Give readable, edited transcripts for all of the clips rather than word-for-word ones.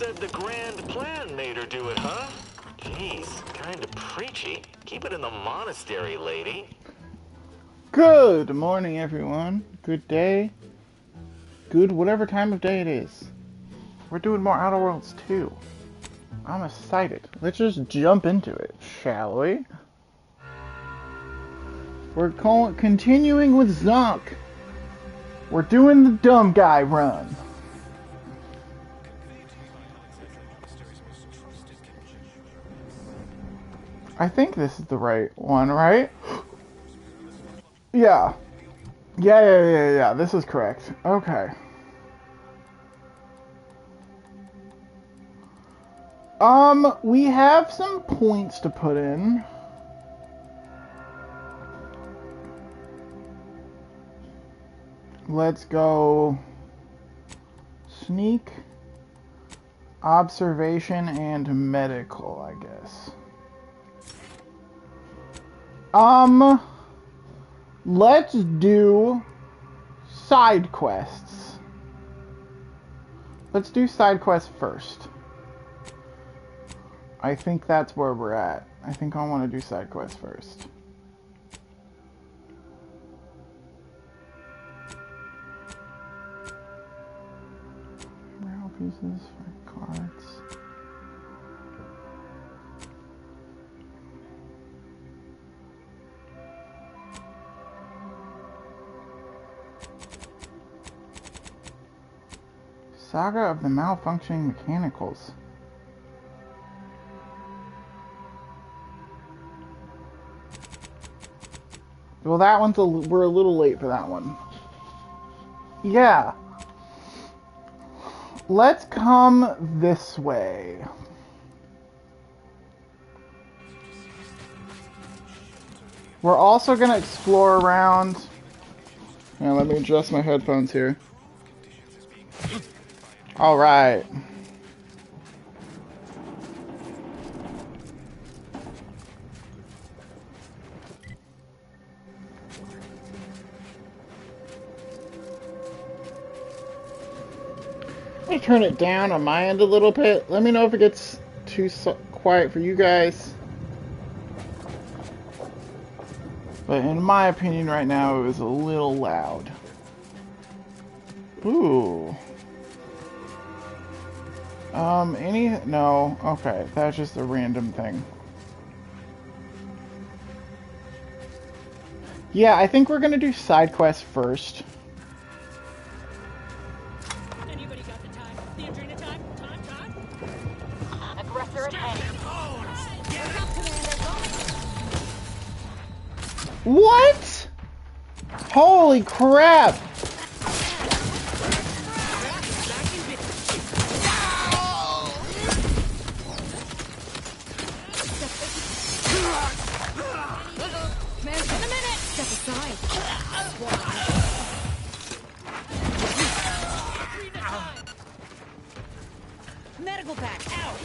said the grand plan made her do it, huh? Jeez, kinda preachy. Keep it in the monastery, lady. Good morning, everyone. Good day. Good whatever time of day it is. We're doing more Outer Worlds 2. I'm excited. Let's just jump into it, shall we? We're continuing with Zonk. We're doing the dumb guy run. I think this is the right one, right? Yeah. Yeah. This is correct. Okay. We have some points to put in. Let's go sneak, observation, and medical, I guess. Let's do side quests. Let's do side quests first. I think that's where we're at. I think I want to do side quests first. Rail pieces for cards. Saga of the malfunctioning mechanicals. Well, that one's we're a little late for that one. Yeah. Let's come this way. We're also gonna explore around. Now, let me adjust my headphones here. All right. Let me turn it down on my end a little bit. Let me know if it gets too quiet for you guys. But in my opinion right now, it was a little loud. Ooh. No. Okay, that's just a random thing. Yeah, I think we're gonna do side quests first. Anybody got the time? The Adrena time? Time? Aggressor ahead. What? Holy crap! Medical pack out.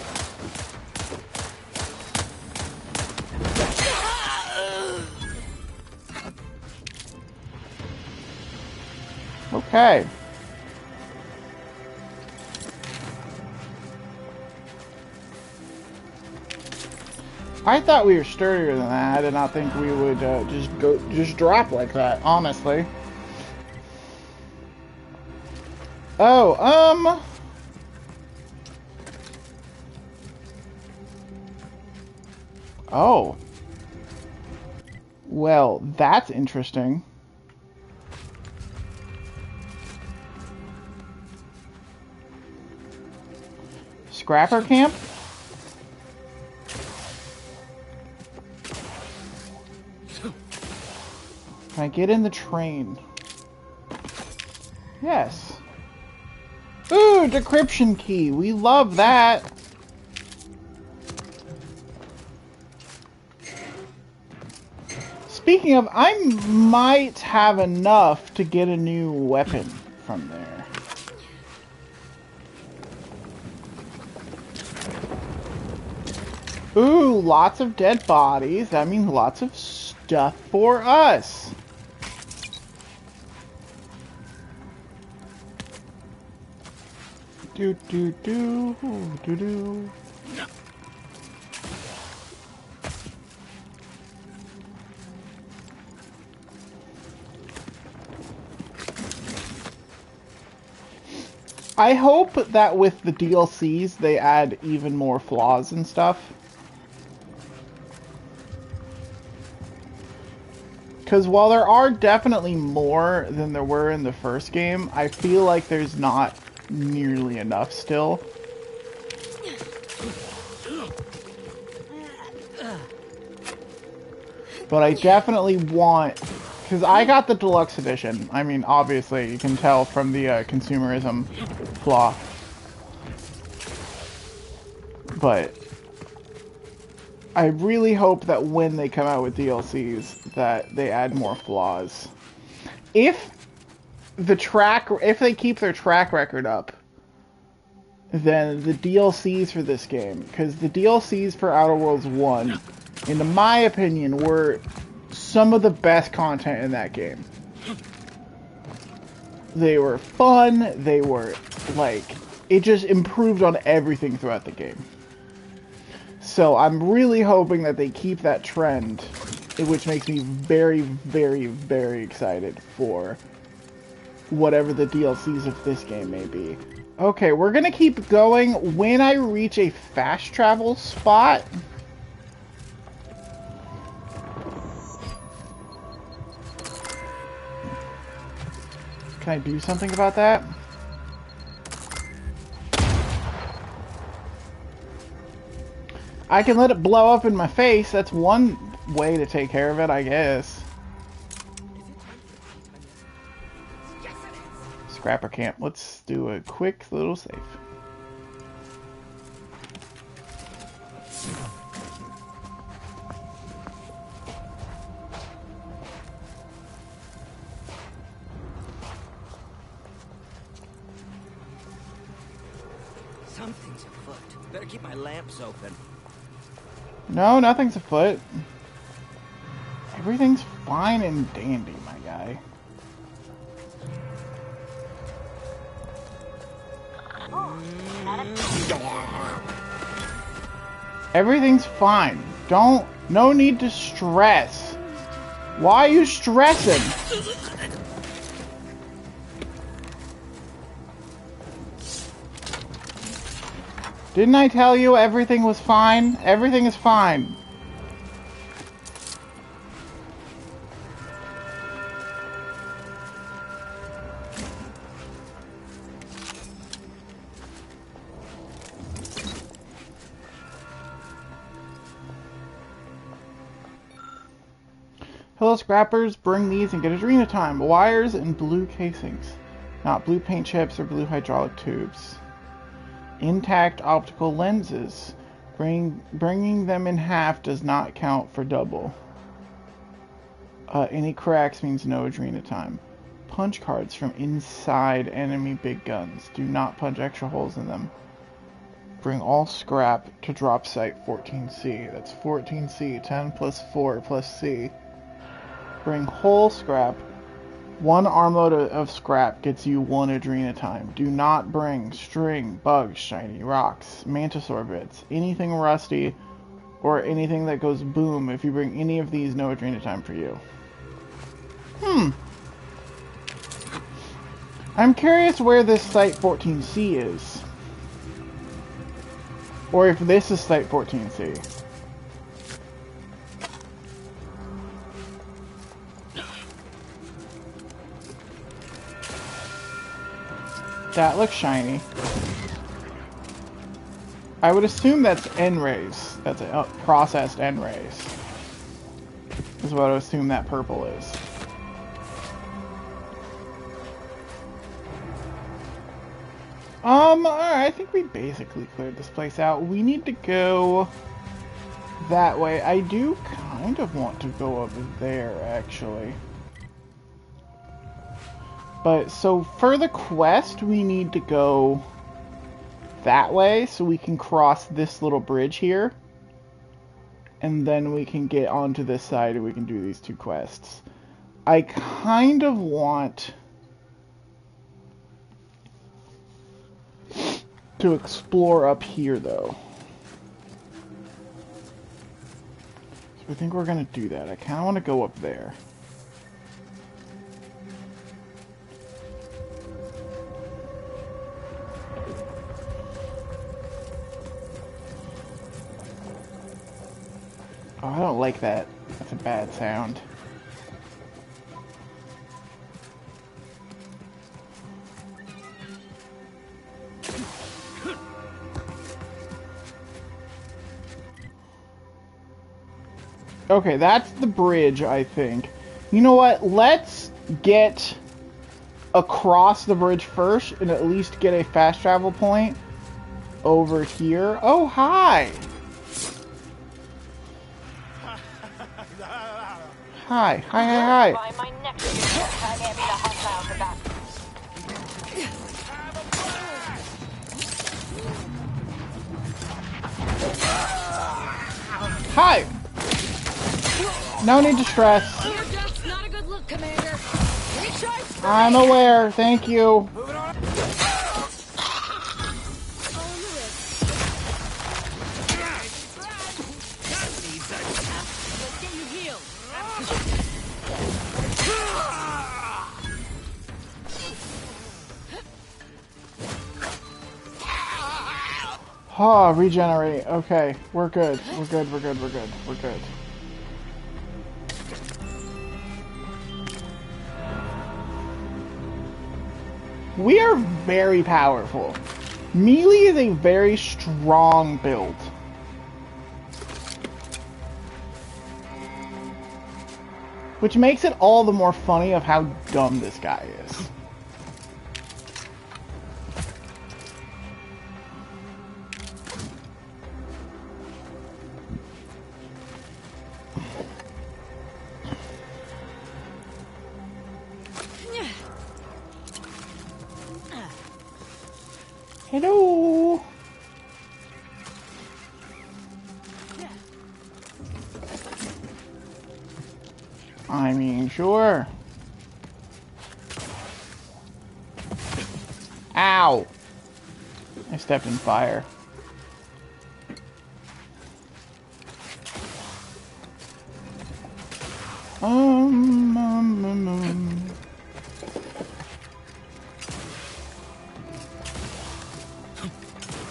Okay. I thought we were sturdier than that. I did not think we would just drop like that, honestly. Oh, Oh. Well, that's interesting. Scrapper camp? Can I get in the train? Yes. Ooh, decryption key. We love that. Speaking of, I might have enough to get a new weapon from there. Ooh, lots of dead bodies. That means lots of stuff for us. Do do do do do. I hope that with the DLCs they add even more flaws and stuff. Because while there are definitely more than there were in the first game, I feel like there's not nearly enough still. But I definitely want... Because I got the deluxe edition. I mean, obviously, you can tell from the consumerism flaw. But I really hope that when they come out with DLCs, that they add more flaws. If they keep their track record up, then the DLCs for this game, because the DLCs for Outer Worlds 1, in my opinion, were some of the best content in that game. They were fun, they were, like, it just improved on everything throughout the game. So I'm really hoping that they keep that trend, which makes me very, very, very excited for whatever the DLCs of this game may be. Okay, we're gonna keep going. When I reach a fast travel spot... Can I do something about that? I can let it blow up in my face. That's one way to take care of it, I guess. Scrapper camp. Let's do a quick little save. Something's afoot. Better keep my lamps open. No, nothing's afoot. Everything's fine and dandy, my guy. Everything's fine. No need to stress. Why are you stressing? Didn't I tell you everything was fine? Everything is fine. Hello scrappers, bring these and get Adrena time. Wires and blue casings. Not blue paint chips or blue hydraulic tubes. Intact optical lenses. Bringing them in half does not count for double. Any cracks means no Adrena time. Punch cards from inside enemy big guns. Do not punch extra holes in them. Bring all scrap to drop site 14C. That's 14C. 10 plus 4 plus C. Bring whole scrap. One armload of scrap gets you 1 Adrena time. Do not bring string, bugs, shiny rocks, mantisaur bits, anything rusty, or anything that goes boom. If you bring any of these, no Adrena time for you. I'm curious where this Site 14C is. Or if this is Site 14C. That looks shiny. I would assume that's N-rays. That's a processed N-rays. Is what I assume that purple is. Alright, I think we basically cleared this place out. We need to go that way. I do kind of want to go over there, actually. But, so, for the quest, we need to go that way, so we can cross this little bridge here. And then we can get onto this side and we can do these 2 quests. I kind of want... to explore up here, though. So I think we're gonna do that. I kind of want to go up there. Oh, I don't like that. That's a bad sound. Okay, that's the bridge, I think. You know what? Let's get across the bridge first and at least get a fast travel point over here. Oh, hi! Hi, hi. By my neck, you can't hand me the hostiles of that. Hi! No need to stress. Your death's not a good look, Commander. Recharge for I'm me. aware, thank you. All in the wrist. Let's get you healed. Oh, regenerate. Okay, we're good. We're good. We are very powerful. Melee is a very strong build. Which makes it all the more funny of how dumb this guy is. Hello. I mean, sure. Ow! I stepped in fire.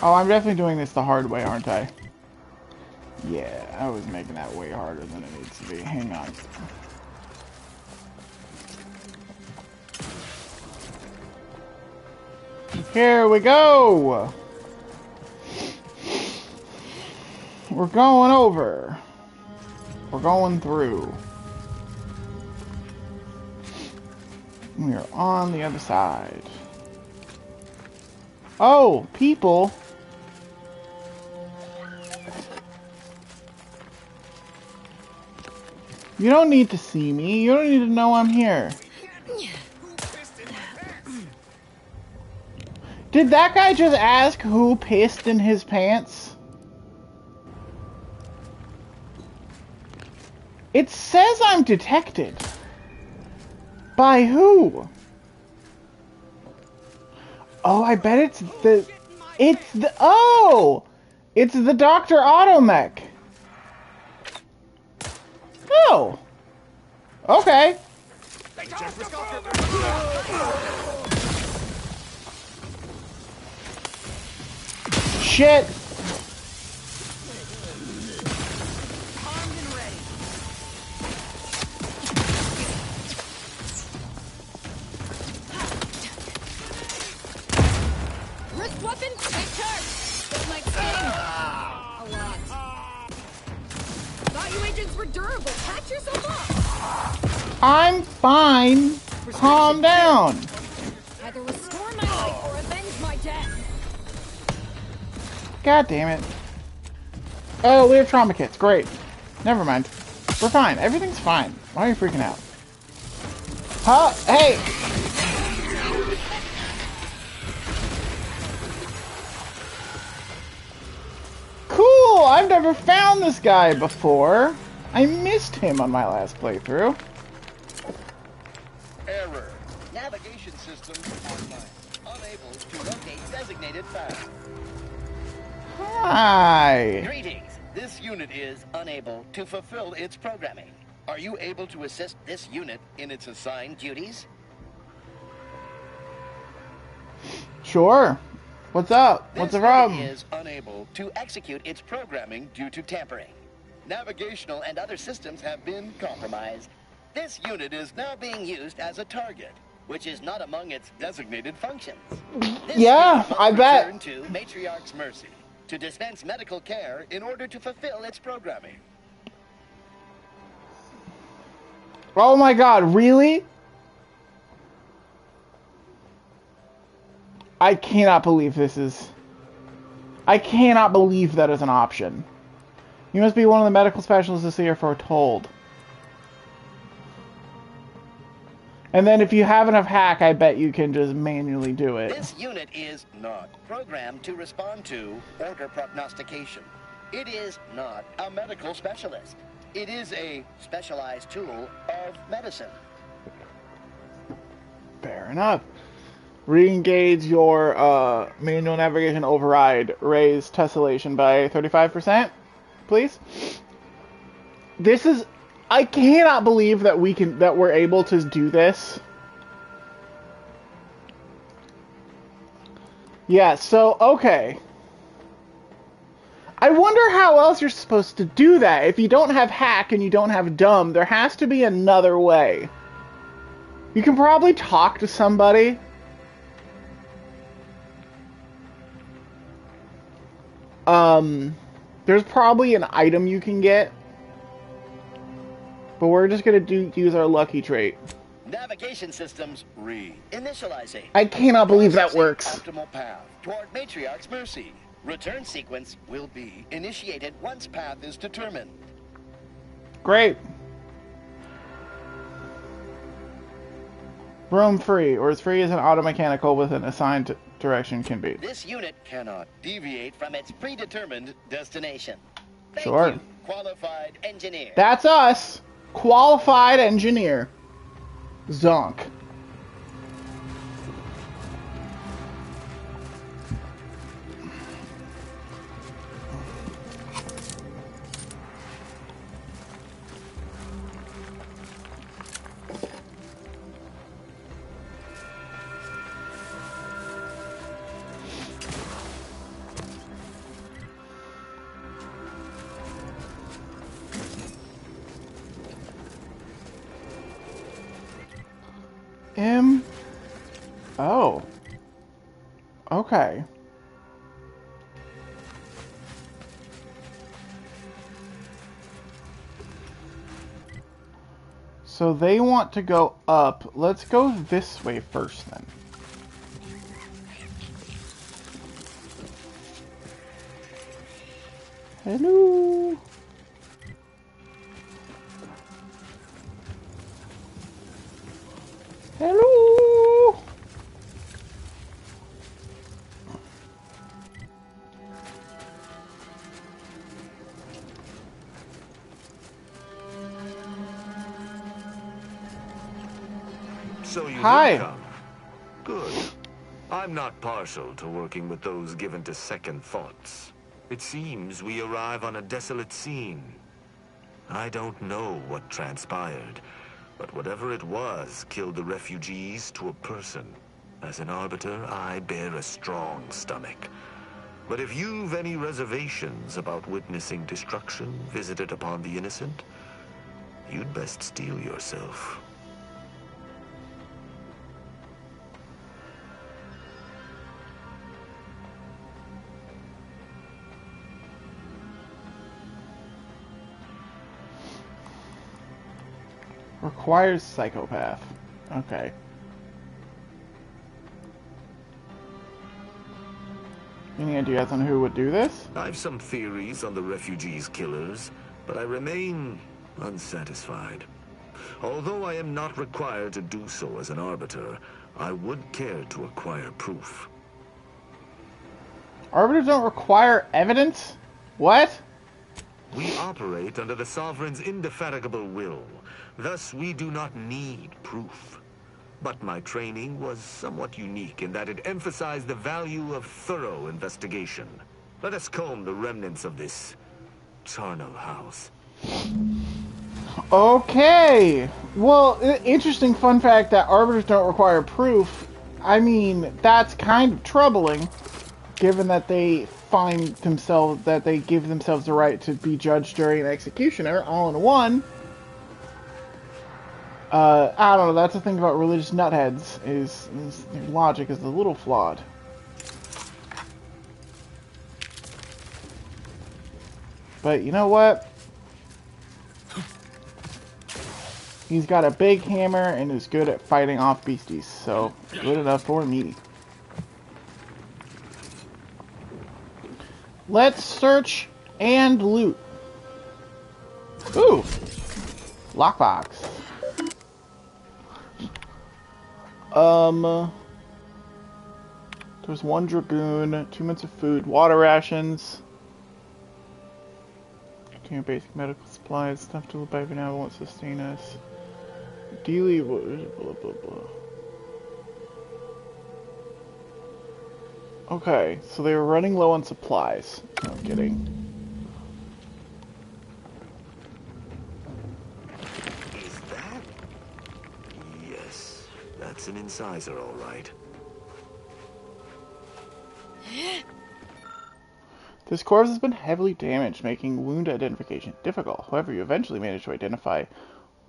Oh, I'm definitely doing this the hard way, aren't I? Yeah, I was making that way harder than it needs to be. Hang on. Here we go! We're going over. We're going through. We are on the other side. Oh, people! You don't need to see me. You don't need to know I'm here. Did that guy just ask who pissed in his pants? It says I'm detected. By who? Oh, I bet it's the... Oh! It's the Dr. Automech. Oh. Okay. Shit. Armed and ready. Wrist weapon, take charge. It might sting. A lot. Thought you agents were durable. Patch yourself up. I'm fine. Calm down. Either restore my life or avenge my death. God damn it. Oh, we have trauma kits. Great. Never mind. We're fine. Everything's fine. Why are you freaking out? Huh? Hey! Cool! I've never found this guy before. I missed him on my last playthrough. Error. Navigation system online. unable to locate designated path. Hi. Greetings. This unit is unable to fulfill its programming. Are you able to assist this unit in its assigned duties? Sure. What's up? What's the This problem? unit is unable to execute its programming due to tampering. Navigational and other systems have been compromised. This unit is now being used as a target, which is not among its designated functions. This Yeah, unit must I bet. return to Matriarch's Mercy to dispense medical care in order to fulfill its programming. Oh my god, really? I cannot believe this is... I cannot believe that is an option. You must be one of the medical specialists here foretold. And then if you have enough hack, I bet you can just manually do it. This unit is not programmed to respond to order prognostication. It is not a medical specialist. It is a specialized tool of medicine. Fair enough. Re-engage your manual navigation override. Raise tessellation by 35%, please. This is... I cannot believe that we're able to do this. Yeah, so, okay. I wonder how else you're supposed to do that. If you don't have hack and you don't have dumb, there has to be another way. You can probably talk to somebody. There's probably an item you can get. But we're just gonna use our lucky trait. Navigation systems re-initializing. I cannot believe that works. Optimal path toward Matriarch's Mercy. Return sequence will be initiated once path is determined. Great. Roam free, or as free as an automechanical with an assigned direction can be. This unit cannot deviate from its predetermined destination. Thank Sure. you, qualified engineer. That's us. Qualified engineer. Zonk. Oh. Okay. So they want to go up. Let's go this way first then. Hello. Hello. So you Hi. did come. Good. I'm not partial to working with those given to second thoughts. It seems we arrive on a desolate scene. I don't know what transpired, but whatever it was killed the refugees to a person. As an arbiter, I bear a strong stomach. But if you've any reservations about witnessing destruction visited upon the innocent, you'd best steel yourself. Requires psychopath. Okay. Any ideas on who would do this? I've some theories on the refugees' killers, but I remain unsatisfied. Although I am not required to do so as an arbiter, I would care to acquire proof. Arbiters don't require evidence? What? We operate under the Sovereign's indefatigable will. Thus, we do not need proof. But my training was somewhat unique in that it emphasized the value of thorough investigation. Let us comb the remnants of this charnel house. Okay. Well, interesting fun fact that arbiters don't require proof. I mean, that's kind of troubling, given that they give themselves the right to be judge, jury, and executioner all in one. I don't know, that's the thing about religious nutheads, is their logic is a little flawed. But you know what? He's got a big hammer and is good at fighting off beasties, so good enough for me. Let's search and loot. Ooh! Lockbox. There's 1 Dragoon, 2 months of food, water rations. Continue basic medical supplies, stuff to live by for now won't sustain us. Daily, blah, blah, blah. Okay, so they were running low on supplies. No, I'm kidding. Is that? Yes, that's an incisor, all right. This corpse has been heavily damaged, making wound identification difficult. However, you eventually manage to identify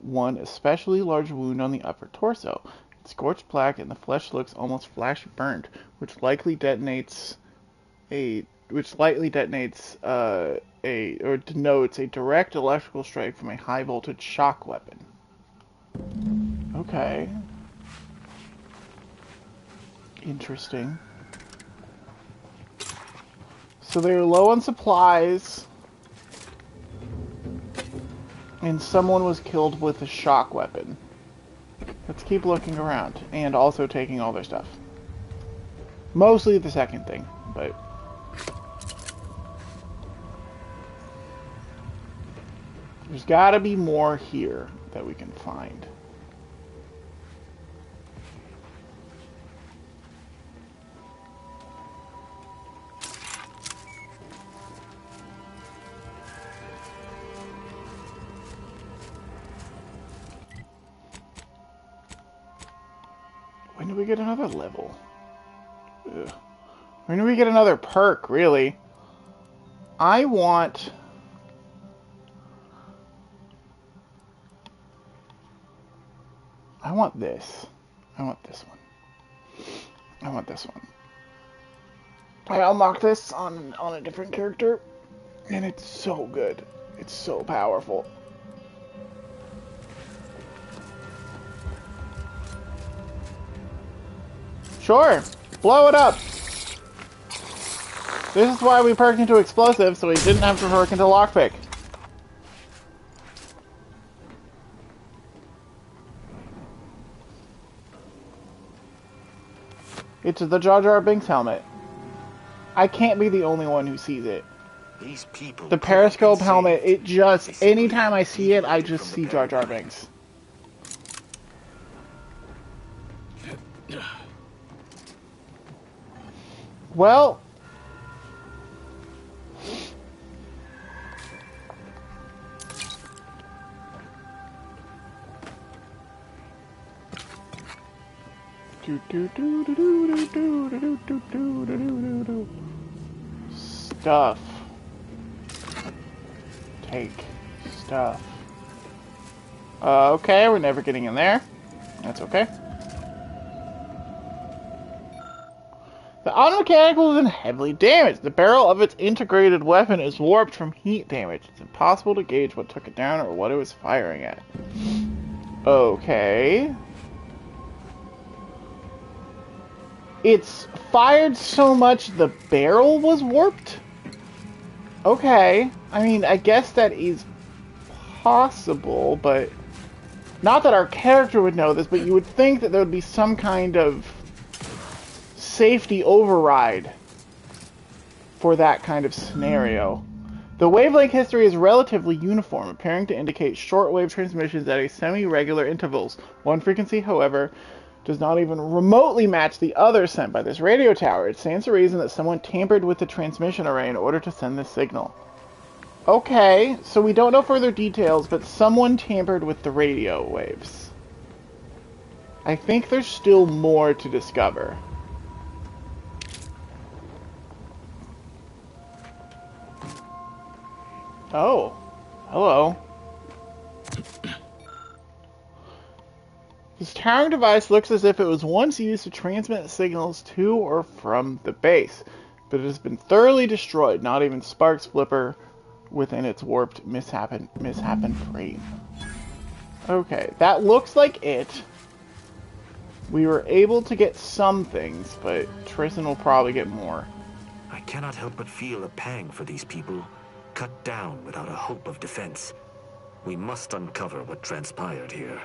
one especially large wound on the upper torso. It's scorched black and the flesh looks almost flash burnt, which slightly denotes a direct electrical strike from a high voltage shock weapon. Okay. Interesting. So they were low on supplies, and someone was killed with a shock weapon. Let's keep looking around, and also taking all their stuff. Mostly the second thing, but... there's gotta be more here that we can find. When do we get another level? Ugh. When do we get another perk, really? I want this. I want this one. I want this one. I unlocked this on a different character, and it's so good. It's so powerful. Sure, blow it up. This is why we perked into explosive, so we didn't have to perk into lockpick. It's the Jar Jar Binks helmet. I can't be the only one who sees it. These people. The periscope helmet, it just, anytime I see it, I just see Jar Jar Binks. Well, stuff. Take stuff. Okay, we're never getting in there. That's okay. The auto mechanical has been heavily damaged. The barrel of its integrated weapon is warped from heat damage. It's impossible to gauge what took it down or what it was firing at. Okay. It's fired so much the barrel was warped? Okay. I mean, I guess that is possible, but... not that our character would know this, but you would think that there would be some kind of safety override for that kind of scenario. The wavelength history is relatively uniform, appearing to indicate shortwave transmissions at a semi-regular intervals. One frequency, however, does not even remotely match the other sent by this radio tower. It stands to reason that someone tampered with the transmission array in order to send this signal. Okay, so we don't know further details, but someone tampered with the radio waves. I think there's still more to discover. Oh, hello. This towering device looks as if it was once used to transmit signals to or from the base, but it has been thoroughly destroyed. Not even sparks flicker within its warped mishapen frame. Okay, that looks like it. We were able to get some things, but Tristan will probably get more. I cannot help but feel a pang for these people, cut down without a hope of defense. We must uncover what transpired here.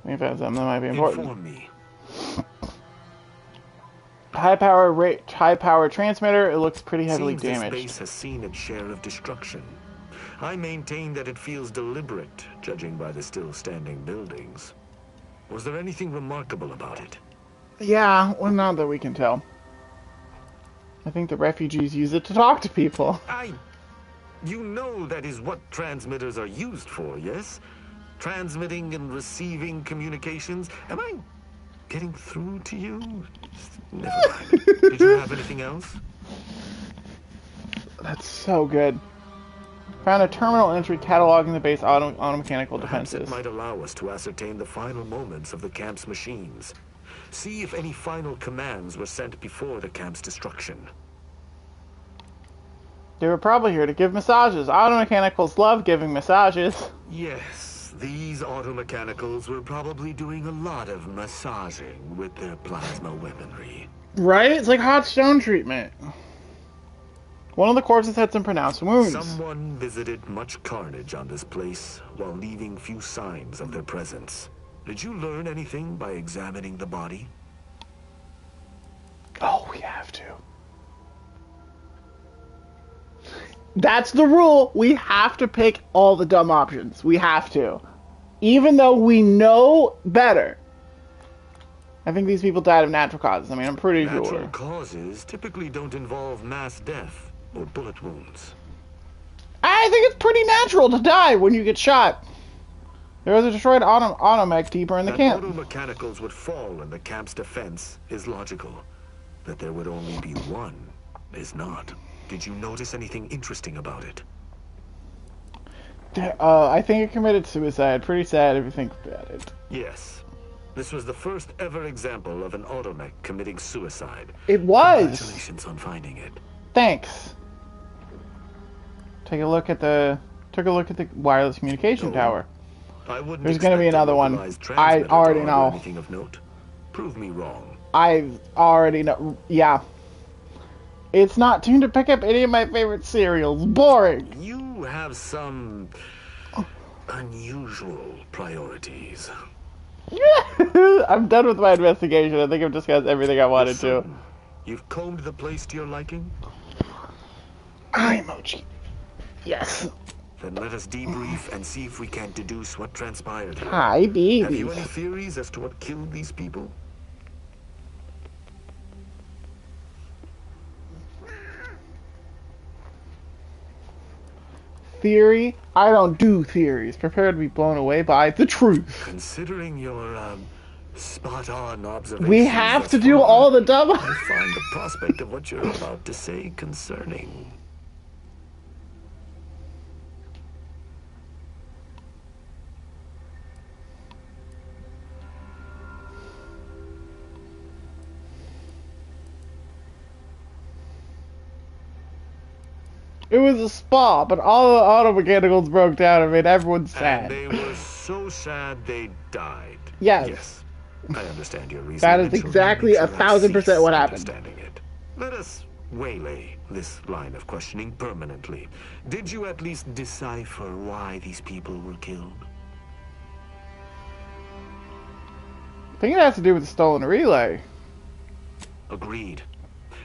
We found something that might be important. Inform me. High power transmitter. It looks pretty heavily damaged. This base has seen its share of destruction. I maintain that it feels deliberate, judging by the still standing buildings. Was there anything remarkable about it? Yeah, well, not that we can tell. I think the refugees use it to talk to people. You know that is what transmitters are used for, yes? Transmitting and receiving communications. Am I getting through to you? Never mind. Did you have anything else? That's so good. Found a terminal entry cataloging the base automechanical Perhaps defenses. it might allow us to ascertain the final moments of the camp's machines. See if any final commands were sent before the camp's destruction. They were probably here to give massages. Automechanicals love giving massages. Yes, these automechanicals were probably doing a lot of massaging with their plasma weaponry. Right? It's like hot stone treatment. One of the corpses had some pronounced wounds. Someone visited much carnage on this place while leaving few signs of their presence. Did you learn anything by examining the body? Oh, we have to. That's the rule. We have to pick all the dumb options. We have to. Even though we know better. I think these people died of natural causes. I mean, I'm pretty sure. Natural causes typically don't involve mass death or bullet wounds. I think it's pretty natural to die when you get shot. There was a destroyed automech deeper in the camp. That automechanicals would fall in the camp's defense is logical. That there would only be one is not. Did you notice anything interesting about it? I think it committed suicide. Pretty sad if you think about it. Yes. This was the first ever example of an automech committing suicide. It was! Congratulations on finding it. Thanks. Took a look at the wireless communication tower. There's going to be another one. I already know. Anything of note? Prove me wrong. I already know. Yeah. It's not tuned to pick up any of my favorite cereals. Boring. You have some unusual priorities. I'm done with my investigation. I think I've discussed everything I wanted to. You've combed the place to your liking? Eye emoji. Yes. Then let us debrief and see if we can deduce what transpired here. Hi, babies. Have you any theories as to what killed these people? Theory? I don't do theories. Prepare to be blown away by the truth. Considering your, spot-on observations... We have to do all the dumb... I find the prospect of what you're about to say concerning. It was a spa, but all the auto mechanicals broke down and made everyone sad. And they were so sad they died. Yes. Yes. I understand your reason. That is exactly 1,000% what happened. Understanding it. Let us waylay this line of questioning permanently. Did you at least decipher why these people were killed? I think it has to do with the stolen relay. Agreed.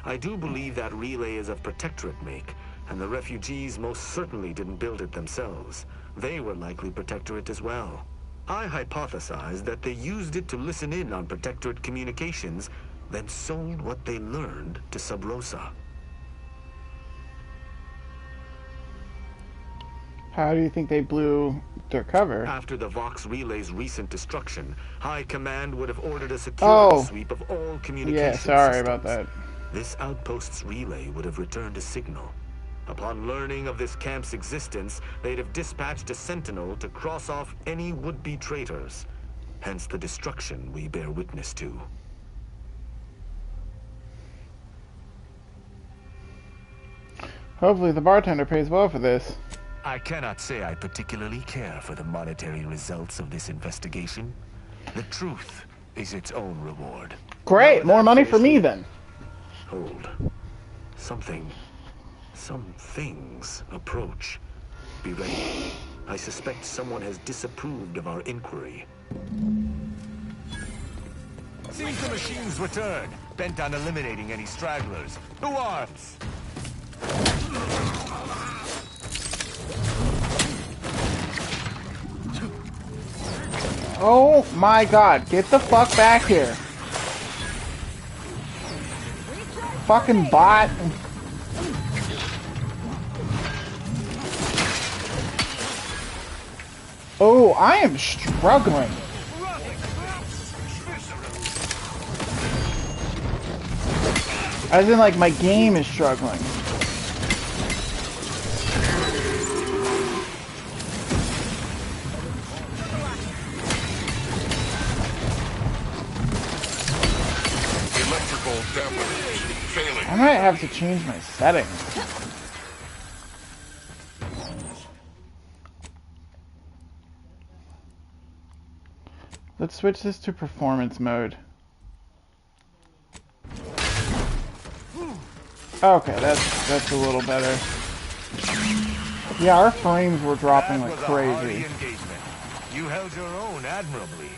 I do believe that relay is of Protectorate make, and the refugees most certainly didn't build it themselves. They were likely Protectorate as well. I hypothesize that they used it to listen in on Protectorate communications, then sold what they learned to Sub Rosa. How do you think they blew their cover? After the Vox Relay's recent destruction, High Command would have ordered a security sweep of all communication Yeah, sorry systems. about that. This outpost's relay would have returned a signal. Upon learning of this camp's existence, they'd have dispatched a sentinel to cross off any would-be traitors. Hence the destruction we bear witness to. Hopefully the bartender pays well for this. I cannot say I particularly care for the monetary results of this investigation. The truth is its own reward. Great, more money for me then. Hold. Some things approach. Be ready. I suspect someone has disapproved of our inquiry. Seems the machines return, bent on eliminating any stragglers. Who arms? Oh my god, get the fuck back here. Fucking bot. Oh, I am struggling. As in, like, my game is struggling. Electrical dampening failing. I might have to change my settings. Let's switch this to performance mode. Okay, that's a little better. Yeah, our frames were dropping like crazy. You held your own admirably.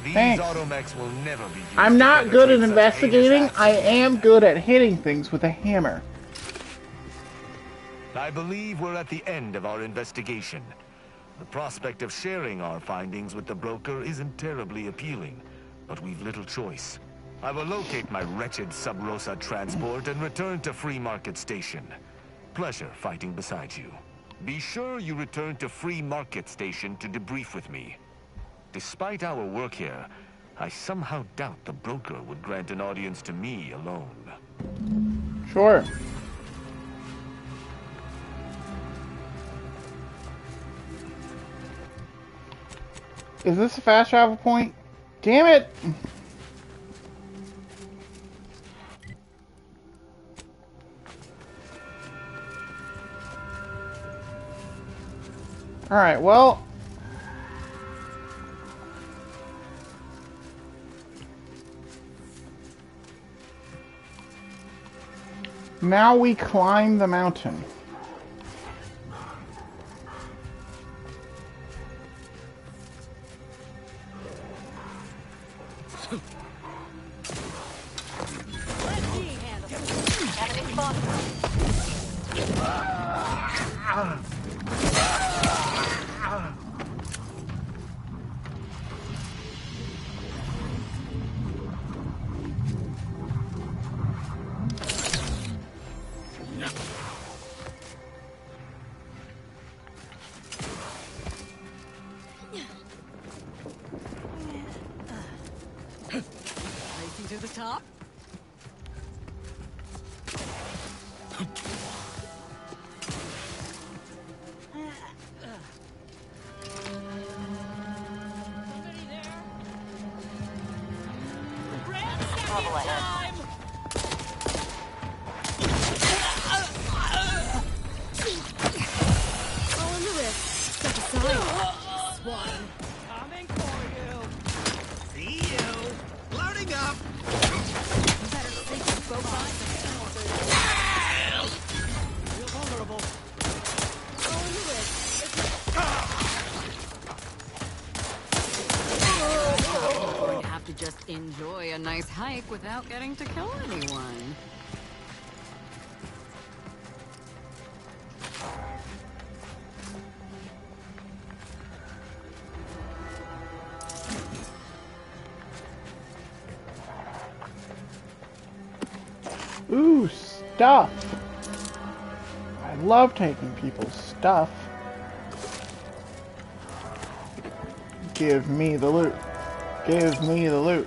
These Thanks. automechs will never be used I'm to not good at perpetrate such investigating. heinous I acts. am good at hitting things with a hammer. I believe we're at the end of our investigation. The prospect of sharing our findings with the broker isn't terribly appealing, but we've little choice. I will locate my wretched Sub Rosa transport and return to Free Market Station. Pleasure fighting beside you. Be sure you return to Free Market Station to debrief with me. Despite our work here, I somehow doubt the broker would grant an audience to me alone. Sure. Is this a fast travel point? Damn it! Alright, well... now we climb the mountain. Having fun. Racing to the top. Trouble ahead. All in the wrist. Step aside. Swine. Coming for you. See you. Loading up. Better think of both sides. Feel vulnerable. All in the wrist. You're going to have to just enjoy a nice hike without getting to kill anyone. Ooh, stuff. I love taking people's stuff. Give me the loot. Give me the loot.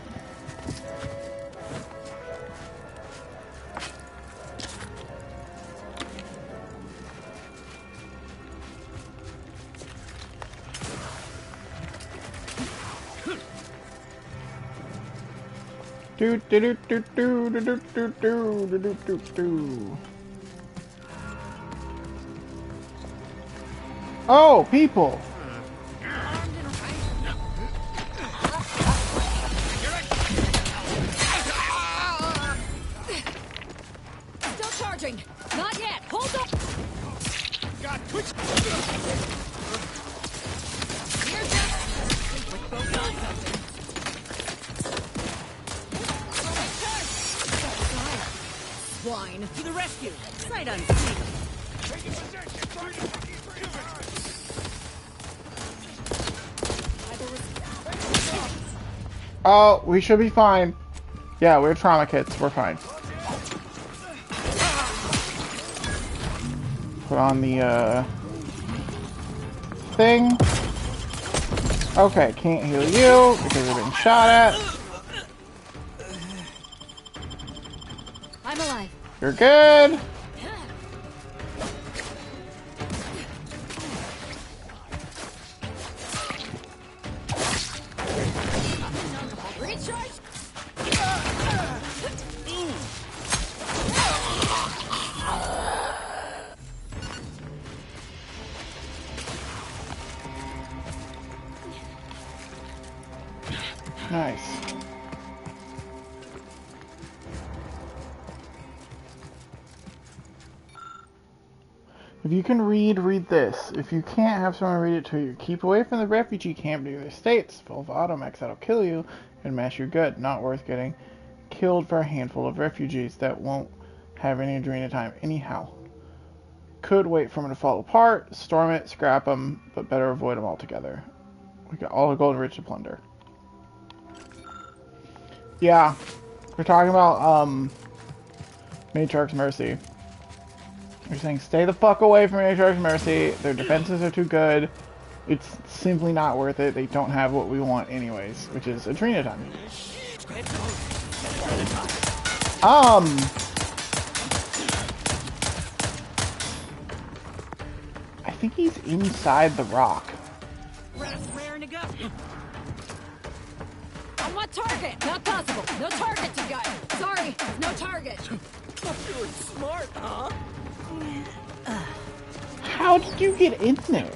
Do do do do do do do do do do do do. Oh, people! Still charging. Not yet. Hold up. Got twitch. Here's that. With both on something. Swine. To the rescue. Sight unseen. Oh, we should be fine. Yeah, we're trauma kits. We're fine. Put on the, thing. Okay, can't heal you because you're being shot at. I'm alive. You're good. Recharge. Nice. If you can read, read this. If you can't have someone read it to you, keep away from the refugee camp near the States, full of automechs that'll kill you and mash you good. Not worth getting killed for a handful of refugees that won't have any Adrena time anyhow. Could wait for them to fall apart, storm it, scrap them, but better avoid them altogether. We got all the gold rich to plunder. Yeah, we're talking about, Matriarch's Mercy. They're saying, stay the fuck away from Matriarch's Mercy. Their defenses are too good. It's simply not worth it. They don't have what we want anyways, which is Adrena time. I think he's inside the rock. Rats raring to go. On what target? Not possible. No target, you guys. Sorry, no target. You're smart, huh? How did you get in there?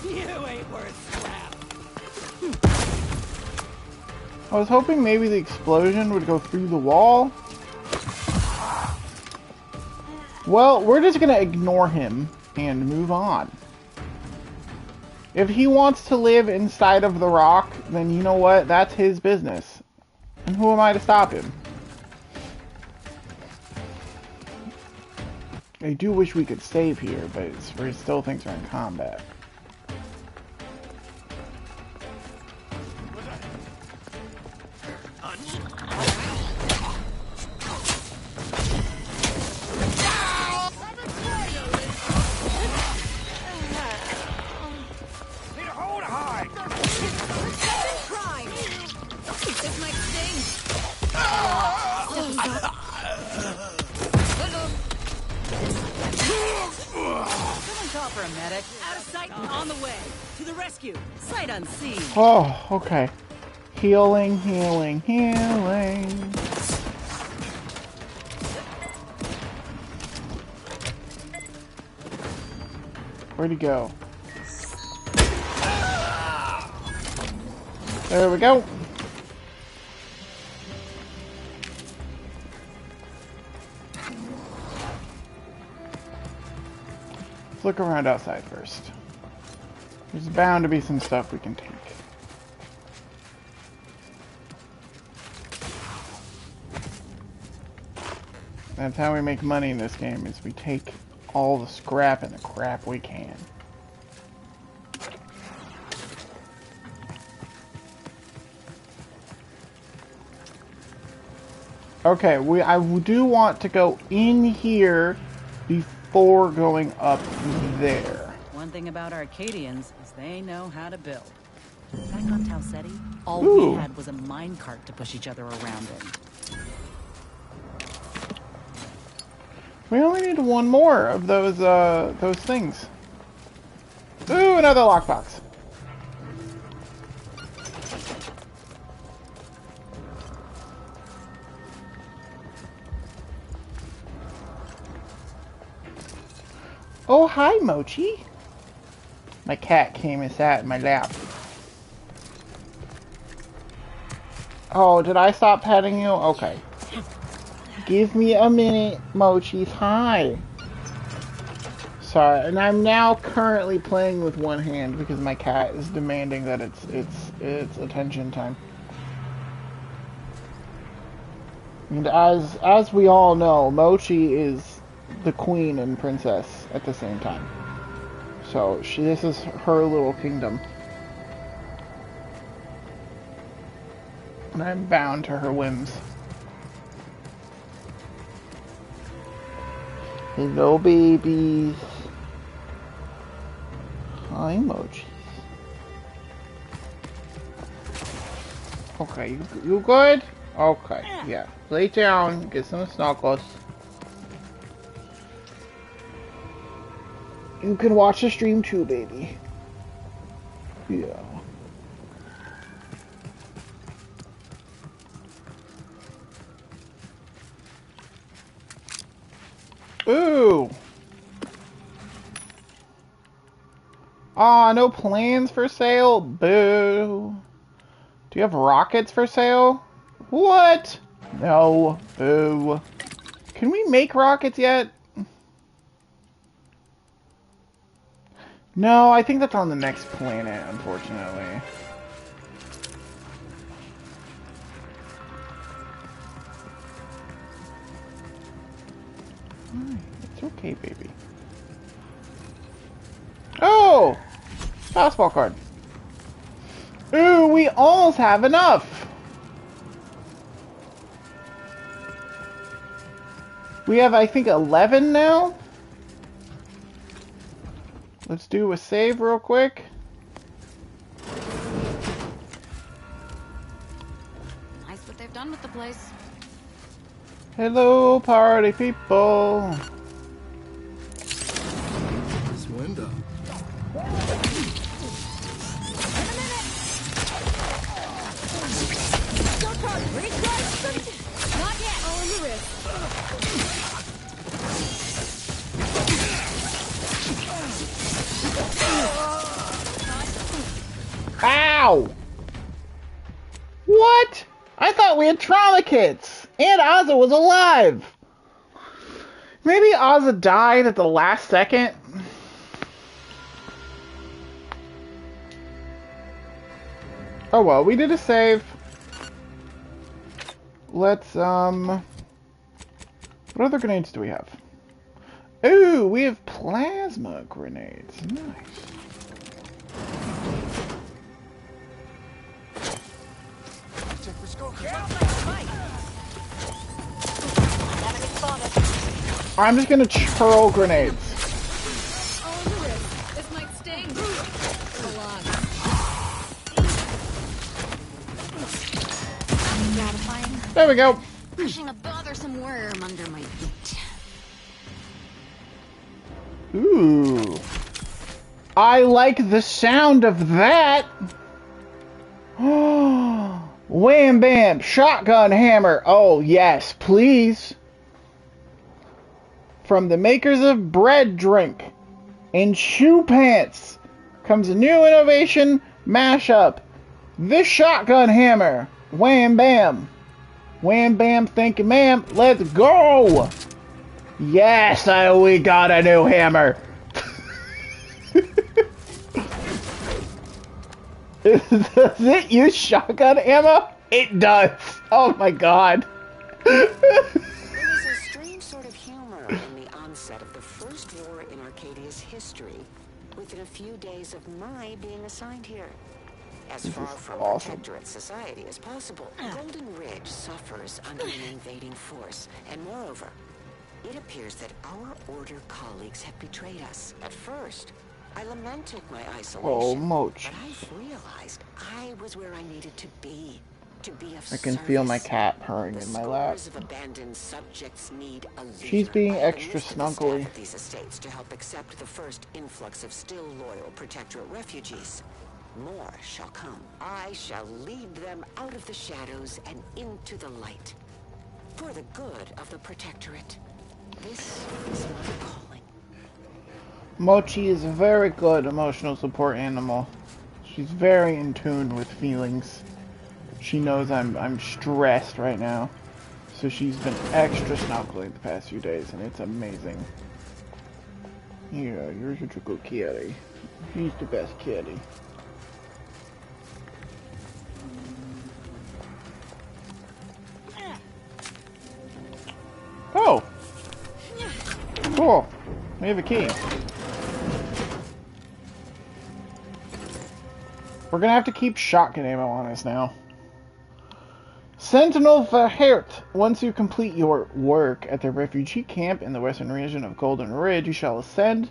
You ain't worth scrap. I was hoping maybe the explosion would go through the wall. Well, we're just gonna ignore him and move on. If he wants to live inside of the rock, then you know what? That's his business. And who am I to stop him? I do wish we could save here, but it still thinks we're in combat. This might sting. Someone call for a medic. Out of sight and on the way. To the rescue. Sight unseen. Oh, okay. Healing, healing, healing. Where'd he go? There we go. Let's look around outside first. There's bound to be some stuff we can take. That's how we make money in this game, is we take all the scrap and the crap we can. Okay, I do want to go in here before going up there. One thing about Arcadians is they know how to build. Back on Tau Ceti, all Ooh. we had was a minecart to push each other around in. We only need one more of those things. Ooh, another lockbox. Oh, hi, Mochi. My cat came and sat in my lap. Oh, did I stop petting you? Okay. Give me a minute, Mochi's. Hi. Sorry, and I'm now currently playing with one hand because my cat is demanding that it's attention time. And as we all know, Mochi is the queen and princess at the same time. So this is her little kingdom. And I'm bound to her whims. Hello, babies. Hi, emojis. Okay, you good? Okay, yeah. Lay down, get some snuggles. You can watch the stream too, baby. Yeah. Ooh. Aw, no plans for sale? Boo. Do you have rockets for sale? What? No. Boo. Can we make rockets yet? No, I think that's on the next planet, unfortunately. It's okay, baby. Oh! Fastball card. Ooh, we almost have enough! We have, I think, 11 now? Let's do a save real quick. Nice what they've done with the place. Hello, party people. This window. Don't talk. Not yet. All in the wrist. Ow! What? I thought we had trauma kits! And Ozza was alive! Maybe Ozza died at the last second? Oh well, we did a save. Let's, what other grenades do we have? Ooh, we have plasma grenades. Nice. I'm just gonna hurl grenades. All in the wrist. This might sting. Hold on. Gratifying. There we go. Pushing a bothersome worm under my feet. Ooh. I like the sound of that. Wham bam, shotgun hammer. Oh yes, please. From the makers of Bread Drink and Shoe Pants comes a new innovation mashup. The shotgun hammer. Wham bam. Wham bam, thank you ma'am. Let's go. Yes, we got a new hammer. Does it use shotgun ammo? It does. Oh my god. There was a strange sort of humor in the onset of the first war is history within a few days of my being assigned here. As This far is from awesome. protectorate society as possible, Golden Ridge suffers under an invading force, and moreover, it appears that our Order colleagues have betrayed us. At first, I lamented my isolation, Oh, Mochi. but I've realized I was where I needed to be of I can feel my service. cat purring The in my lap. scores of abandoned subjects need a leader. She's being I have extra enlisted the staff snuggly. of these estates to help accept the first influx of still loyal protectorate refugees. More shall come. I shall lead them out of the shadows and into the light. For the good of the protectorate. This is my calling. Mochi is a very good emotional support animal. She's very in tune with feelings. She knows I'm stressed right now. So she's been extra snuggly the past few days, and it's amazing. Yeah, you're such a good kitty. She's the best kitty. Oh! Cool. We have a key. We're gonna have to keep shotgun ammo on us now. Sentinel Verheert. Once you complete your work at the refugee camp in the western region of Golden Ridge, you shall ascend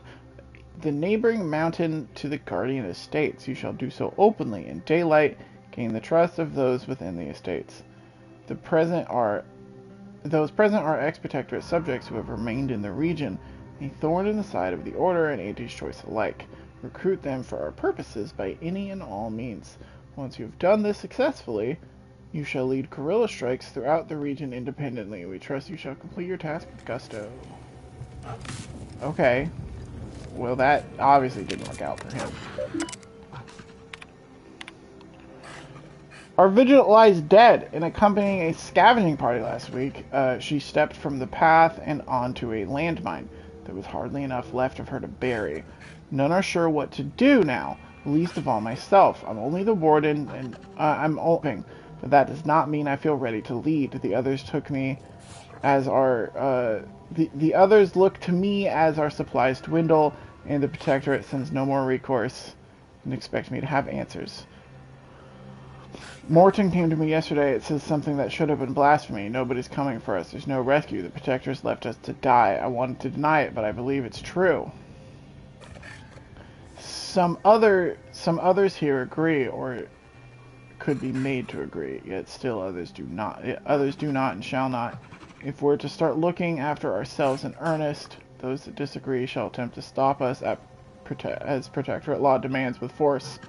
the neighboring mountain to the Guardian Estates. You shall do so openly in daylight, gain the trust of those within the estates. Those present are ex-protectorate subjects who have remained in the region, a thorn in the side of the Order and AD's choice alike. Recruit them for our purposes by any and all means. Once you have done this successfully, you shall lead guerrilla strikes throughout the region independently. We trust you shall complete your task with gusto. Okay. Well, that obviously didn't work out for him. Our vigilant lies dead. In accompanying a scavenging party last week, she stepped from the path and onto a landmine. There was hardly enough left of her to bury. None are sure what to do now, least of all myself. I'm only the warden, and I'm hoping, but that does not mean I feel ready to lead. The others took me as our the others look to me as our supplies dwindle, and the Protectorate sends no more recourse, and expect me to have answers. Morton came to me yesterday. It says something that should have been blasphemy. Nobody's coming for us. There's no rescue. The Protectors left us to die. I wanted to deny it, but I believe it's true. Some others here agree, or could be made to agree, yet still others do not. Others do not and shall not. If we're to start looking after ourselves in earnest, those that disagree shall attempt to stop us as Protectorate law demands with force.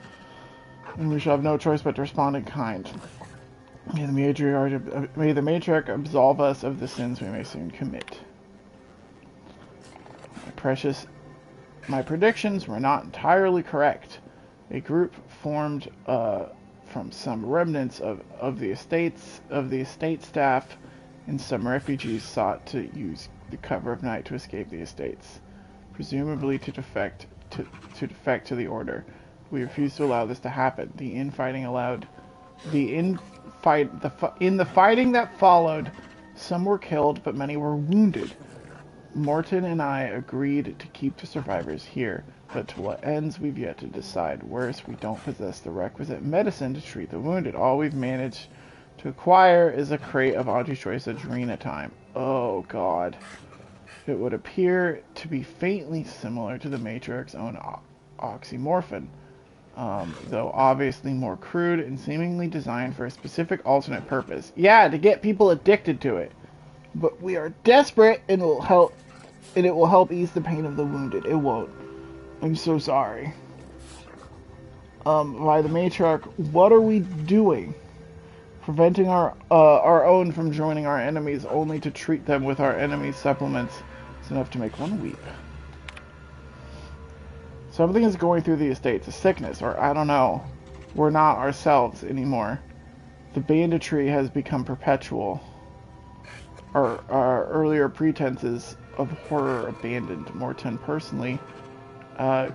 And we shall have no choice but to respond in kind. May the matriarch absolve us of the sins we may soon commit. My predictions were not entirely correct. A group formed from some remnants of the estate staff and some refugees sought to use the cover of night to escape the estates, presumably to defect to the Order. We refuse to allow this to happen. In the fighting that followed, some were killed, but many were wounded. Morton and I agreed to keep the survivors here, but to what ends we've yet to decide. Worse, we don't possess the requisite medicine to treat the wounded. All we've managed to acquire is a crate of Auntie's Choice Adrena time. Oh god. It would appear to be faintly similar to the Matriarch's own oxymorphone. Though obviously more crude and seemingly designed for a specific alternate purpose. Yeah, to get people addicted to it. But we are desperate, and it will help ease the pain of the wounded. It won't. I'm so sorry. By the Matriarch, what are we doing? Preventing our own from joining our enemies, only to treat them with our enemies' supplements, is enough to make one weep. Something is going through the estates, a sickness, or I don't know. We're not ourselves anymore. The banditry has become perpetual. Our earlier pretenses of horror abandoned. Morton personally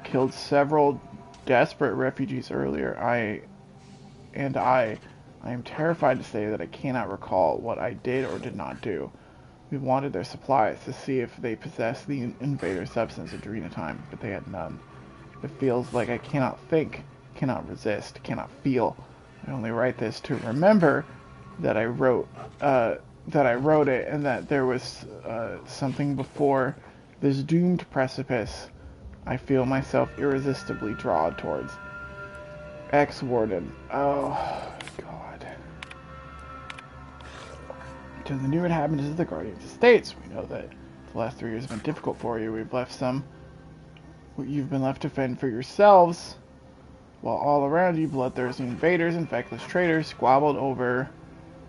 killed several desperate refugees earlier. I am terrified to say that I cannot recall what I did or did not do. We wanted their supplies to see if they possessed the invader substance Adrenatime, but they had none. It feels like I cannot think, cannot resist, cannot feel. I only write this to remember that I wrote it, and that there was something before this doomed precipice I feel myself irresistibly drawn towards. Ex-Warden. Oh, God. To the new inhabitants of the Guardian's Estates, we know that the last 3 years have been difficult for you. You've been left to fend for yourselves, while all around you bloodthirsty invaders and feckless traitors squabbled over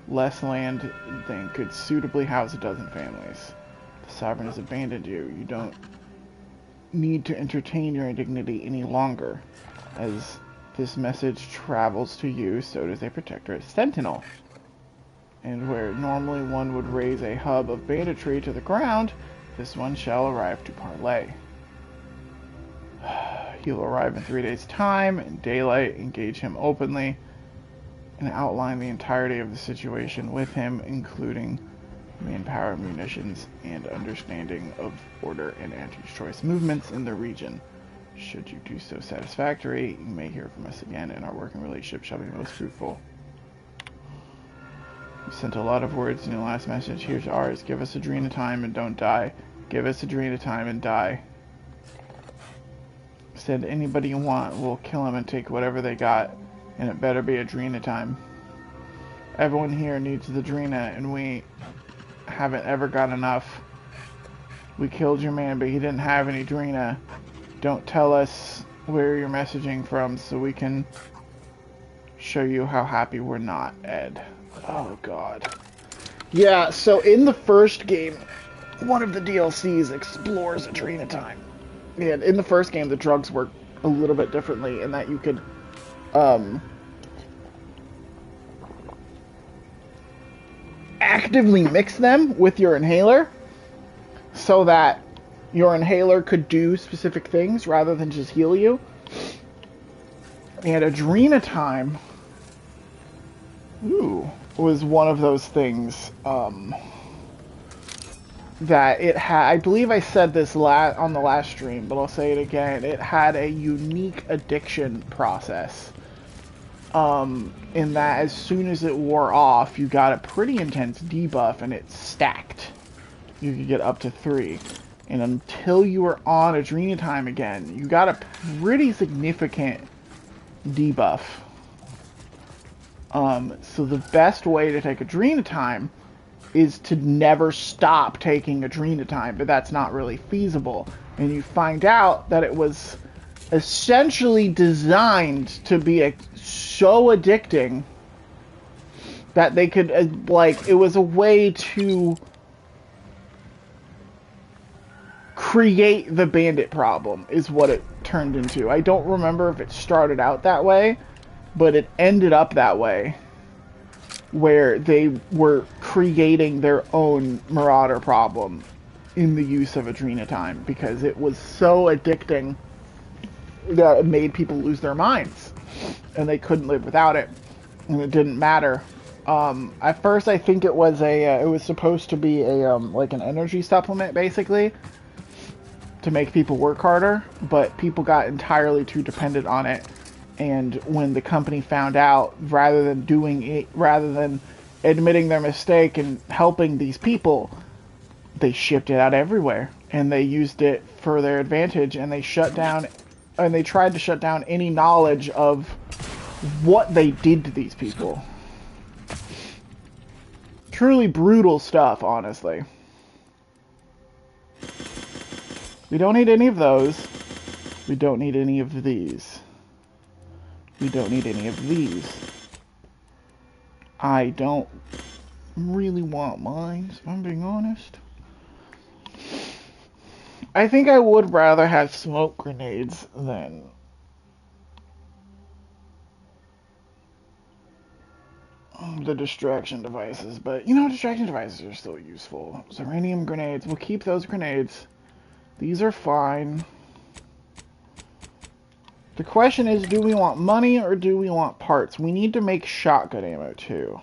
less land than could suitably house a dozen families. The sovereign has abandoned you. You don't need to entertain your indignity any longer. As this message travels to you, so does a protectorate sentinel. And where normally one would raise a hub of banditry to the ground, this one shall arrive to parley. He'll arrive in 3 days' time, in daylight, engage him openly, and outline the entirety of the situation with him, including manpower, munitions, and understanding of order and anti-choice movements in the region. Should you do so satisfactory, you may hear from us again, and our working relationship shall be most fruitful. You sent a lot of words in your last message. Here's ours. Give us Adrenatime and don't die. Give us Adrenatime and die. Send anybody you want. We'll kill them and take whatever they got. And it better be Adrenatime. Everyone here needs the Adrena, and we haven't ever got enough. We killed your man, but he didn't have any Adrena. Don't tell us where you're messaging from so we can show you how happy we're not, Ed. Oh, God. Yeah, so in the first game, one of the DLCs explores Adrenatime. And in the first game, the drugs work a little bit differently in that you could, actively mix them with your inhaler so that your inhaler could do specific things rather than just heal you. And Adrenatime, was one of those things, that it had, I believe I said this on the last stream, but I'll say it again, it had a unique addiction process, in that as soon as it wore off, you got a pretty intense debuff, and it stacked. You could get up to 3. And until you were on Adrenatime again, you got a pretty significant debuff. So the best way to take Adrenatime is to never stop taking Adrenatime, but that's not really feasible. And you find out that it was essentially designed to be so addicting that they could, it was a way to create the bandit problem, is what it turned into. I don't remember if it started out that way, but it ended up that way, where they were creating their own Marauder problem in the use of Adrenatime, because it was so addicting that it made people lose their minds, and they couldn't live without it, and it didn't matter. At first, I think it was it was supposed to be like an energy supplement, basically, to make people work harder, but people got entirely too dependent on it. And when the company found out, rather than admitting their mistake and helping these people, they shipped it out everywhere, and they used it for their advantage, and they tried to shut down any knowledge of what they did to these people. Truly brutal stuff, honestly. We don't need any of those. We don't need any of these. We don't need any of these. I don't really want mine, if I'm being honest. I think I would rather have smoke grenades than the distraction devices, but you know, distraction devices are still useful. Uranium grenades, we'll keep those grenades. These are fine. The question is, do we want money or do we want parts? We need to make shotgun ammo too,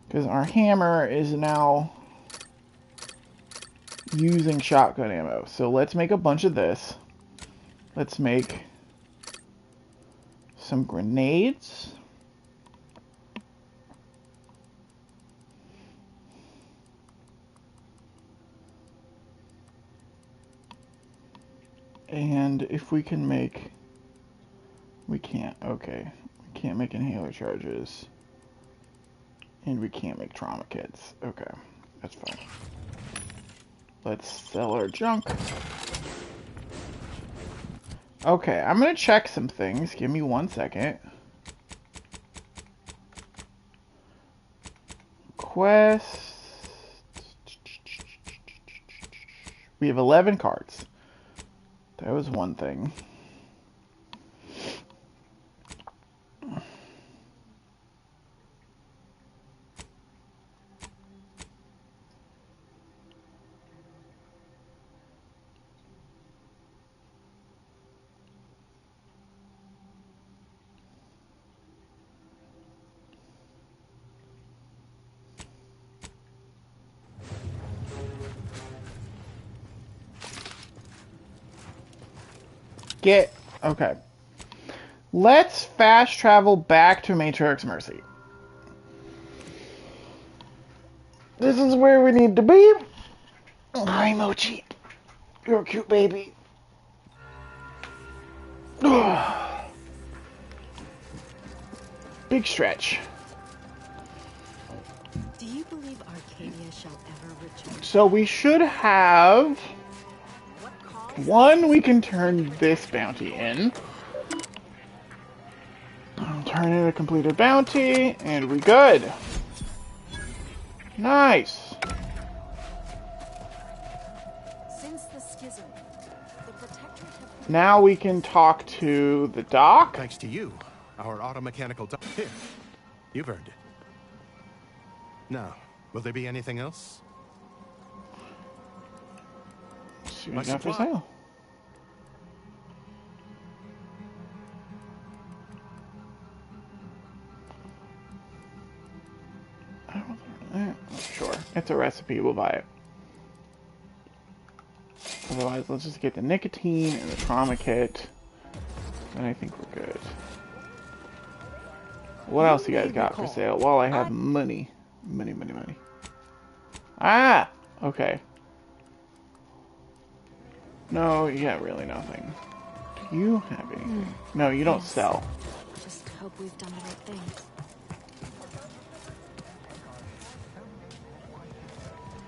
because our hammer is now using shotgun ammo. So let's make a bunch of this. Let's make some grenades. And if we can make... We can't. Okay. We can't make inhaler charges. And we can't make trauma kits. Okay. That's fine. Let's sell our junk. Okay, I'm gonna check some things. Give me 1 second. Quest. We have 11 cards. That was one thing. Okay. Let's fast travel back to Matriarch's Mercy. This is where we need to be. Hi, Mochi. You're a cute baby. Big stretch. Do you believe Arcadia shall ever return? So we should have... One, we can turn this bounty in. Turn in a completed bounty, and we good. Nice. Since the schism, the Protectorate have... Now we can talk to the doc. Thanks to you, our automechanical doc. Here, you've earned it. Now, will there be anything else? See what we got for sale. Sure, it's a recipe, we'll buy it. Otherwise, let's just get the nicotine and the trauma kit, and I think we're good. What else you guys got for sale? While I have money. Money. Ah! Okay. No, you got really nothing. Do you have anything? No, you don't sell. Just hope we've done the right thing.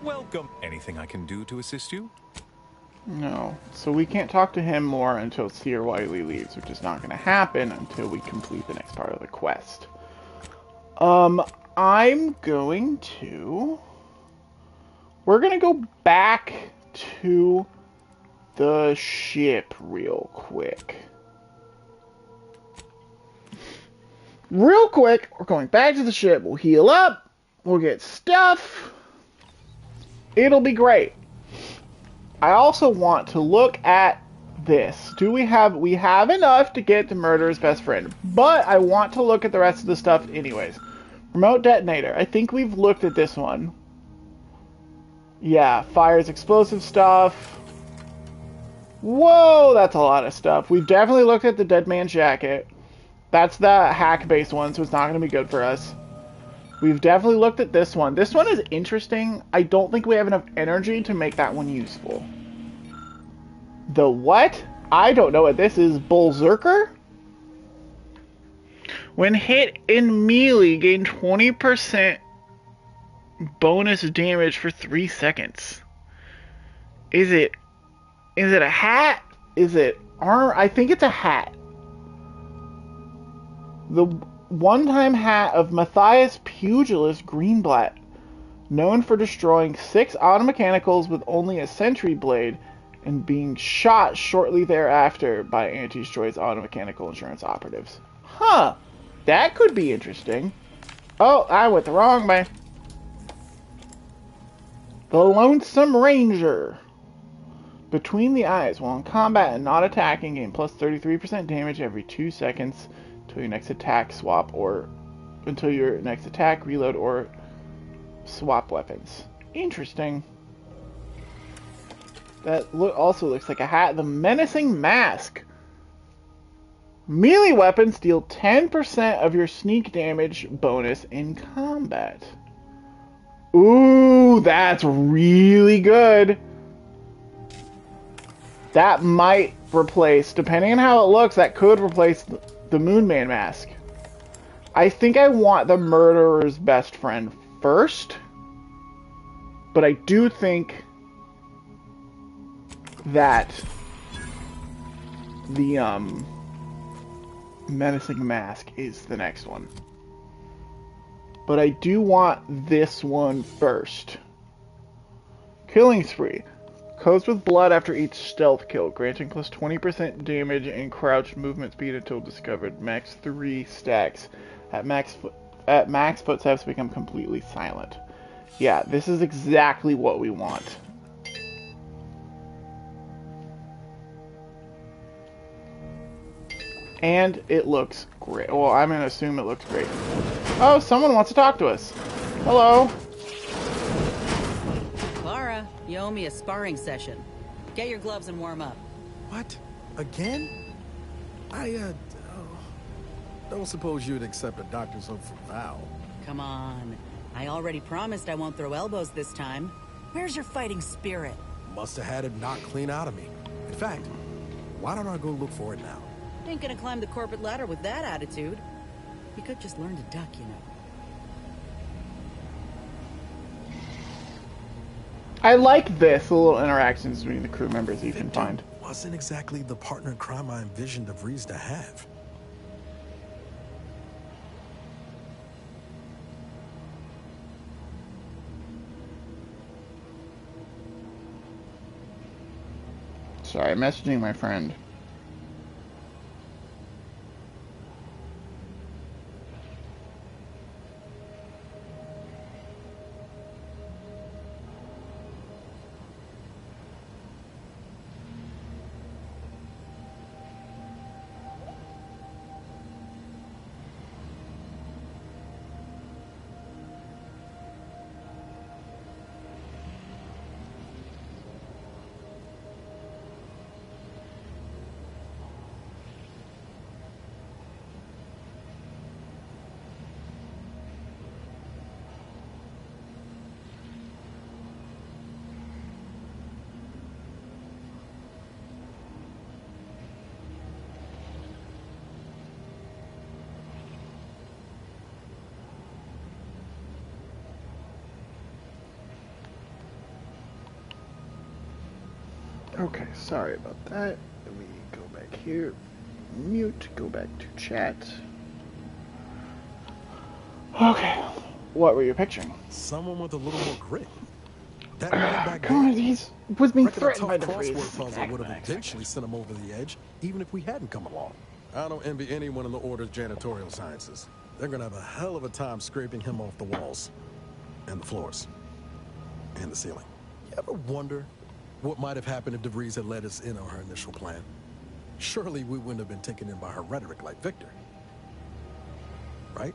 Welcome. Anything I can do to assist you? No. So we can't talk to him more until Seer Wiley leaves, which is not going to happen until we complete the next part of the quest. I'm going to... We're going to go back to the ship real quick. Real quick, we're going back to the ship. We'll heal up. We'll get stuff. It'll be great. I also want to look at this. We have enough to get the murderer's best friend, but I want to look at the rest of the stuff anyways. Remote detonator. I think we've looked at this one. Yeah, fires explosive stuff. Whoa, that's a lot of stuff. We've definitely looked at the dead man's jacket. That's the hack-based one, so it's not going to be good for us. We've definitely looked at this one. This one is interesting. I don't think we have enough energy to make that one useful. The what? I don't know what this is. Berserker? When hit in melee, gain 20% bonus damage for 3 seconds. Is it a hat? Is it armor? I think it's a hat. The one-time hat of Matthias Pugilist Greenblatt, known for destroying 6 automechanicals with only a sentry blade and being shot shortly thereafter by Anti-Destroy's automechanical insurance operatives. Huh. That could be interesting. Oh, I went the wrong way. The Lonesome Ranger. Between the eyes, while in combat and not attacking, gain plus 33% damage every 2 seconds until your next attack, swap, or until your next attack, reload, or swap weapons. Interesting. That also looks like a hat. The Menacing Mask. Melee weapons deal 10% of your sneak damage bonus in combat. Ooh, that's really good. That might replace, depending on how it looks, that could replace the Moonman mask. I think I want the Murderer's Best Friend first, but I do think that the Menacing Mask is the next one. But I do want this one first. Killing Spree. Coats with blood after each stealth kill, granting plus 20% damage and crouched movement speed until discovered. Max 3 stacks. At max footsteps become completely silent. Yeah, this is exactly what we want. And it looks great. Well, I'm going to assume it looks great. Oh, someone wants to talk to us. Hello. Clara, you owe me a sparring session. Get your gloves and warm up. What? Again? I don't suppose you'd accept a doctor's oath for Val. Come on. I already promised I won't throw elbows this time. Where's your fighting spirit? Must have had it knocked clean out of me. In fact, why don't I go look for it now? Ain't gonna climb the corporate ladder with that attitude. You could just learn to duck, you know. I like this, the little interactions between the crew members you can find. Wasn't exactly the partner in crime I envisioned DeVries to have. Sorry, messaging my friend. Okay, sorry about that. Let me go back here. Mute, go back to chat. Okay, what were you picturing? Someone with a little more grit. That man back Come on, there, he was being reckon a threatened by tough DeVries. crossword puzzle would have eventually sent him over the edge, even if we hadn't come along. I don't envy anyone in the Order's janitorial sciences. They're gonna have a hell of a time scraping him off the walls, and the floors, and the ceiling. You ever wonder what might have happened if DeVries had let us in on her initial plan? Surely we wouldn't have been taken in by her rhetoric like Victor. Right?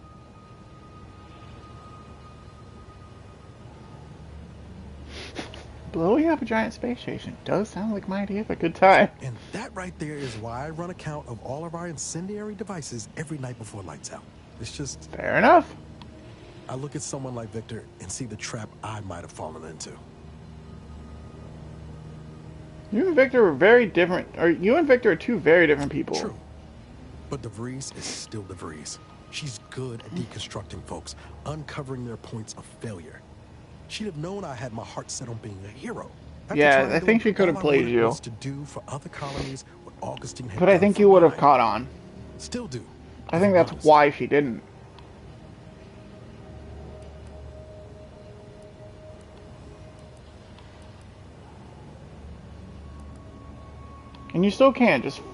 Blowing up a giant space station does sound like my idea of a good time. And that right there is why I run a count of all of our incendiary devices every night before lights out. It's just... Fair enough. I look at someone like Victor and see the trap I might have fallen into. You and Victor are very different. Or you and Victor are two very different people. True. But DeVries is still DeVries. She's good at deconstructing folks, uncovering their points of failure. She'd have known I had my heart set on being a hero. Yeah, I think she could have played you. To do for other colonies what Augustine had but I think you would have caught on. Still do. I think that's why she didn't. And you still can, just, you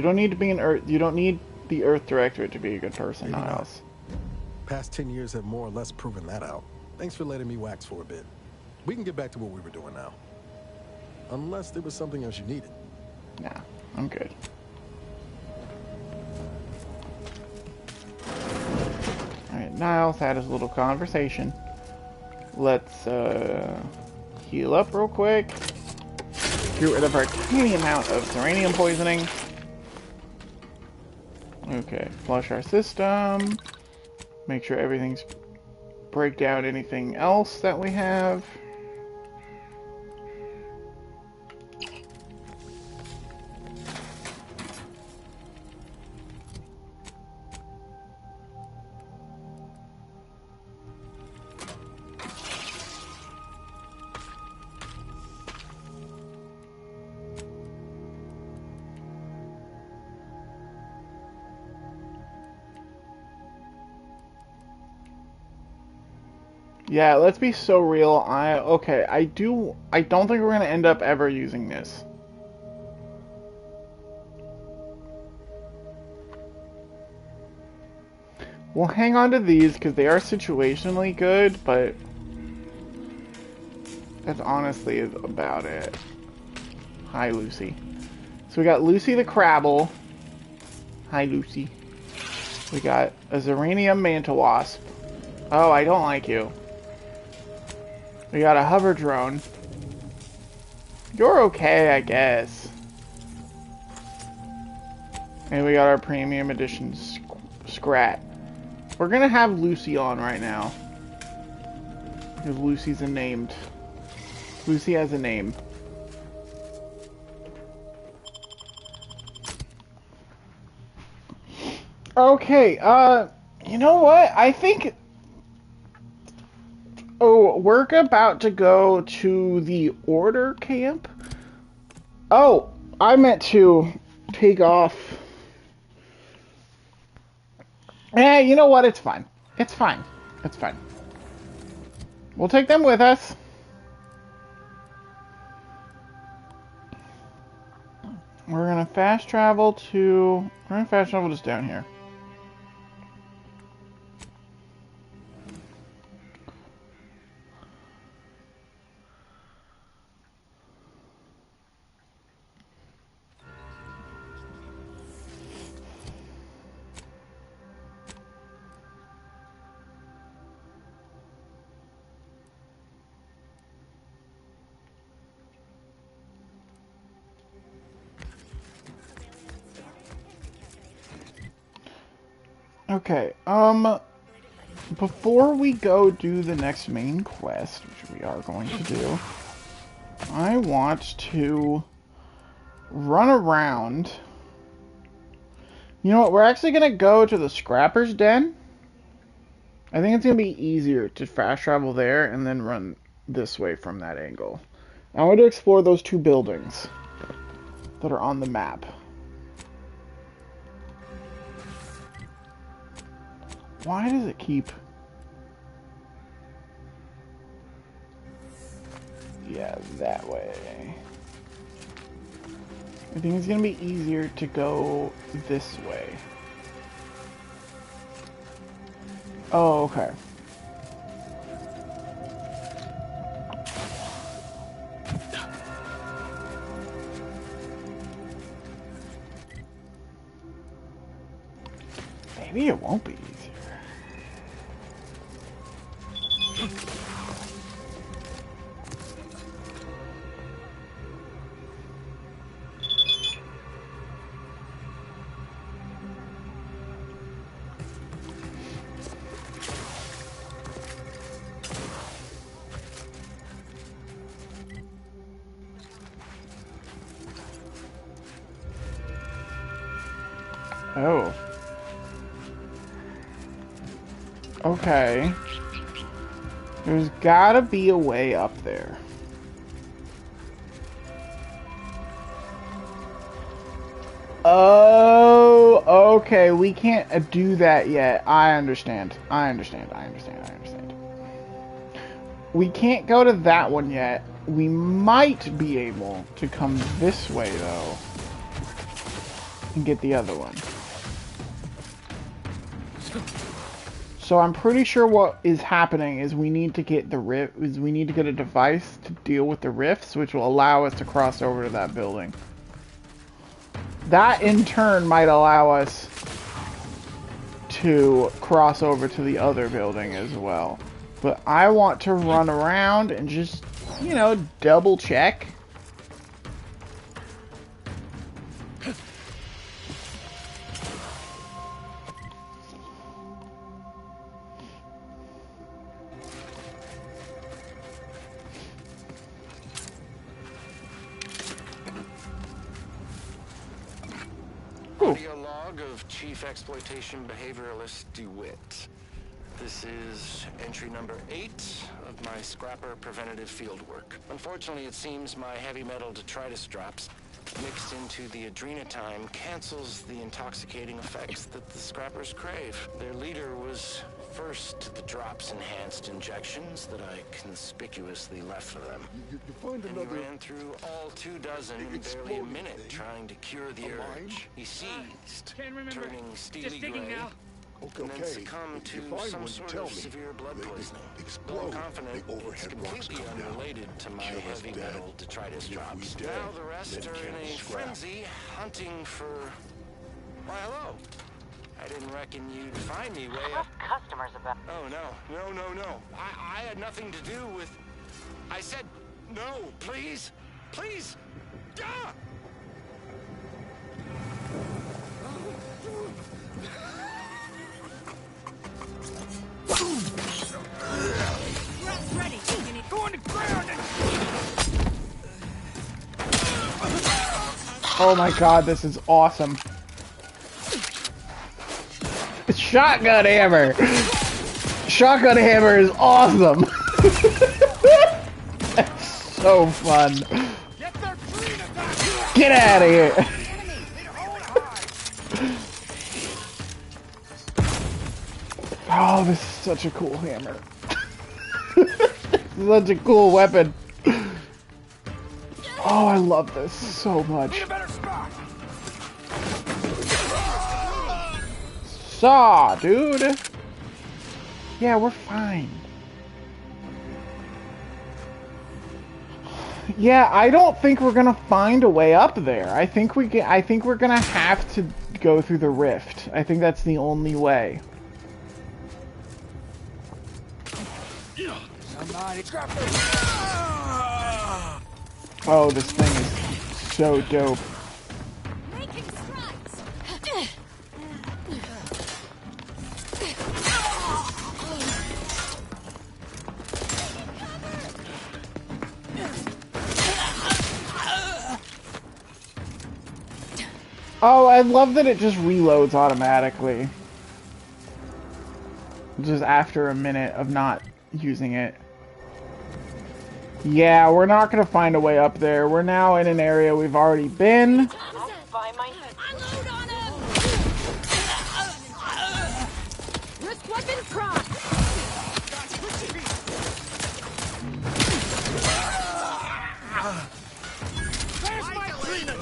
don't need to be an Earth, you don't need the Earth Directorate to be a good person, not us. Past 10 years have more or less proven that out. Thanks for letting me wax for a bit. We can get back to what we were doing now. Unless there was something else you needed. Nah, I'm good. Alright, Niles had his little conversation. Let's heal up real quick. Get rid of our tiny amount of uranium poisoning. Okay, flush our system. Make sure everything's... break down anything else that we have. Yeah, let's be so real. I don't think we're gonna end up ever using this. We'll hang on to these because they are situationally good, but that's honestly about it. Hi, Lucy. So we got Lucy the Crabble. Hi, Lucy. We got a Zeranium Mantle Wasp. Oh, I don't like you. We got a hover drone. You're okay, I guess. And we got our premium edition Scrat. We're gonna have Lucy on right now. Because Lucy's a named. Lucy has a name. Okay, you know what? I think... Oh, we're about to go to the order camp? Oh, I meant to take off. You know what? It's fine. It's fine. It's fine. We'll take them with us. We're gonna fast travel to... We're gonna fast travel just down here. Okay, before we go do the next main quest, which we are going to do, I want to run around. You know what, we're actually going to go to the Scrapper's Den. I think it's going to be easier to fast travel there and then run this way from that angle. I want to explore those two buildings that are on the map. Why does it keep... Yeah, that way. I think it's gonna be easier to go this way. Oh, okay. Maybe it won't be easier. Oh. Okay. There's gotta be a way up there. Oh, okay. We can't do that yet. I understand. I understand. We can't go to that one yet. We might be able to come this way, though, and get the other one. So I'm pretty sure what is happening is we need to get a device to deal with the rifts, which will allow us to cross over to that building. That in turn might allow us to cross over to the other building as well. But I want to run around and just, you know, double check. Audio log of Chief Exploitation Behavioralist DeWitt. This is entry number 8 of my scrapper preventative field work. Unfortunately, it seems my heavy metal detritus drops mixed into the adrenotime cancels the intoxicating effects that the scrappers crave. Their leader was first to the drops-enhanced injections that I conspicuously left for them. And he ran through all 24 in barely a minute trying to cure the urge. He seized, turning steely gray, and then succumbed to some sort of severe blood poisoning. Though I'm confident it's completely unrelated to my heavy metal detritus drops. Now the rest are in a frenzy, hunting for... Why, hello. I didn't reckon you'd find me way up. Customers about. Oh, no. I had nothing to do with... I said, no, please. Please. Ah! Rats ready. Go on the ground and... Oh my god, this is awesome. Shotgun hammer! Shotgun hammer is awesome! That's so fun. Get out of here! Oh, this is such a cool hammer. Such a cool weapon. Oh, I love this so much. Saw, dude. Yeah, we're fine. Yeah, I don't think we're gonna find a way up there. I think we're gonna have to go through the rift. I think that's the only way. Oh, this thing is so dope. Oh, I love that it just reloads automatically. Just after a minute of not using it. Yeah, we're not gonna find a way up there. We're now in an area we've already been. Wrist weapon prime. Where's my cleaner?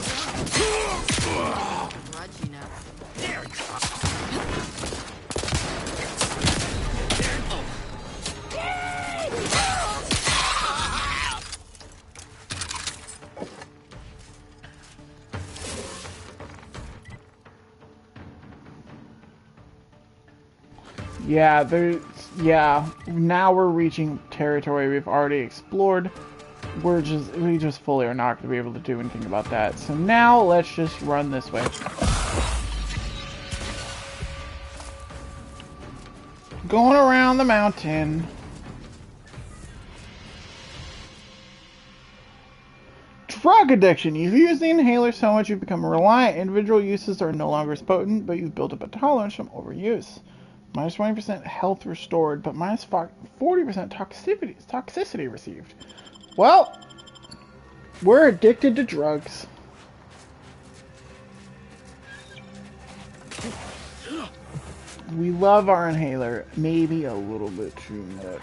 Yeah, now we're reaching territory we've already explored. We just fully are not going to be able to do anything about that. So now let's just run this way. Going around the mountain. Drug addiction. You've used the inhaler so much you've become reliant. Individual uses are no longer as potent, but you've built up a tolerance from overuse. Minus 20% health restored, but minus 40% toxicity received. Well, we're addicted to drugs. We love our inhaler, maybe a little bit too much.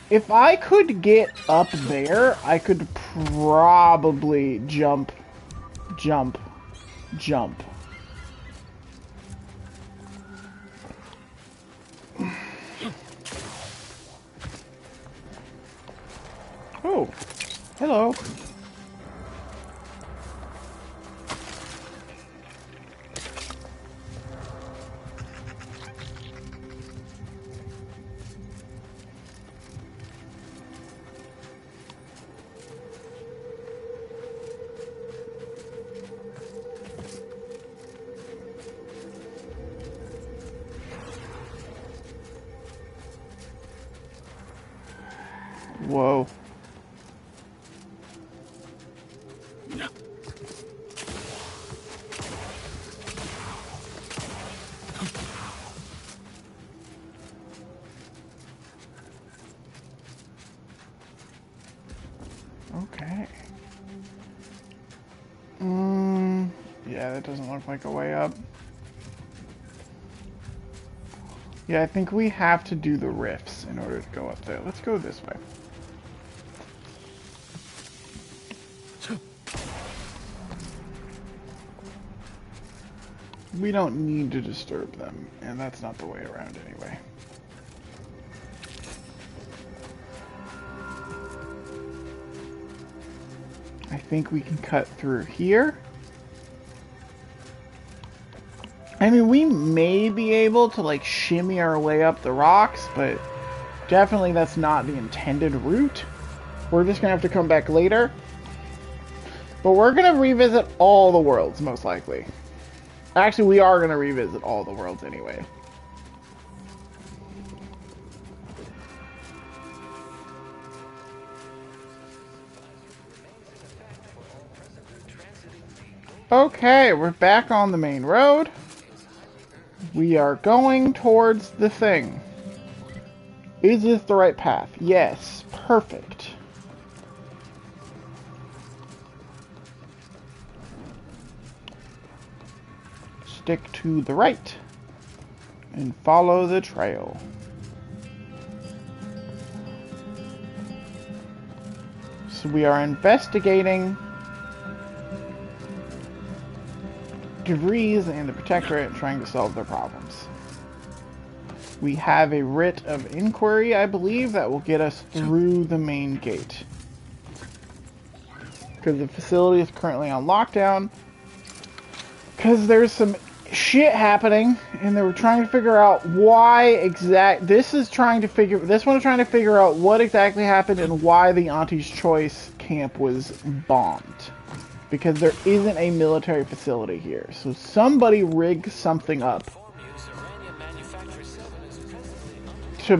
If I could get up there, I could probably jump. Oh, hello. Whoa. Okay. Yeah, that doesn't look like a way up. Yeah, I think we have to do the rifts in order to go up there. Let's go this way. We don't need to disturb them, and that's not the way around anyway. I think we can cut through here. I mean, we may be able to, like, shimmy our way up the rocks, but definitely that's not the intended route. We're just gonna have to come back later. But we're gonna revisit all the worlds, most likely. Actually, we are gonna revisit all the worlds anyway. Okay, we're back on the main road. We are going towards the thing. Is this the right path? Yes. Perfect. Stick to the right and follow the trail. So we are investigating DeVries and the Protectorate, trying to solve their problems. We have a writ of inquiry, I believe, that will get us through the main gate. Because the facility is currently on lockdown. Because there's some shit happening, and they were trying to figure out why this one is trying to figure out what exactly happened and why the Auntie's Choice camp was bombed. Because there isn't a military facility here. So somebody rigged something up to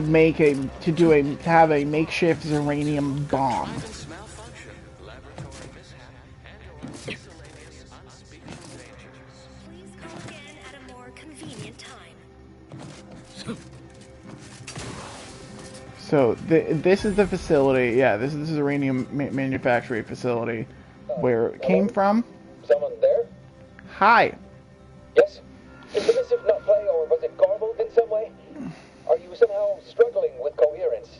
have a makeshift uranium bomb. So this is the facility. Yeah, this is the uranium manufacturing facility where it came from. Someone there? Hi. Yes? Is the missive not play, or was it garbled in some way? Are you somehow struggling with coherence?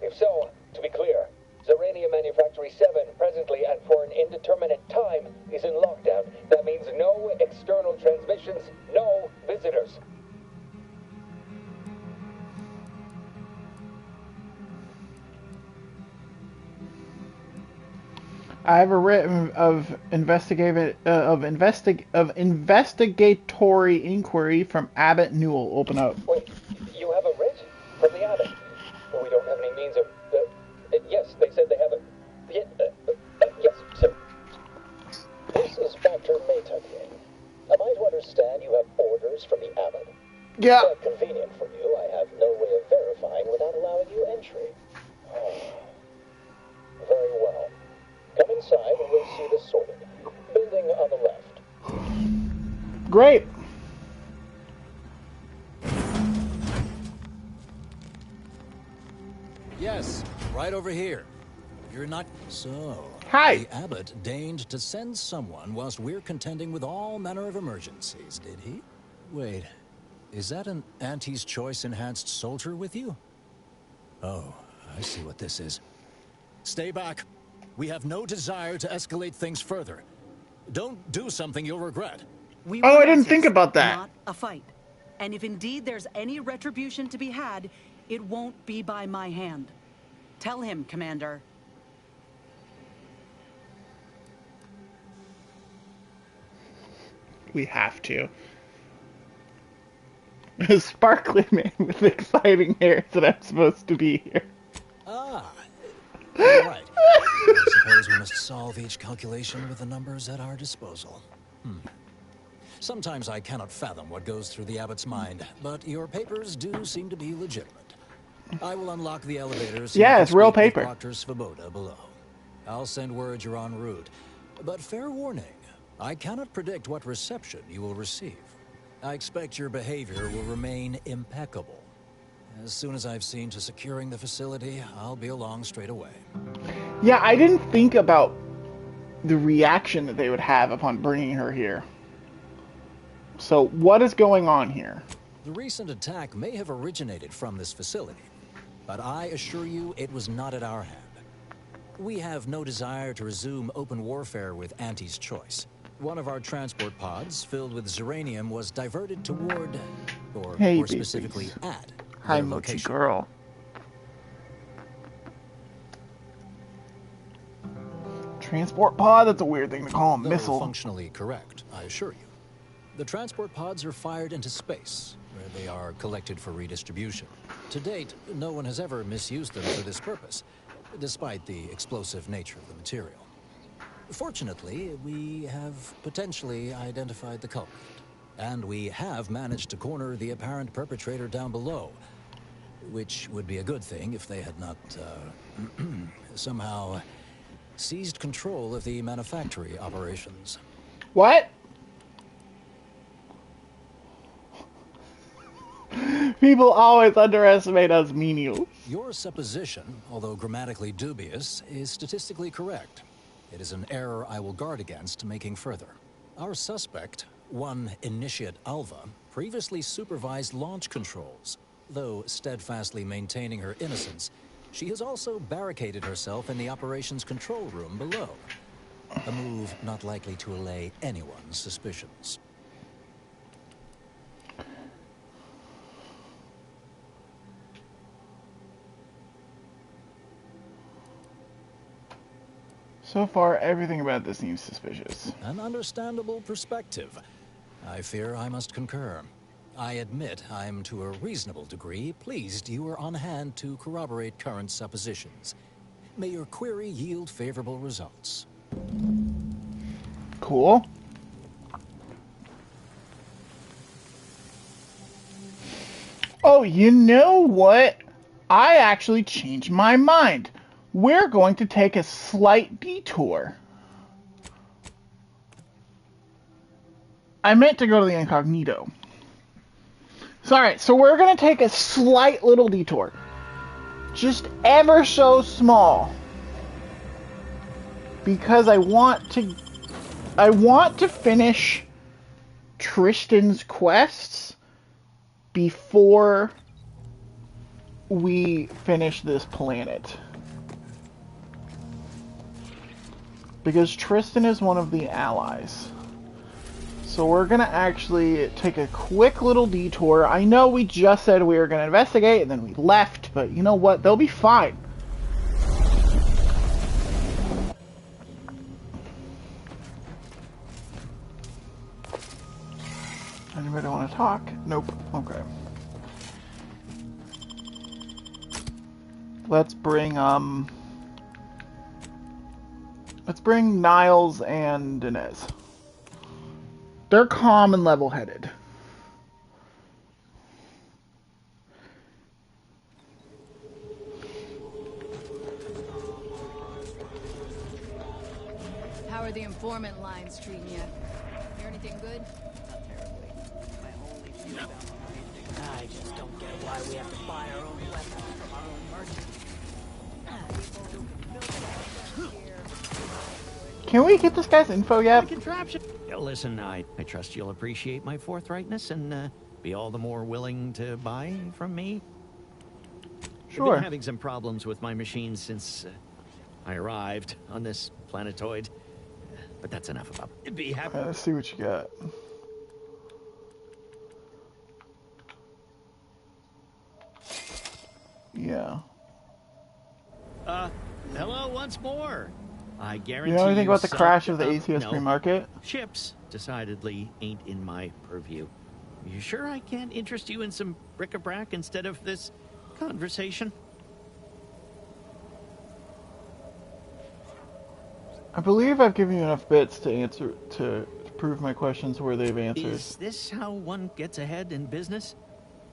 If so, to be clear, Zeranium Manufactory 7 presently and for an indeterminate time is in lockdown. That means no external transmissions, no visitors. I have a writ of investigatory inquiry from Abbott Newell. Open up. Wait, you have a writ from the Abbott? Well, we don't have any means of. Yes, they said they have a. Yes, sir. This is Factor Maytuck here. Am I to understand you have orders from the Abbott? Yeah. Quite convenient for you. I have no way of verifying without allowing you entry. Very well. Come inside and we'll see this sorted. Building on the left. Great. Yes, right over here. You're not... So... Hi. The Abbot deigned to send someone whilst we're contending with all manner of emergencies, did he? Wait, is that an Auntie's Choice enhanced soldier with you? Oh, I see what this is. Stay back. We have no desire to escalate things further. Don't do something you'll regret. I didn't think about that. Not a fight. And if indeed there's any retribution to be had, it won't be by my hand. Tell him, Commander. We have to. A sparkly man with exciting hair that I'm supposed to be here. Ah. All right. I suppose we must solve each calculation with the numbers at our disposal. Sometimes I cannot fathom what goes through the Abbot's mind, but your papers do seem to be legitimate. I will unlock the elevators. Yeah, it's real paper. Dr. Svoboda below. I'll send word you're en route. But fair warning, I cannot predict what reception you will receive. I expect your behavior will remain impeccable. As soon as I've seen to securing the facility, I'll be along straight away. Yeah, I didn't think about the reaction that they would have upon bringing her here. So, what is going on here? The recent attack may have originated from this facility, but I assure you it was not at our hand. We have no desire to resume open warfare with Auntie's choice. One of our transport pods filled with Zeranium was diverted toward, or more specifically at, Hi, their Mochi location. girl. Transport pod? That's a weird thing to call a Though missile. Functionally correct, I assure you. The transport pods are fired into space, where they are collected for redistribution. To date, no one has ever misused them for this purpose, despite the explosive nature of the material. Fortunately, we have potentially identified the culprit, and we have managed to corner the apparent perpetrator down below, which would be a good thing if they had not, somehow seized control of the manufactory operations. What? People always underestimate us menials. Your supposition, although grammatically dubious, is statistically correct. It is an error I will guard against making further. Our suspect, one Initiate Alva, previously supervised launch controls. Though steadfastly maintaining her innocence, she has also barricaded herself in the operations control room below. A move not likely to allay anyone's suspicions. So far, everything about this seems suspicious. An understandable perspective. I fear I must concur. I admit I'm to a reasonable degree pleased you are on hand to corroborate current suppositions. May your query yield favorable results. Cool. Oh, you know what? I actually changed my mind. We're going to take a slight detour. I meant to go to the incognito. Alright, so we're going to take a slight little detour. Just ever so small. Because I want to finish Tristan's quests before we finish this planet. Because Tristan is one of the allies. So we're going to actually take a quick little detour. I know we just said we were going to investigate and then we left, but you know what? They'll be fine. Anybody want to talk? Nope. Okay. Let's bring Niles and Inez. They're calm and level-headed. How are the informant lines treating you? Hear anything good? Not terribly. My only view about I just don't get why we have to buy our own weapons from our own merchants. Can we get this guy's info yet? Contraption. Listen, I trust you'll appreciate my forthrightness and be all the more willing to buy from me. Sure. I've been having some problems with my machines since I arrived on this planetoid. But that's enough about it. Be happy. Let's see what you got. Yeah. Hello once more. I guarantee You know anything about the some- crash of the ACS no. free market? Ships decidedly ain't in my purview. You sure I can't interest you in some bric-a-brac instead of this conversation? I believe I've given you enough bits to answer to prove my questions worthy of answers. Is this how one gets ahead in business?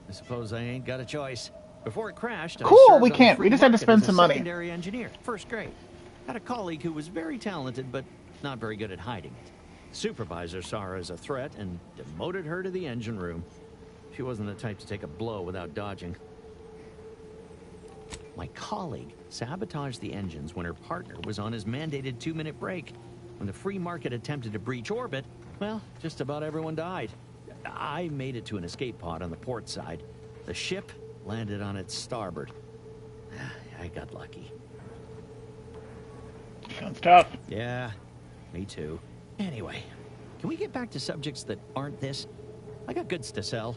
I suppose I ain't got a choice. Before it crashed, Cool, I served we on the can't. free We just had to market spend as a some money. secondary engineer, first grade. Had a colleague who was very talented, but not very good at hiding it. Supervisor saw her as a threat and demoted her to the engine room. She wasn't the type to take a blow without dodging. My colleague sabotaged the engines when her partner was on his mandated 2-minute break. When the free market attempted to breach orbit, well, just about everyone died. I made it to an escape pod on the port side. The ship landed on its starboard. I got lucky. Sounds tough. Yeah, me too. Anyway, can we get back to subjects that aren't this? I got goods to sell.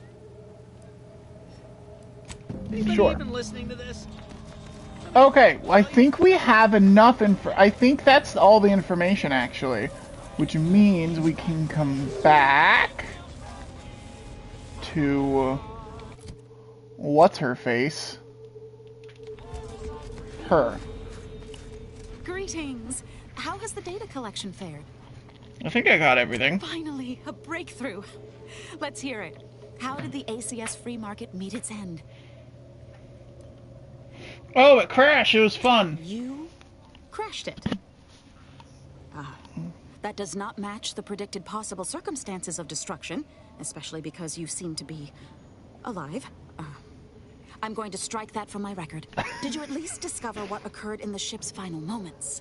Anybody Sure. even listening to this? Okay, well, I think we have enough I think that's all the information, actually. Which means we can come back to... what's-her-face? Her. Greetings. How has the data collection fared? I think I got everything. Finally, a breakthrough. Let's hear it. How did the ACS free market meet its end? Oh, it crashed. It was fun. You crashed it. That does not match the predicted possible circumstances of destruction, especially because you seem to be alive. I'm going to strike that from my record. Did you at least discover what occurred in the ship's final moments?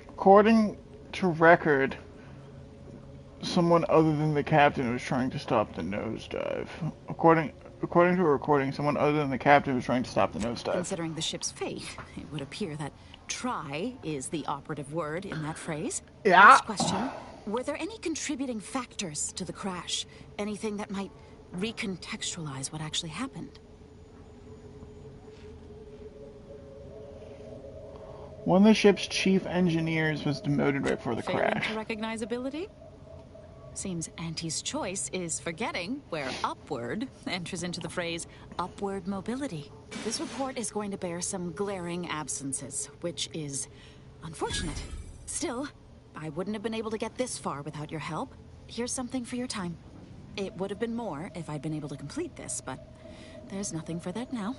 According to record, someone other than the captain was trying to stop the nosedive. According to a recording, someone other than the captain was trying to stop the nosedive. Considering the ship's fate, it would appear that try is the operative word in that phrase. Yeah. Next question. Were there any contributing factors to the crash? Anything that might recontextualize what actually happened? One of the ship's chief engineers was demoted right before the crash. Failing to recognizability? Seems Auntie's choice is forgetting where upward enters into the phrase upward mobility. This report is going to bear some glaring absences, which is unfortunate. Still, I wouldn't have been able to get this far without your help. Here's something for your time. It would have been more if I'd been able to complete this, but there's nothing for that now.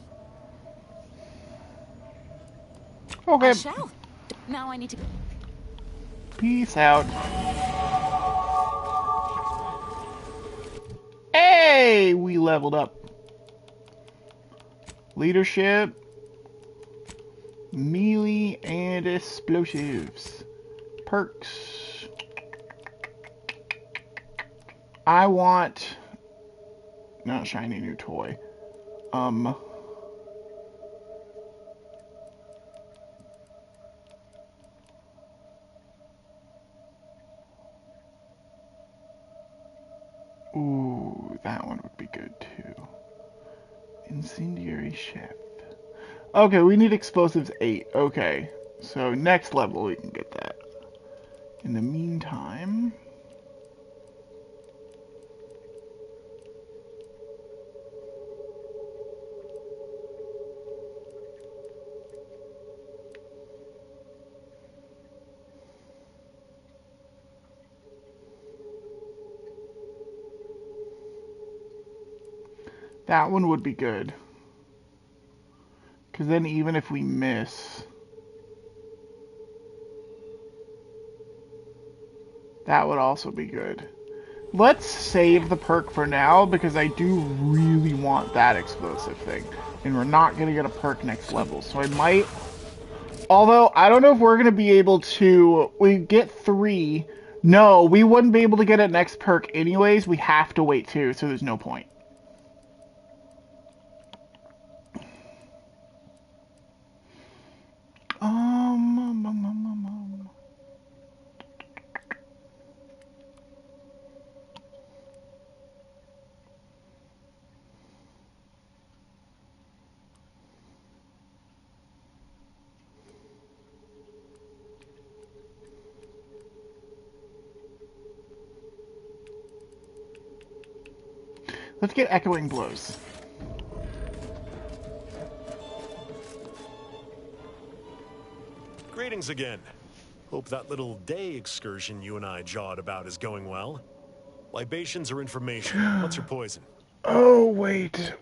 Okay. I shall. Now I need to... Peace out. Hey, we leveled up. Leadership, melee, and explosives. Perks. I want... not shiny new toy. Ooh, that one would be good too. Incendiary chef. Okay, we need explosives 8. Okay, so next level we can get that. In the meantime... that one would be good. Because then even if we miss... that would also be good. Let's save the perk for now, because I do really want that explosive thing. And we're not going to get a perk next level, so I might... although, I don't know if we're going to be able to... we get 3. No, we wouldn't be able to get it next perk anyways. We have to wait 2, so there's no point. Let's get echoing blows. Greetings again. Hope that little day excursion you and I jawed about is going well. Libations or information? What's your poison? Oh, wait.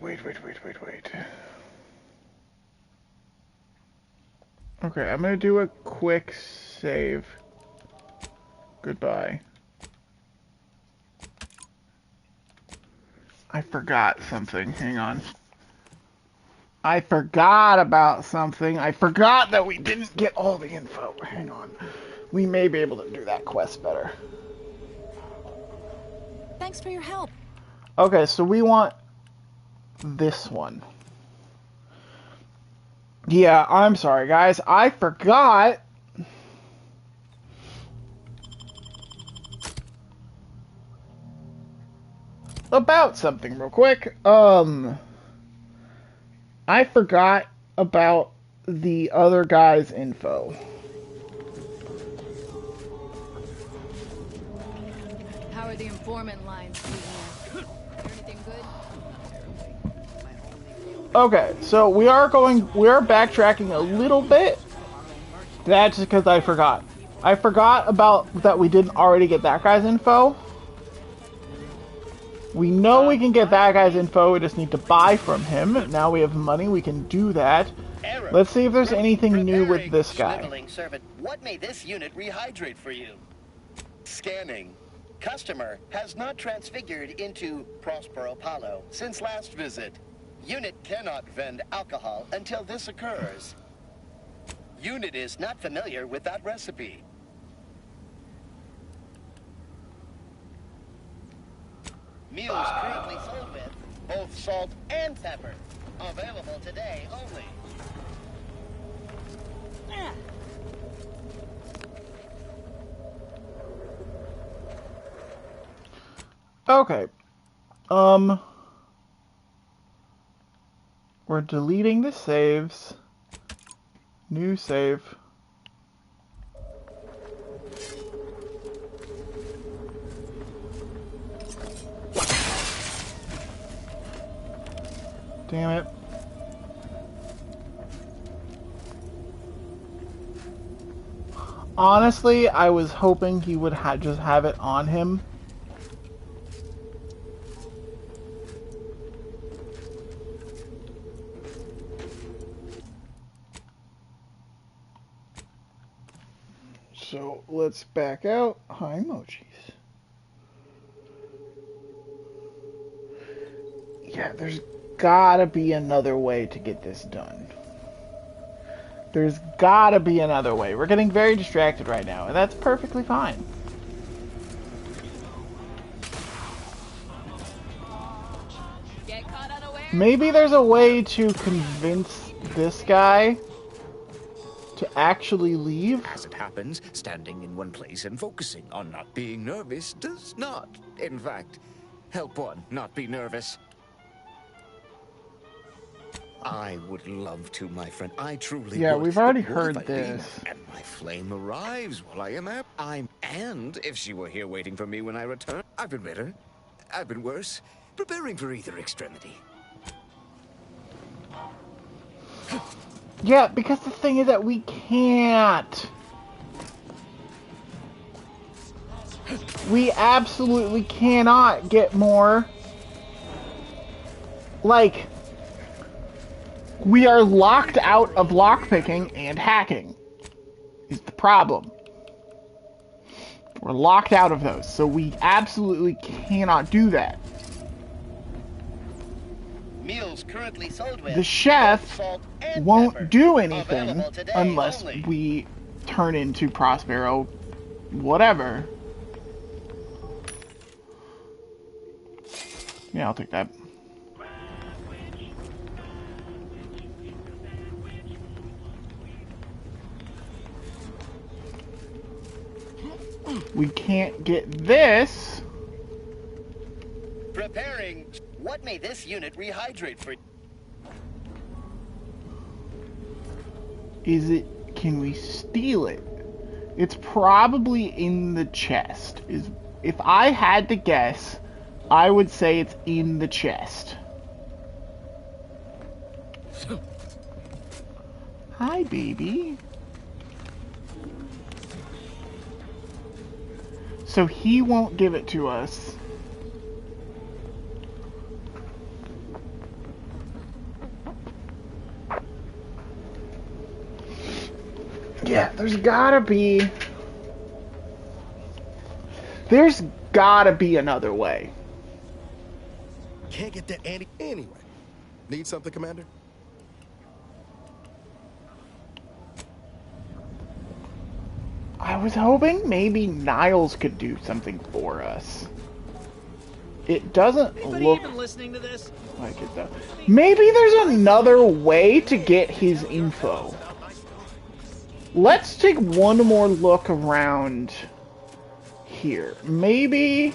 Okay, I'm gonna do a quick save. Goodbye. I forgot something. Hang on. I forgot about something. I forgot that we didn't get all the info. Hang on. We may be able to do that quest better. Thanks for your help. Okay, so we want this one. Yeah, I'm sorry, guys. I forgot. About something real quick. I forgot about the other guy's info. How are the informant lines treating you? Hear anything good? Okay, so we are backtracking a little bit. That's because I forgot. I forgot about that we didn't already get that guy's info. We know we can get that guy's info, we just need to buy from him. Now we have money, we can do that. Error. Let's see if there's anything new with this guy. Sniveling servant. What may this unit rehydrate for you? Scanning. Customer has not transfigured into Prospero Paulo since last visit. Unit cannot vend alcohol until this occurs. Unit is not familiar with that recipe. Meals currently sold with both salt and pepper. Available today only. Okay. We're deleting the saves. New save. Damn it. Honestly, I was hoping he would just have it on him. So let's back out. Hi, emojis. Yeah, there's gotta be another way to get this done. There's gotta be another way. We're getting very distracted right now, and that's perfectly fine. Maybe there's a way to convince this guy to actually leave. As it happens, standing in one place and focusing on not being nervous does not, in fact, help one not be nervous. I would love to, my friend. I truly Yeah, would. we've already But what heard if I this. leave and my flame arrives while I am out? And if she were here waiting for me when I return, I've been better. I've been worse. Preparing for either extremity. Yeah, because the thing is that we can't. We absolutely cannot get more. Like, we are locked out of lockpicking and hacking, is the problem. We're locked out of those, so we absolutely cannot do that. Meals currently sold with The chef salt and won't pepper. do anything Available today unless only. we turn into Prospero whatever. Yeah, I'll take that. We can't get this. Preparing. What may this unit rehydrate for? Is it, can we steal it? It's probably in the chest. If I had to guess, I would say it's in the chest. Hi, baby. So he won't give it to us. Yeah, there's gotta be another way. Can't get that anyway. Need something, Commander? I was hoping maybe Niles could do something for us. It doesn't look even listening to this? like it though. Maybe there's another way to get his info. Let's take one more look around here. Maybe...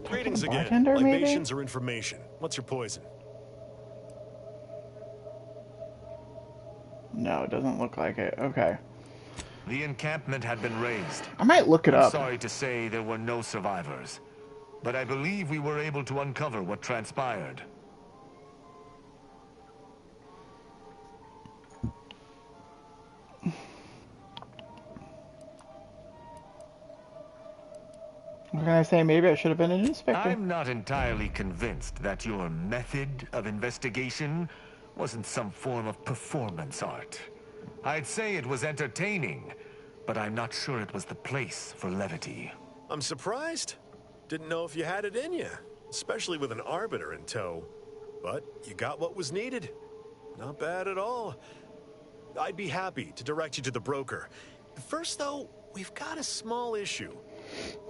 Greetings again. Bartender, maybe? Libations or information? What's your poison? No, it doesn't look like it. Okay. The encampment had been raised. I might look it I'm up. sorry to say there were no survivors, but I believe we were able to uncover what transpired. What can I say? Maybe I should have been an inspector. I'm not entirely convinced that your method of investigation wasn't some form of performance art. I'd say it was entertaining, but I'm not sure it was the place for levity. I'm surprised. Didn't know if you had it in you, especially with an arbiter in tow. But you got what was needed. Not bad at all. I'd be happy to direct you to the broker. First, though, we've got a small issue.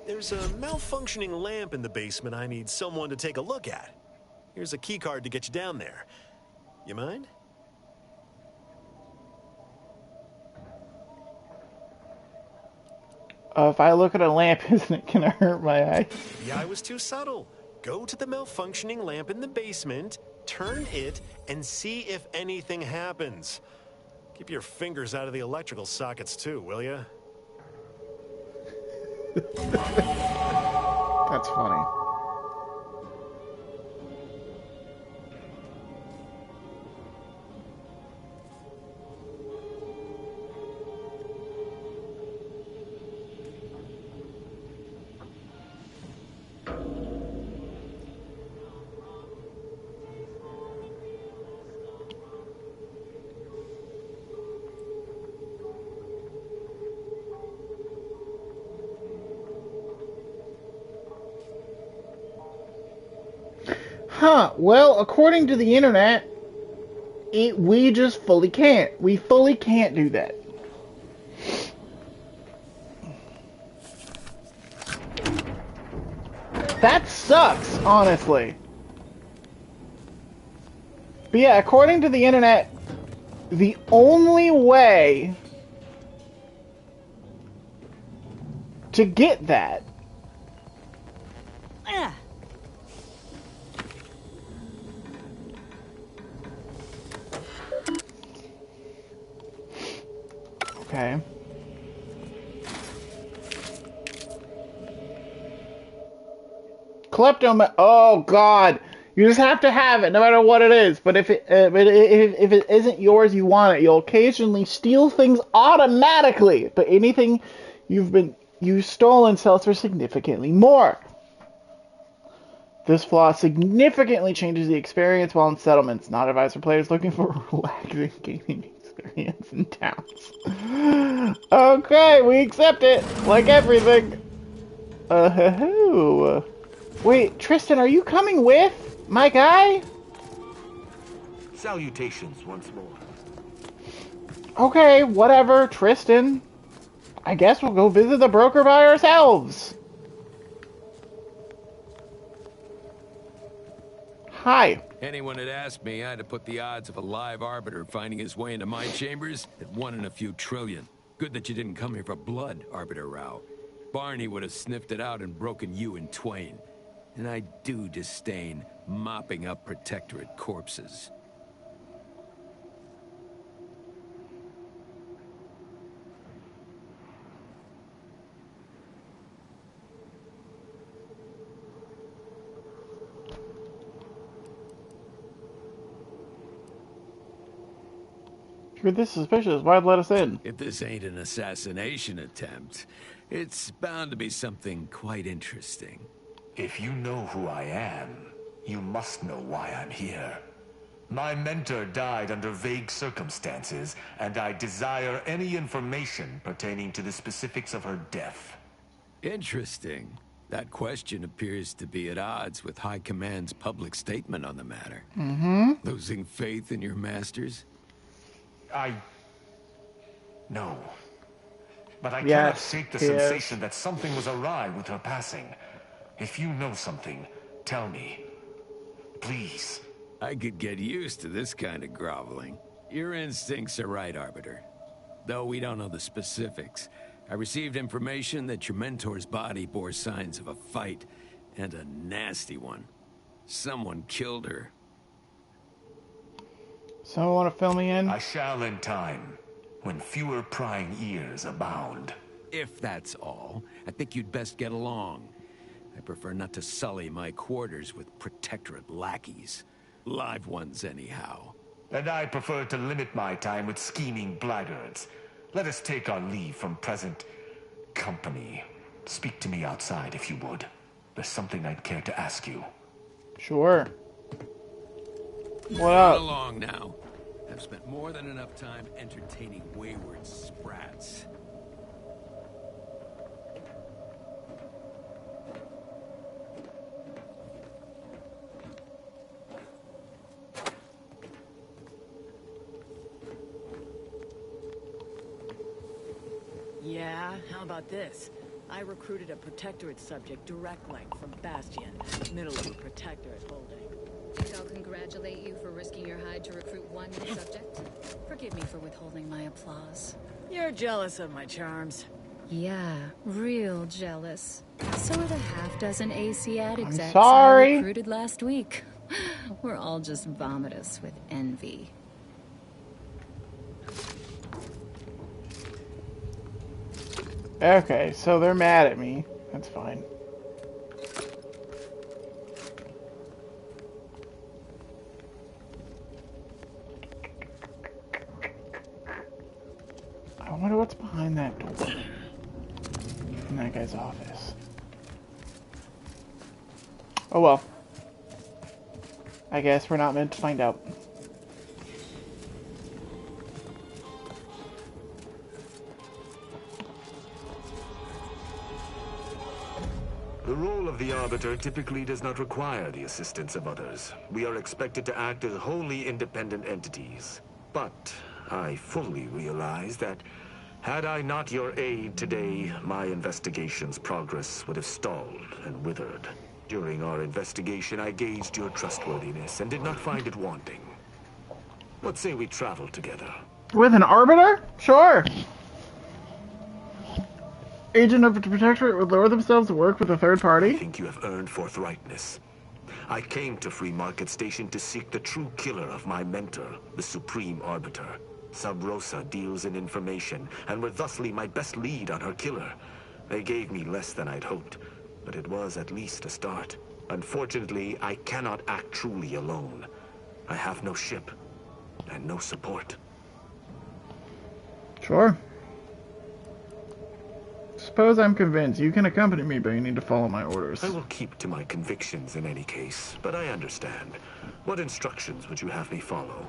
There's a malfunctioning lamp in the basement I need someone to take a look at. Here's a keycard to get you down there. You mind? If I look at a lamp, isn't it gonna hurt my eye? Yeah, I was too subtle. Go to the malfunctioning lamp in the basement, turn it, and see if anything happens. Keep your fingers out of the electrical sockets too, will ya? That's funny. Huh, well, according to the internet, we just fully can't. We fully can't do that. That sucks, honestly. But yeah, according to the internet, the only way to get that okay. Oh God! You just have to have it, no matter what it is. But if it isn't yours, you want it. You'll occasionally steal things automatically, but anything you've stolen sells for significantly more. This flaw significantly changes the experience while in settlements. Not advised for players looking for a relaxing gaming experience in towns. Okay, we accept it, like everything. Wait, Tristan, are you coming with my guy? Salutations once more. Okay, whatever, Tristan. I guess we'll go visit the broker by ourselves. Hi. Anyone had asked me, I'd have put the odds of a live arbiter finding his way into my chambers at 1 in a few trillion. Good that you didn't come here for blood, Arbiter Rao. Barney would have sniffed it out and broken you in twain. And I do disdain mopping up Protectorate corpses. You're this suspicious. Why'd let us in? If this ain't an assassination attempt, it's bound to be something quite interesting. If you know who I am, you must know why I'm here. My mentor died under vague circumstances, and I desire any information pertaining to the specifics of her death. Interesting. That question appears to be at odds with High Command's public statement on the matter. Mm-hmm. Losing faith in your masters? No. But I cannot Yes, shake the he is. sensation that something was awry with her passing. If you know something, tell me. Please. I could get used to this kind of groveling. Your instincts are right, Arbiter. Though we don't know the specifics, I received information that your mentor's body bore signs of a fight, and a nasty one. Someone killed her. Someone want to fill me in? I shall in time, when fewer prying ears abound. If that's all, I think you'd best get along. I prefer not to sully my quarters with Protectorate lackeys. Live ones, anyhow. And I prefer to limit my time with scheming blackguards. Let us take our leave from present company. Speak to me outside, if you would. There's something I'd care to ask you. Sure. What Run up? along now. I've spent more than enough time entertaining wayward sprats. Yeah, how about this? I recruited a Protectorate subject direct link from Bastion, middle of a Protectorate holding. I'll congratulate you for risking your hide to recruit one subject. Forgive me for withholding my applause. You're jealous of my charms. Yeah, real jealous. So are the half-dozen ACAD I'm execs sorry. I recruited last week. We're all just vomitous with envy. Okay, so they're mad at me. That's fine. I wonder what's behind that door. In that guy's office. Oh well. I guess we're not meant to find out. The role of the Arbiter typically does not require the assistance of others. We are expected to act as wholly independent entities. But I fully realize that had I not your aid today, my investigation's progress would have stalled and withered. During our investigation, I gauged your trustworthiness and did not find it wanting. What say we travel together? With an Arbiter? Sure. Agent of the Protectorate would lower themselves to work with a third I party? think you have earned forthrightness. I came to Free Market Station to seek the true killer of my mentor, the Supreme Arbiter. Sub Rosa deals in information, and were thusly my best lead on her killer. They gave me less than I'd hoped, but it was at least a start. Unfortunately, I cannot act truly alone. I have no ship, and no support. Sure. Suppose I'm convinced. You can accompany me, but you need to follow my orders. I will keep to my convictions in any case, but I understand. What instructions would you have me follow?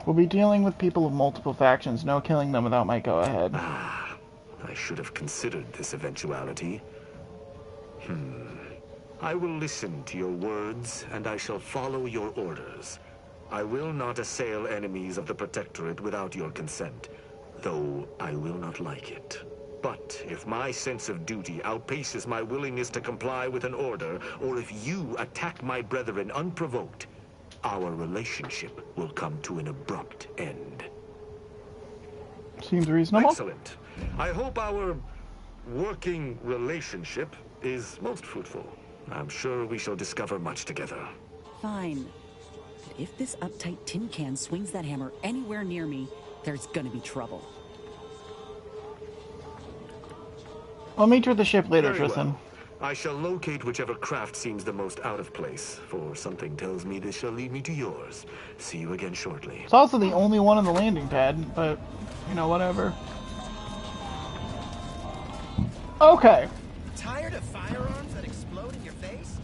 We'll be dealing with people of multiple factions. No killing them without my go-ahead. Ah, I should have considered this eventuality. I will listen to your words, and I shall follow your orders. I will not assail enemies of the Protectorate without your consent, though I will not like it. But if my sense of duty outpaces my willingness to comply with an order, or if you attack my brethren unprovoked, our relationship will come to an abrupt end. Seems reasonable. Excellent. I hope our working relationship is most fruitful. I'm sure we shall discover much together. Fine. But if this uptight tin can swings that hammer anywhere near me, there's gonna be trouble. I'll meet you at the ship later, Very Tristan. well. I shall locate whichever craft seems the most out of place, for something tells me this shall lead me to yours. See you again shortly. It's also the only one on the landing pad, but, you know, whatever. Okay. Tired of firearms that explode in your face?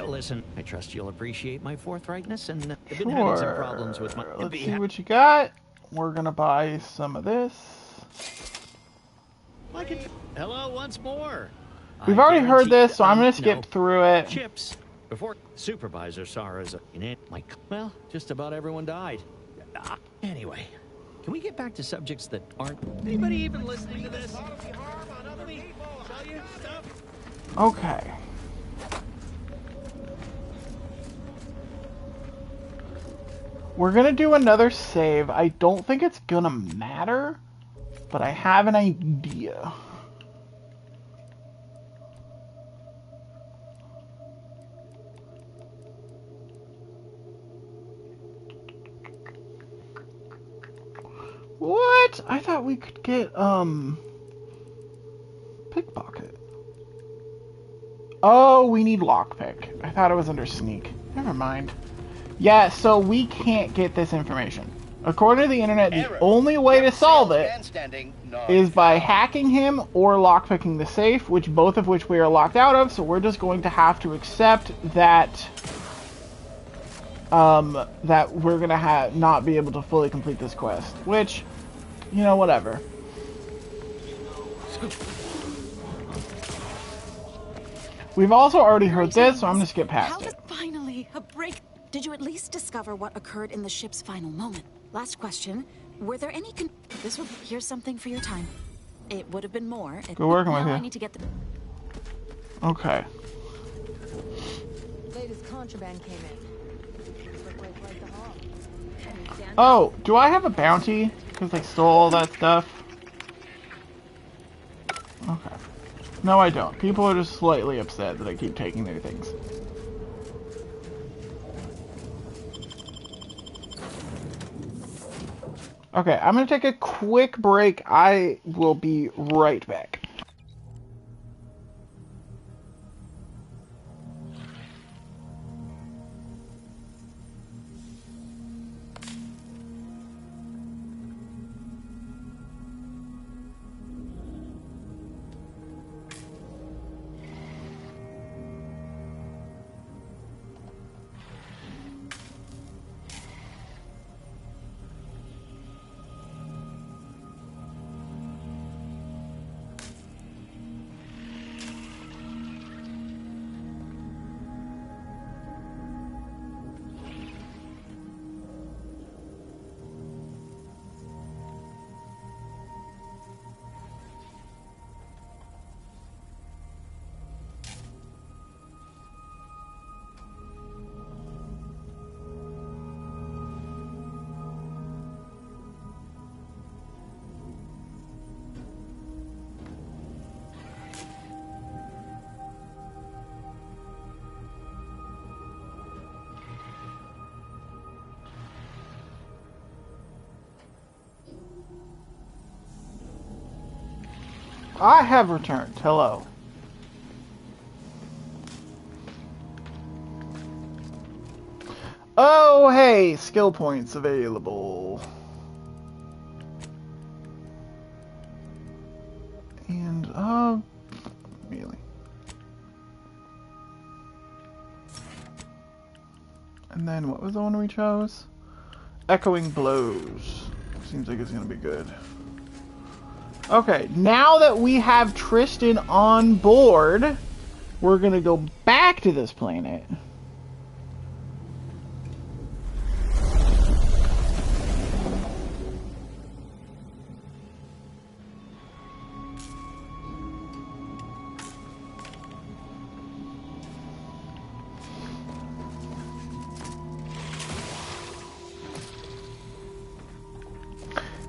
Listen, I trust you'll appreciate my forthrightness, and I've been Sure. having some problems with my... Let's see what you got. We're gonna buy some of this. Hello once more. We've already heard this, so I'm gonna skip through it. Chips. Before Supervisor Sara's well, just about everyone died. Anyway, can we get back to subjects that aren't... Anybody even listening to this? Okay. We're gonna do another save. I don't think it's gonna matter, but I have an idea. What? I thought we could get, pickpocket. Oh, we need lockpick. I thought it was under sneak. Never mind. Yeah, so we can't get this information. According to the internet, the only way to solve it is by hacking him or lockpicking the safe, both of which we are locked out of, so we're just going to have to accept that that we're gonna not be able to fully complete this quest, which, you know, whatever. We've also already heard this, so I'm gonna skip past it. Finally, a break. Did you at least discover what occurred in the ship's final moment? Last question. Were there any here's something for your time. It would have been more. Good working with you. I need to get the... Okay. Latest contraband came in. Oh, do I have a bounty? Because I stole all that stuff? Okay. No, I don't. People are just slightly upset that I keep taking their things. Okay, I'm gonna take a quick break. I will be right back. I have returned. Hello. Oh, hey, skill points available. And, really. And then, what was the one we chose? Echoing Blows. Seems like it's gonna be good. Okay, now that we have Tristan on board, we're gonna go back to this planet.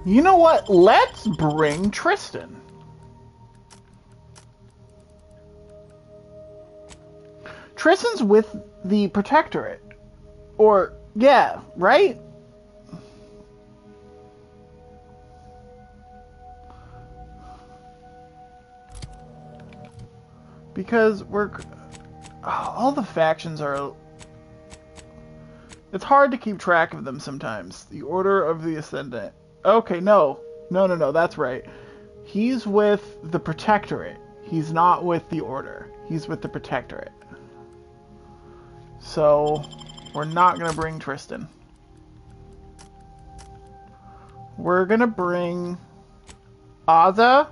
You know what? Let's bring Tristan. Tristan's with the Protectorate. Or, yeah, right? Because all the factions are... It's hard to keep track of them sometimes. The Order of the Ascendant. Okay, no, that's right. He's with the Protectorate. He's not with the Order. He's with the Protectorate. So, we're not going to bring Tristan. We're going to bring Aza.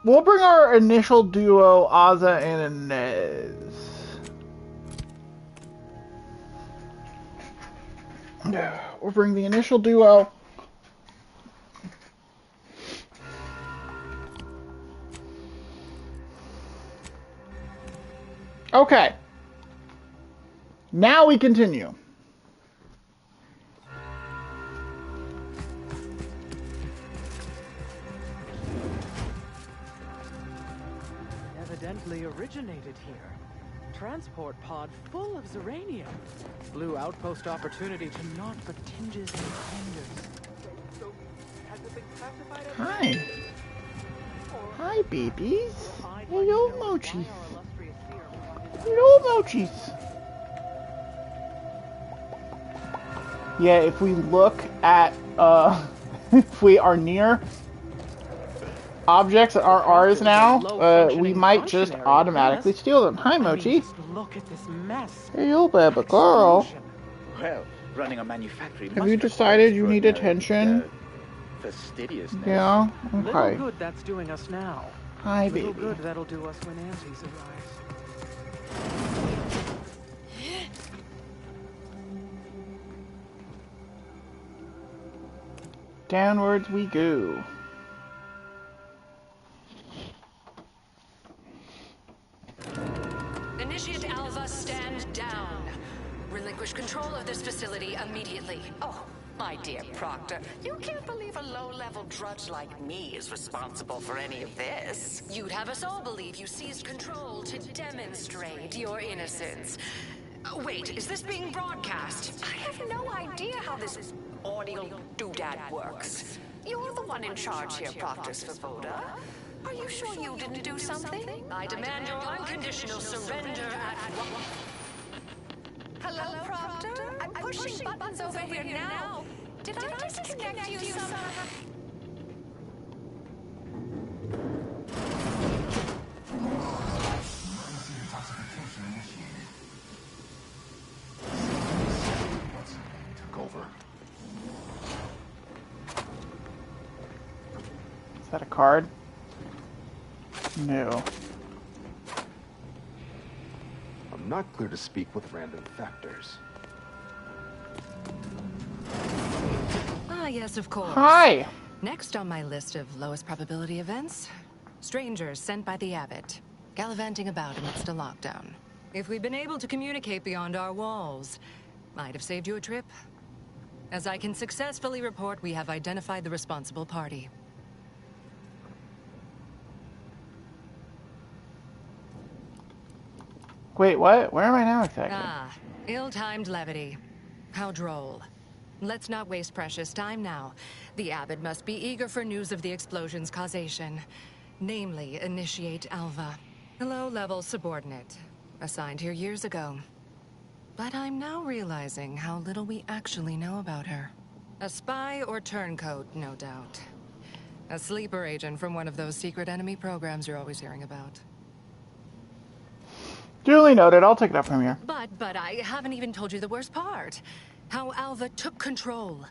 We'll bring our initial duo, Aza and Inez. We'll bring the initial duo. Okay. Now we continue. Evidently originated here. Transport pod full of Zeranium. Blue outpost opportunity to naught but tinges and fingers. Hi. Hi, babies. Hello, Mochis. Hello, Mochis. Yeah, if we look at, if we are near objects that are ours now, we might just automatically steal them. Hi, Mochi. Look at this mess. Hello, baby girl. Well, running a manufactory. Have you decided you need attention? Fastidiousness. Yeah. Little Okay. good that's doing us now. Hi, Little baby. good that'll do us when Auntie's arrives. Downwards we go. Initiate Alva, stand down. Relinquish control of this facility immediately. Oh, my dear Proctor, you can't believe a low-level drudge like me is responsible for any of this. You'd have us all believe you seized control to demonstrate your innocence. Wait, is this being broadcast? I have no idea how this audio doodad works. You're the one in charge here, Proctor Svoboda. Are you sure you didn't do something? I demand your unconditional surrender at once. Hello, Proctor? I'm pushing buttons over here now. Did I disconnect you somehow? Took over. Is that a card? No. I'm not clear to speak with random factors. Ah, yes, of course. Hi! Next on my list of lowest probability events, strangers sent by the Abbot, gallivanting about amidst a lockdown. If we'd been able to communicate beyond our walls, might have saved you a trip. As I can successfully report, we have identified the responsible party. Wait, what? Where am I now exactly? Ah, ill-timed levity. How droll. Let's not waste precious time now. The Abbot must be eager for news of the explosion's causation. Namely, initiate Alva. A low-level subordinate. Assigned here years ago. But I'm now realizing how little we actually know about her. A spy or turncoat, no doubt. A sleeper agent from one of those secret enemy programs you're always hearing about. Duly noted. I'll take it up from here. But I haven't even told you the worst part. How Alva took control.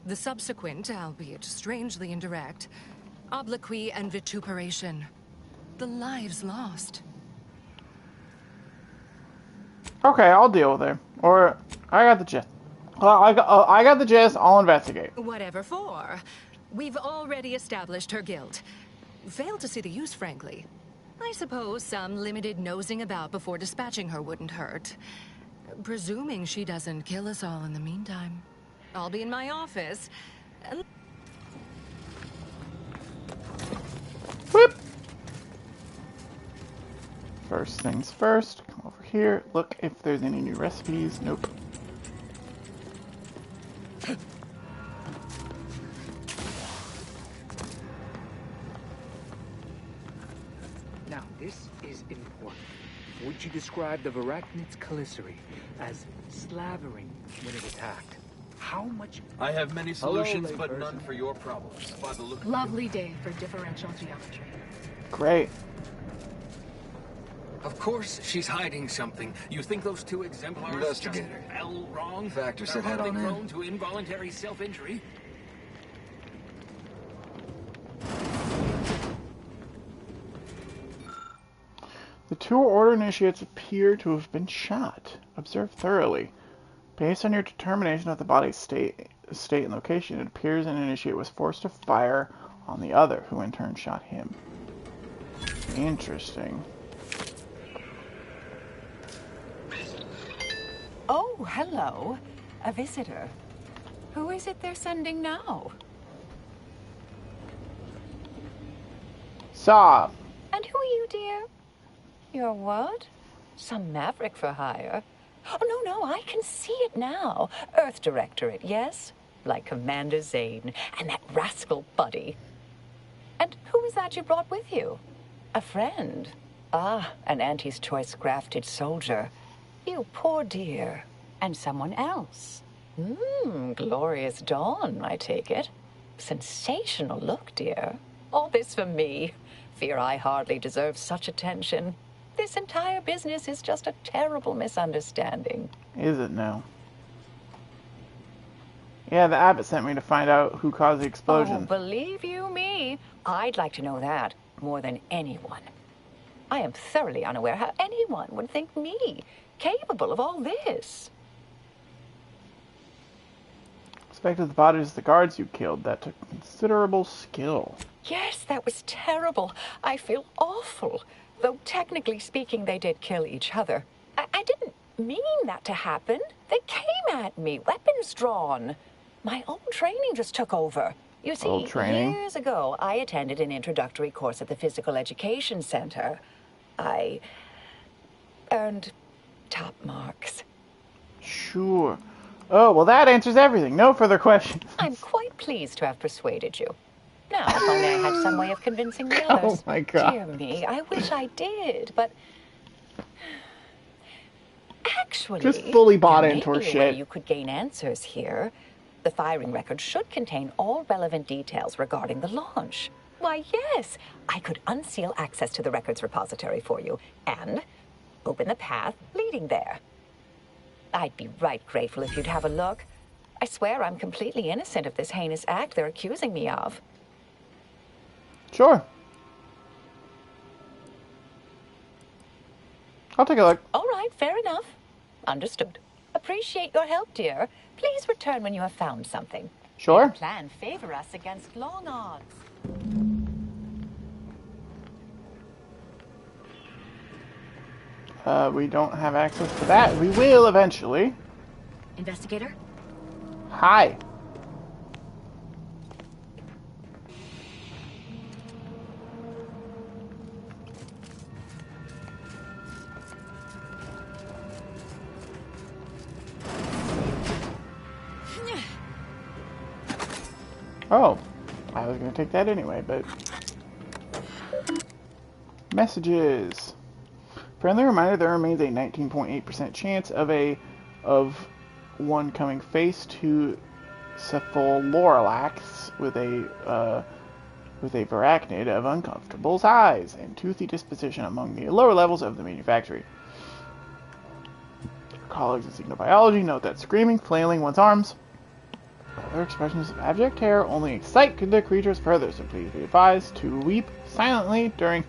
The subsequent, albeit strangely indirect, obloquy and vituperation. The lives lost. Okay, I'll deal with it. Or, I got the gist. I got the gist. I'll investigate. Whatever for. We've already established her guilt. Failed to see the use, frankly. I suppose some limited nosing about before dispatching her wouldn't hurt. Presuming she doesn't kill us all in the meantime. I'll be in my office. Whoop. First things first, come over here, look if there's any new recipes. Nope. Now, this is important. Would you describe the Varachnid's Caliceri as slavering when it attacked? How much... I have many solutions, but none for your problems. By the look. Lovely day for differential geometry. Great. Of course, she's hiding something. You think those two exemplars Investigator. just fell wrong? Factor They're said head hardly on in. prone to involuntary self-injury. The two order initiates appear to have been shot. Observe thoroughly. Based on your determination of the body's state and location, it appears an initiate was forced to fire on the other, who in turn shot him. Interesting. Oh, hello. A visitor. Who is it they're sending now? Saw. And who are you, dear? You're what? Some maverick for hire? Oh, no, I can see it now. Earth Directorate, yes? Like Commander Zane and that rascal Buddy. And who is that you brought with you? A friend? Ah, an Auntie's Choice grafted soldier. You poor dear. And someone else? Glorious dawn, I take it. Sensational look, dear. All this for me. Fear I hardly deserve such attention. This entire business is just a terrible misunderstanding. Is it now? Yeah, the abbot sent me to find out who caused the explosion. Oh, believe you me, I'd like to know that more than anyone. I am thoroughly unaware how anyone would think me capable of all this. Suspected the bodies of the guards you killed. That took considerable skill. Yes, that was terrible. I feel awful. Though technically speaking, they did kill each other. I didn't mean that to happen. They came at me, weapons drawn. My own training just took over. You see, years ago, I attended an introductory course at the Physical Education Center. I earned top marks. Sure. Oh, well, that answers everything. No further questions. I'm quite pleased to have persuaded you. Now, if only I had some way of convincing the others. Oh, my God. Dear me, I wish I did, but... Actually, just fully bought there into may her be a way shit. you could gain answers here. The firing record should contain all relevant details regarding the launch. Why, yes, I could unseal access to the records repository for you and open the path leading there. I'd be right grateful if you'd have a look. I swear I'm completely innocent of this heinous act they're accusing me of. Sure. I'll take a look. All right, fair enough. Understood. Appreciate your help, dear. Please return when you have found something. Sure. May the plan favor us against long odds. We don't have access to that. We will eventually. Investigator? Hi. Oh, I was going to take that anyway, but... Messages. Friendly reminder, there remains a 19.8% chance of one coming face to Cephalorlax with a varachnid of uncomfortable size and toothy disposition among the lower levels of the manufactory. Colleagues in Signobiology note that screaming, flailing one's arms, other expressions of abject terror only excite the creatures further, so please be advised to weep silently during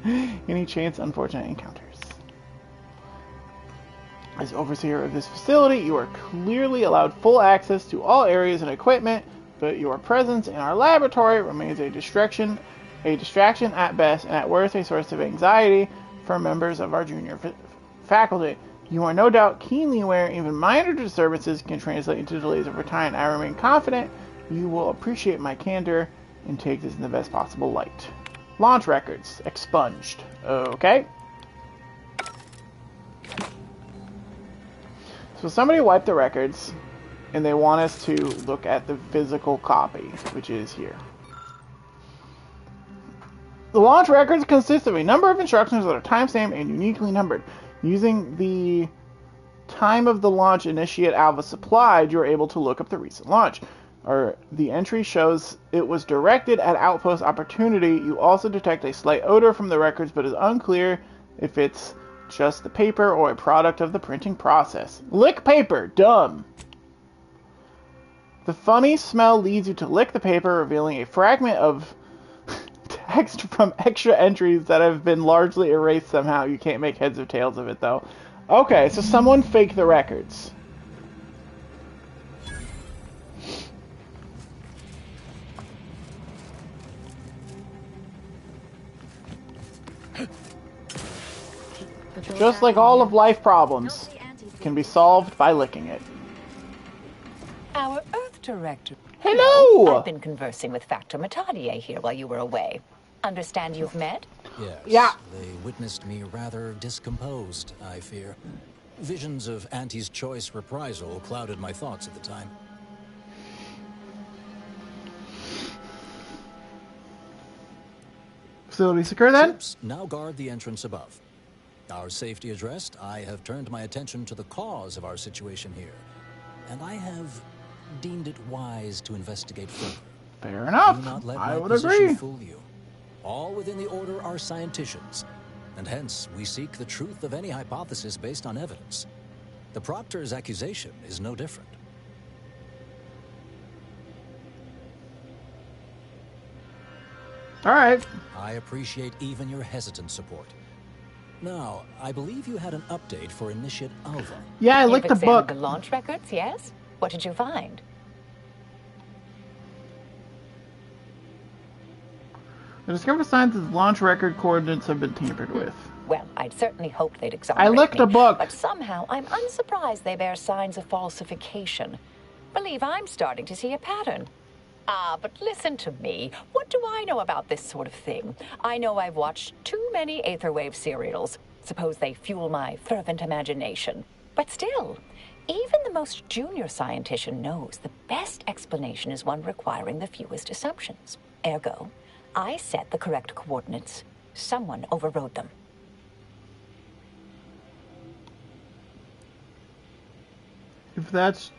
any chance unfortunate encounters. As overseer of this facility, you are clearly allowed full access to all areas and equipment, but your presence in our laboratory remains a distraction at best, and at worst a source of anxiety for members of our junior faculty. You are no doubt keenly aware even minor disturbances can translate into delays over time. I remain confident you will appreciate my candor and take this in the best possible light. Launch records expunged. Okay. So somebody wiped the records, and they want us to look at the physical copy, which is here. The launch records consist of a number of instructions that are timestamped and uniquely numbered. Using the time of the launch initiate Alva supplied, you are able to look up the recent launch. The entry shows it was directed at Outpost Opportunity. You also detect a slight odor from the records, but it's unclear if it's just the paper or a product of the printing process. Lick paper! Dumb! The funny smell leads you to lick the paper, revealing a fragment of text from extra entries that have been largely erased somehow. You can't make heads or tails of it, though. Okay, so someone faked the records. Just like all of life problems, can be solved by licking it. Our Earth Director. Hello! I've been conversing with Factor Matadier here while you were away. Understand you've met? Yes. Yeah. They witnessed me rather discomposed, I fear. Visions of Auntie's choice reprisal clouded my thoughts at the time. Facility secure then? Ships now guard the entrance above. Our safety addressed, I have turned my attention to the cause of our situation here. And I have deemed it wise to investigate further. Fair enough. Do not let I my would position agree. fool you. All within the Order are scienticians, and hence we seek the truth of any hypothesis based on evidence. The Proctor's accusation is no different. All right. I appreciate even your hesitant support. Now, I believe you had an update for Initiate Alva. Yeah, I licked the book. The launch records, yes? What did you find? I discovered signs that the launch record coordinates have been tampered with. Well, I'd certainly hoped they'd exonerate I licked me, a book. But somehow I'm unsurprised they bear signs of falsification. Believe I'm starting to see a pattern. But listen to me. What do I know about this sort of thing? I know I've watched too many Aetherwave serials. Suppose they fuel my fervent imagination. But still, even the most junior scientist knows the best explanation is one requiring the fewest assumptions. Ergo, I set the correct coordinates. Someone overrode them. If that's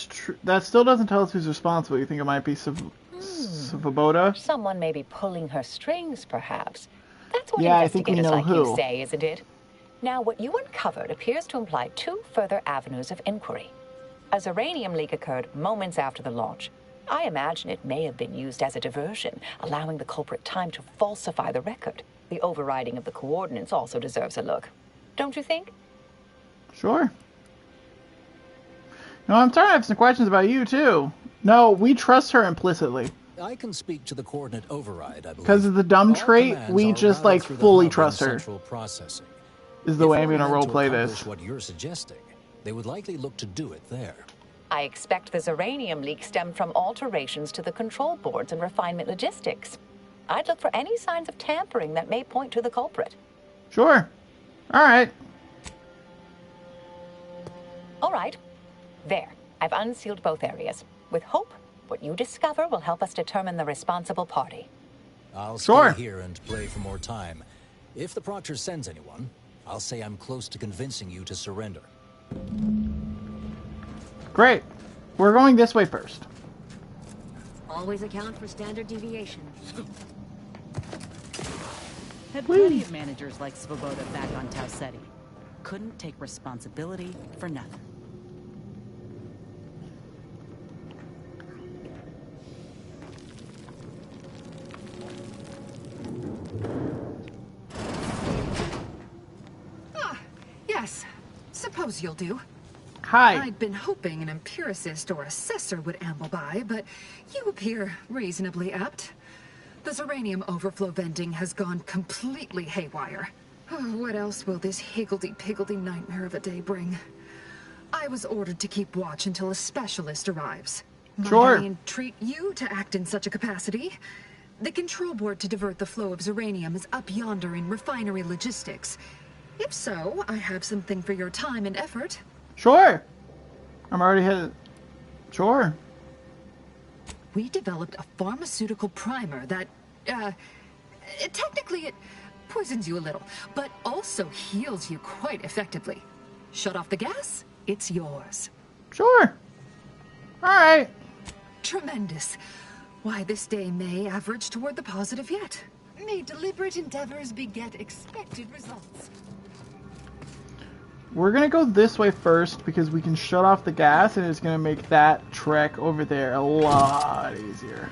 true, that still doesn't tell us who's responsible. You think it might be Svoboda? Someone may be pulling her strings, perhaps. That's what Yeah, I think we investigators know like who. you say, isn't it? Now, what you uncovered appears to imply two further avenues of inquiry. A Zeranium leak occurred moments after the launch. I imagine it may have been used as a diversion, allowing the culprit time to falsify the record. The overriding of the coordinates also deserves a look. Don't you think? Sure. No, I'm starting to have some questions about you, too. No, we trust her implicitly. I can speak to the coordinate override, I believe. Because of the dumb All trait, commands we are just, routed like, through the fully hub trust in her. central processing. Is the way I'm If going to one had roleplay accomplish this. what you're suggesting, they would likely look to do it there. I expect the Zeranium leak stemmed from alterations to the control boards and refinement logistics. I'd look for any signs of tampering that may point to the culprit. Sure. All right. All right. There. I've unsealed both areas. With hope, what you discover will help us determine the responsible party. I'll Sure. stay here and play for more time. If the Proctor sends anyone, I'll say I'm close to convincing you to surrender. Great. We're going this way first. Always account for standard deviation. Had plenty of managers like Svoboda back on Tau Ceti. Couldn't take responsibility for nothing. Yes, suppose you'll do. Hi. I'd been hoping an empiricist or assessor would amble by, but you appear reasonably apt. The Zeranium overflow vending has gone completely haywire. Oh, what else will this higgledy-piggledy nightmare of a day bring? I was ordered to keep watch until a specialist arrives. Sure. Might I entreat you to act in such a capacity? The control board to divert the flow of Zeranium is up yonder in refinery logistics. If so, I have something for your time and effort. Sure. I'm already headed. Sure. we developed a pharmaceutical primer that, technically it poisons you a little, but also heals you quite effectively. Shut off the gas, it's yours. Sure. Alright. Tremendous. Why, this day may average toward the positive yet. May deliberate endeavors beget expected results. We're gonna go this way first because we can shut off the gas and it's gonna make that trek over there a lot easier.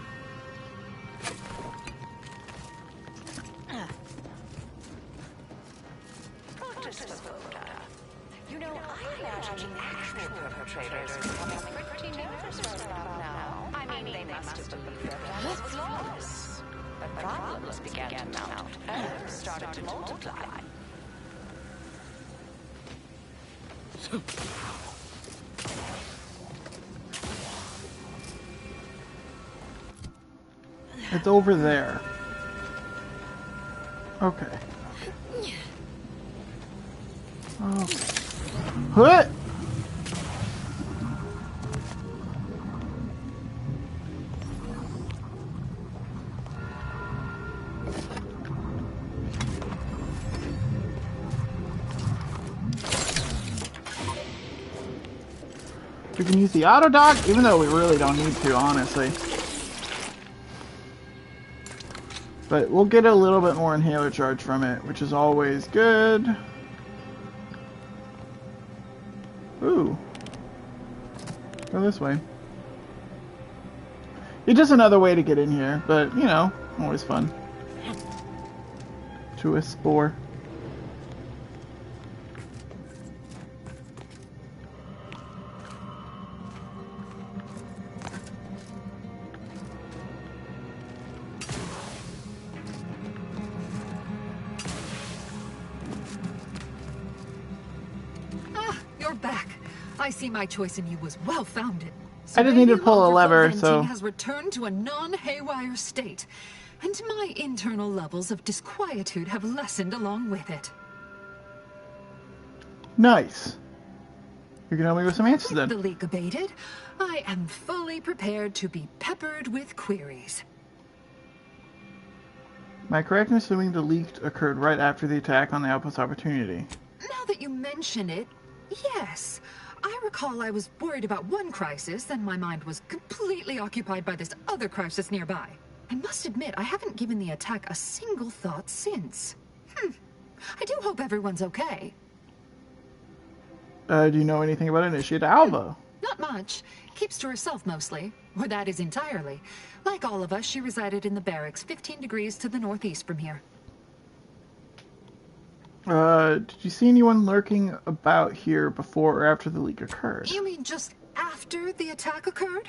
You know, I imagine the actual perpetrators becoming pretty nervous right about now. I mean, they must have believed their plan was flawless. But problems began to mount. Errors started to multiply. It's over there. Okay. Okay. What? We can use the auto dock, even though we really don't need to, honestly. But we'll get a little bit more inhaler charge from it, which is always good. Ooh. Go this way. It's just another way to get in here, but, you know, always fun. To a spore. I see my choice in you was well-founded. I just need to pull a lever, so... has returned to a non-haywire state, and my internal levels of disquietude have lessened along with it. Nice. You can help me with some answers then. With the leak abated, I am fully prepared to be peppered with queries. Am I correct in assuming the leak occurred right after the attack on the Outpost Opportunity? Now that you mention it, yes. I recall I was worried about one crisis, then my mind was completely occupied by this other crisis nearby. I must admit, I haven't given the attack a single thought since. I do hope everyone's okay. Do you know anything about Initiate Alva? Not much. Keeps to herself mostly. Or that is entirely. Like all of us, she resided in the barracks 15 degrees to the northeast from here. Did you see anyone lurking about here before or after the leak occurred? You mean just after the attack occurred?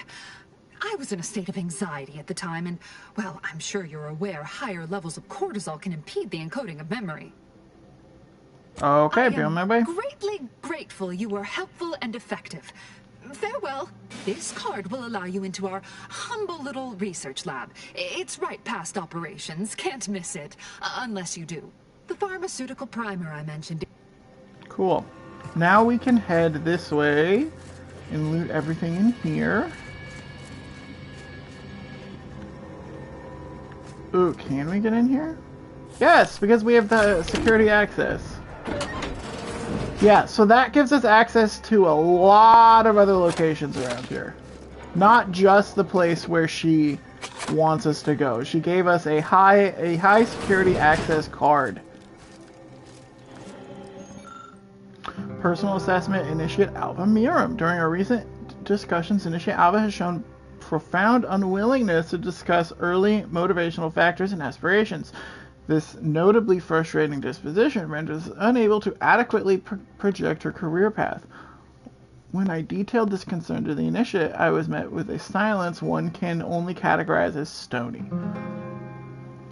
I was in a state of anxiety at the time, and, well, I'm sure you're aware higher levels of cortisol can impede the encoding of memory. Okay, be on my way. Greatly grateful you were helpful and effective. Farewell. This card will allow you into our humble little research lab. It's right past operations. Can't miss it. Unless you do. The pharmaceutical primer I mentioned. Cool. Now we can head this way and loot everything in here. Ooh, can we get in here? Yes, because we have the security access. Yeah, so that gives us access to a lot of other locations around here. Not just the place where she wants us to go. She gave us a high security access card. Personal assessment, Initiate Alpha Mirum. During our recent discussions, Initiate Alpha has shown profound unwillingness to discuss early motivational factors and aspirations. This notably frustrating disposition renders us unable to adequately project her career path. When I detailed this concern to the Initiate, I was met with a silence one can only categorize as stony.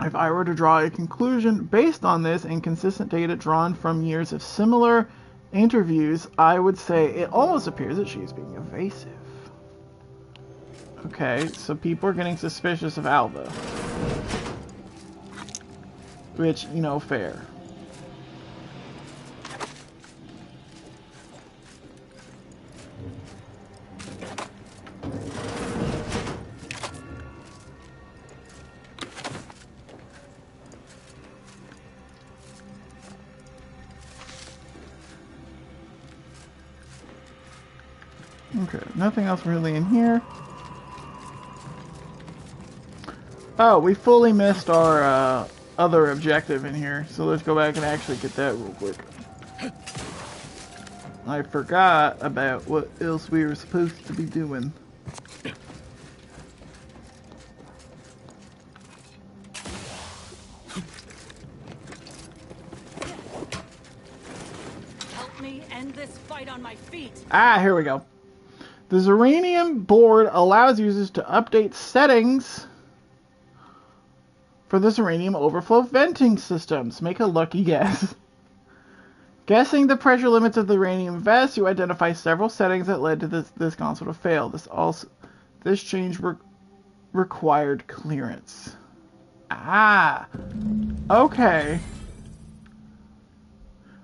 If I were to draw a conclusion based on this and consistent data drawn from years of similar interviews, I would say it almost appears that she's being evasive. Okay, so people are getting suspicious of Alva. Which, you know, fair. Okay, nothing else really in here. Oh, we fully missed our other objective in here, so let's go back and actually get that real quick. I forgot about what else we were supposed to be doing. Help me end this fight on my feet. Ah, here we go. The Zeranium board allows users to update settings for the Zeranium overflow venting systems. Make a lucky guess. Guessing the pressure limits of the uranium vest, you identify several settings that led to this console to fail. This change required clearance. Ah, okay.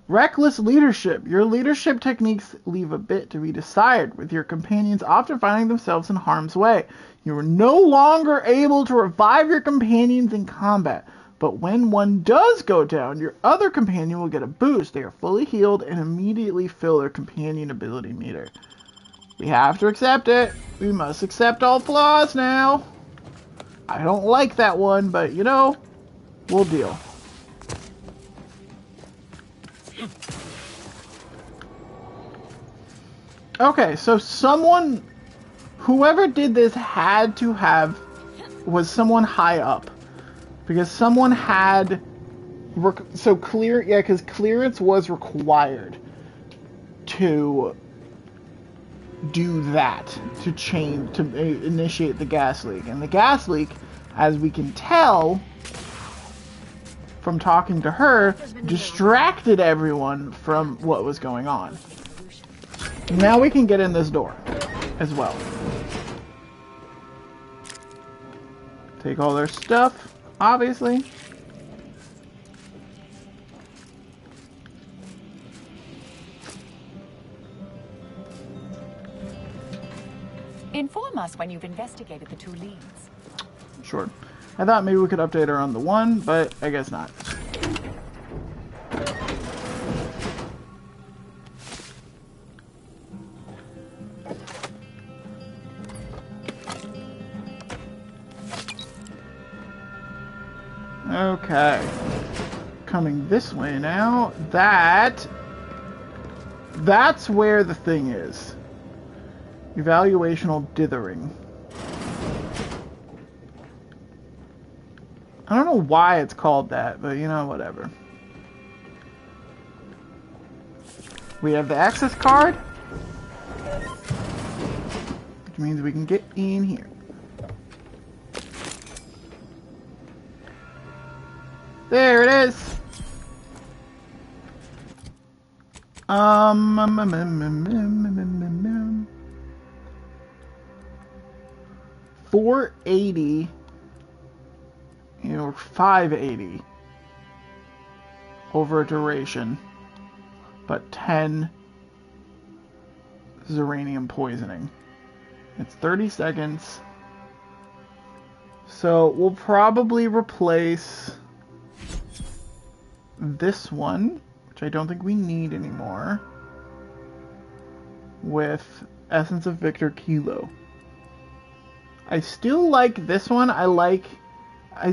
Reckless leadership. Your leadership techniques leave a bit to be desired, with your companions often finding themselves in harm's way. You are no longer able to revive your companions in combat, but when one does go down, your other companion will get a boost. They are fully healed and immediately fill their companion ability meter. We have to accept it. We must accept all flaws now. I don't like that one, but you know, we'll deal. Okay, so whoever did this was someone high up. Because someone had, because clearance was required to do that, to initiate the gas leak. And the gas leak, as we can tell from talking to her, distracted everyone from what was going on. Now we can get in this door as well. Take all their stuff, obviously. Inform us when you've investigated the two leads. Sure. I thought maybe we could update her on the one, but I guess not. Okay. Coming this way now. That's where the thing is. Evaluational dithering. I don't know why it's called that, but you know, whatever. We have the access card, which means we can get in here. There it is. 480 or 580 over a duration, but 10 Zeranium poisoning. It's 30 seconds. So we'll probably replace this one, which I don't think we need anymore, with Essence of Victor Kilo. I still like this one. I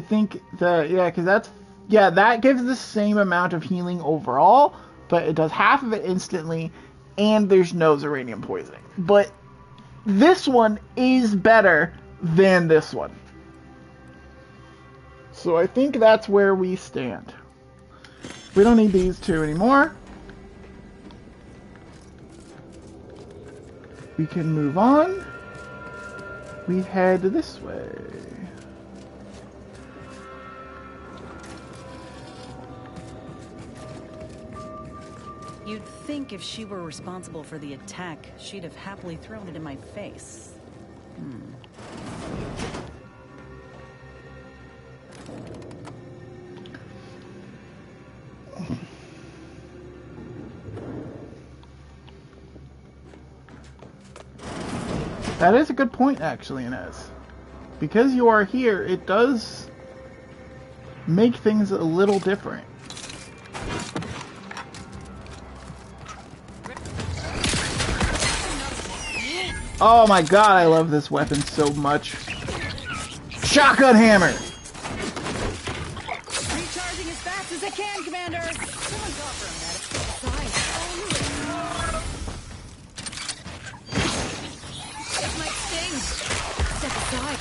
think that gives the same amount of healing overall, but it does half of it instantly, and there's no Zeranium poisoning. But this one is better than this one. So I think that's where we stand. We don't need these two anymore. We can move on. We head this way. You'd think if she were responsible for the attack, she'd have happily thrown it in my face. That is a good point, actually, Inez. Because you are here, it does make things a little different. Oh my god, I love this weapon so much. Shotgun hammer! Recharging as fast as I can, Commander! Someone's off for a medic. It might sting. Step aside.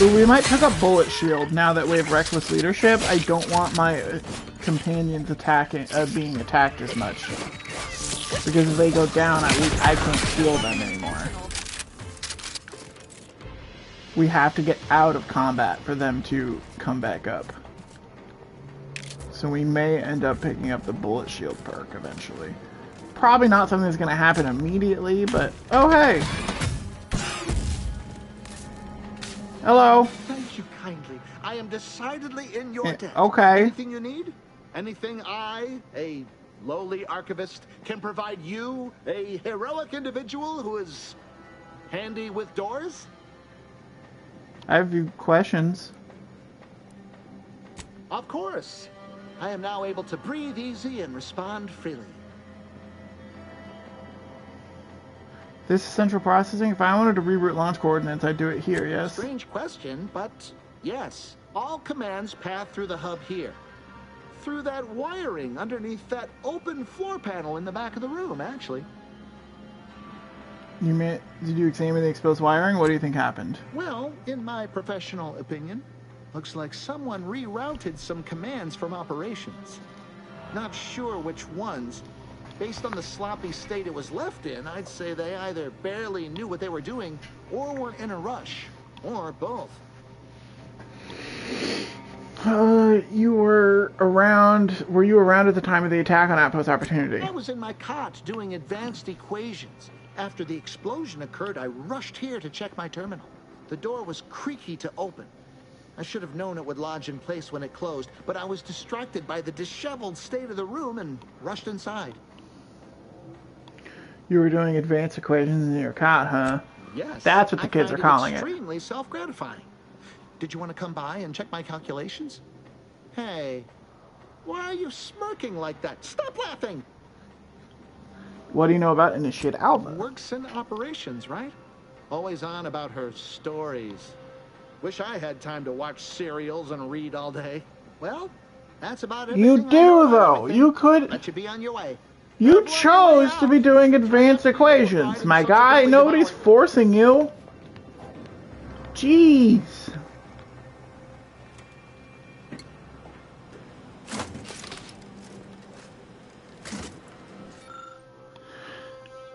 Ooh, we might pick up Bullet Shield now that we have Reckless Leadership. I don't want my companions being attacked as much. Because if they go down, I can't heal them anymore. We have to get out of combat for them to come back up. So we may end up picking up the Bullet Shield perk eventually. Probably not something that's going to happen immediately, but... Oh, hey! Hello! Thank you kindly. I am decidedly in your debt. Okay. Anything you need? Anything I, a lowly archivist, can provide you, a heroic individual who is handy with doors? I have a few questions. Of course. I am now able to breathe easy and respond freely. This is central processing. If I wanted to reroute launch coordinates, I'd do it here, yes? Strange question, but yes. All commands pass through the hub here. Through that wiring underneath that open floor panel in the back of the room, actually. Did you examine the exposed wiring? What do you think happened? Well, in my professional opinion, looks like someone rerouted some commands from operations. Not sure which ones. Based on the sloppy state it was left in, I'd say they either barely knew what they were doing, or were in a rush, or both. You were you around at the time of the attack on Outpost Opportunity? I was in my cot doing advanced equations. After the explosion occurred, I rushed here to check my terminal. The door was creaky to open. I should have known it would lodge in place when it closed, but I was distracted by the disheveled state of the room and rushed inside. You were doing advanced equations in your cot, huh? Yes. That's what the kids are calling it. Extremely self-gratifying. Did you want to come by and check my calculations? Hey, why are you smirking like that? Stop laughing! What do you know about Initiate Alpha? Works in operations, right? Always on about her stories. Wish I had time to watch serials and read all day. Well, that's about it. You do, though. You could... Let you be on your way. You chose to be doing advanced equations, my guy. Nobody's forcing you. Jeez.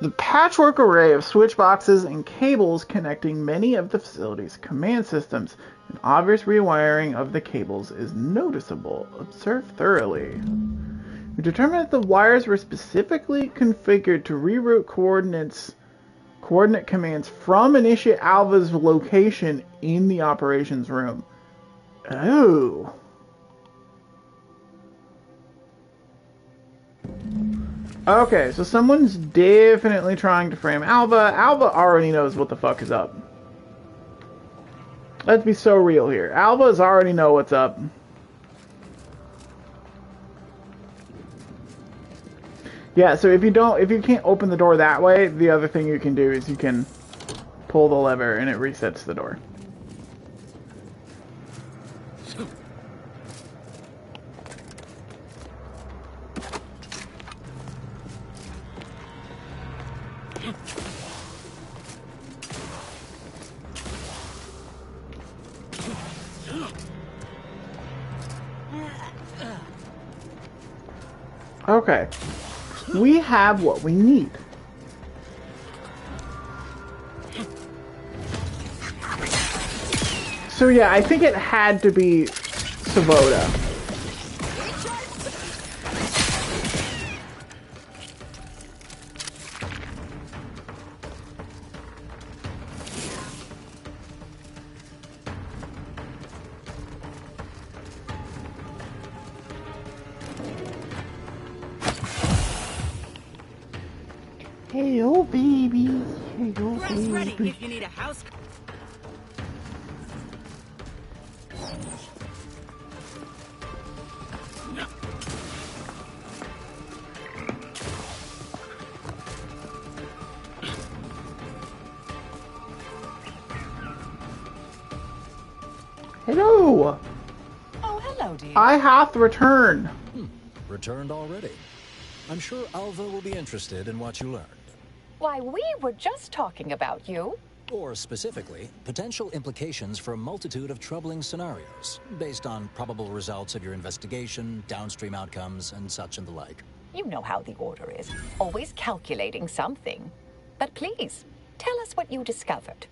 The patchwork array of switch boxes and cables connecting many of the facility's command systems. An obvious rewiring of the cables is noticeable. Observe thoroughly. We determined that the wires were specifically configured to reroute coordinate commands from Initiate Alpha's location in the operations room. Oh. Okay, so someone's definitely trying to frame Alpha. Alpha already knows what the fuck is up. Let's be so real here. Alphas already know what's up. Yeah, so if you can't open the door that way, the other thing you can do is you can pull the lever and it resets the door. Okay. We have what we need. So yeah, I think it had to be Savoda. Hey, oh baby. Hey, oh baby. Ready if you need a house. Hello. Oh, hello, dear. I hath returned. Returned already. I'm sure Alva will be interested in what you learned. Why, we were just talking about you. Or specifically, potential implications for a multitude of troubling scenarios, based on probable results of your investigation, downstream outcomes, and such and the like. You know how the Order is. Always calculating something. But please, tell us what you discovered.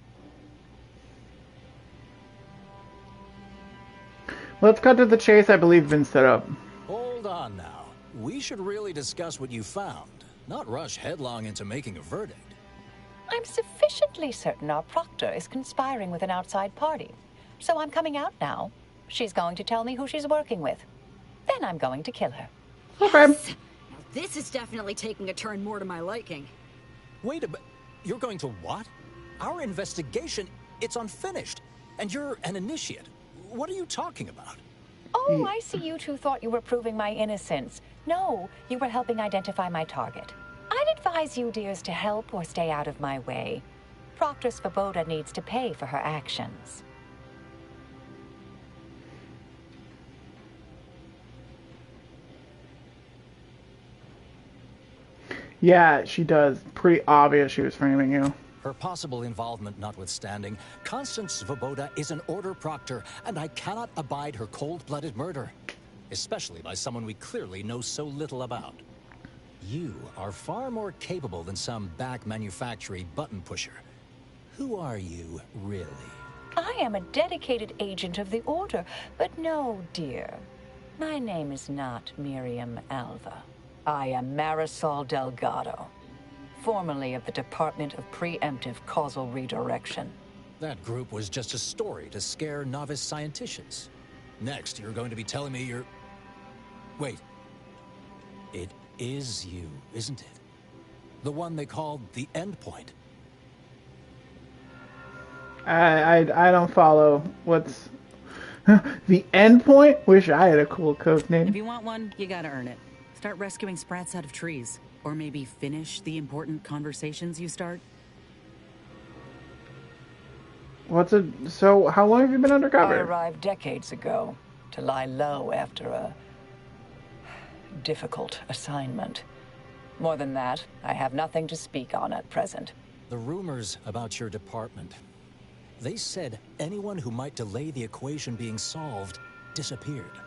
Let's cut to the chase. I believe been set up. Hold on now. We should really discuss what you found, not rush headlong into making a verdict. I'm sufficiently certain our proctor is conspiring with an outside party. So I'm coming out now. She's going to tell me who she's working with. Then I'm going to kill her. Okay. Now this is definitely taking a turn more to my liking. Wait a minute. You're going to what? Our investigation, it's unfinished. And you're an initiate. What are you talking about? Oh, I see you two thought you were proving my innocence. No, you were helping identify my target. I'd advise you, dears, to help or stay out of my way. Proctor Svoboda needs to pay for her actions. Yeah, she does. Pretty obvious she was framing you. Her possible involvement notwithstanding, Constance Svoboda is an Order proctor, and I cannot abide her cold-blooded murder. Especially by someone we clearly know so little about. You are far more capable than some back manufactory button pusher. Who are you, really? I am a dedicated agent of the Order, but no, dear. My name is not Miriam Alva. I am Marisol Delgado, formerly of the Department of Preemptive Causal Redirection. That group was just a story to scare novice scienticians. Next, you're going to be telling me you're... Wait. It is you, isn't it? The one they called the Endpoint. I don't follow. What's... the Endpoint? Wish I had a cool code name. If you want one, you gotta earn it. Start rescuing sprats out of trees. Or maybe finish the important conversations you start. So, how long have you been I undercover? arrived decades ago to lie low after a difficult assignment. More than that, I have nothing to speak on at present. The rumors about your department. They said anyone who might delay the equation being solved disappeared.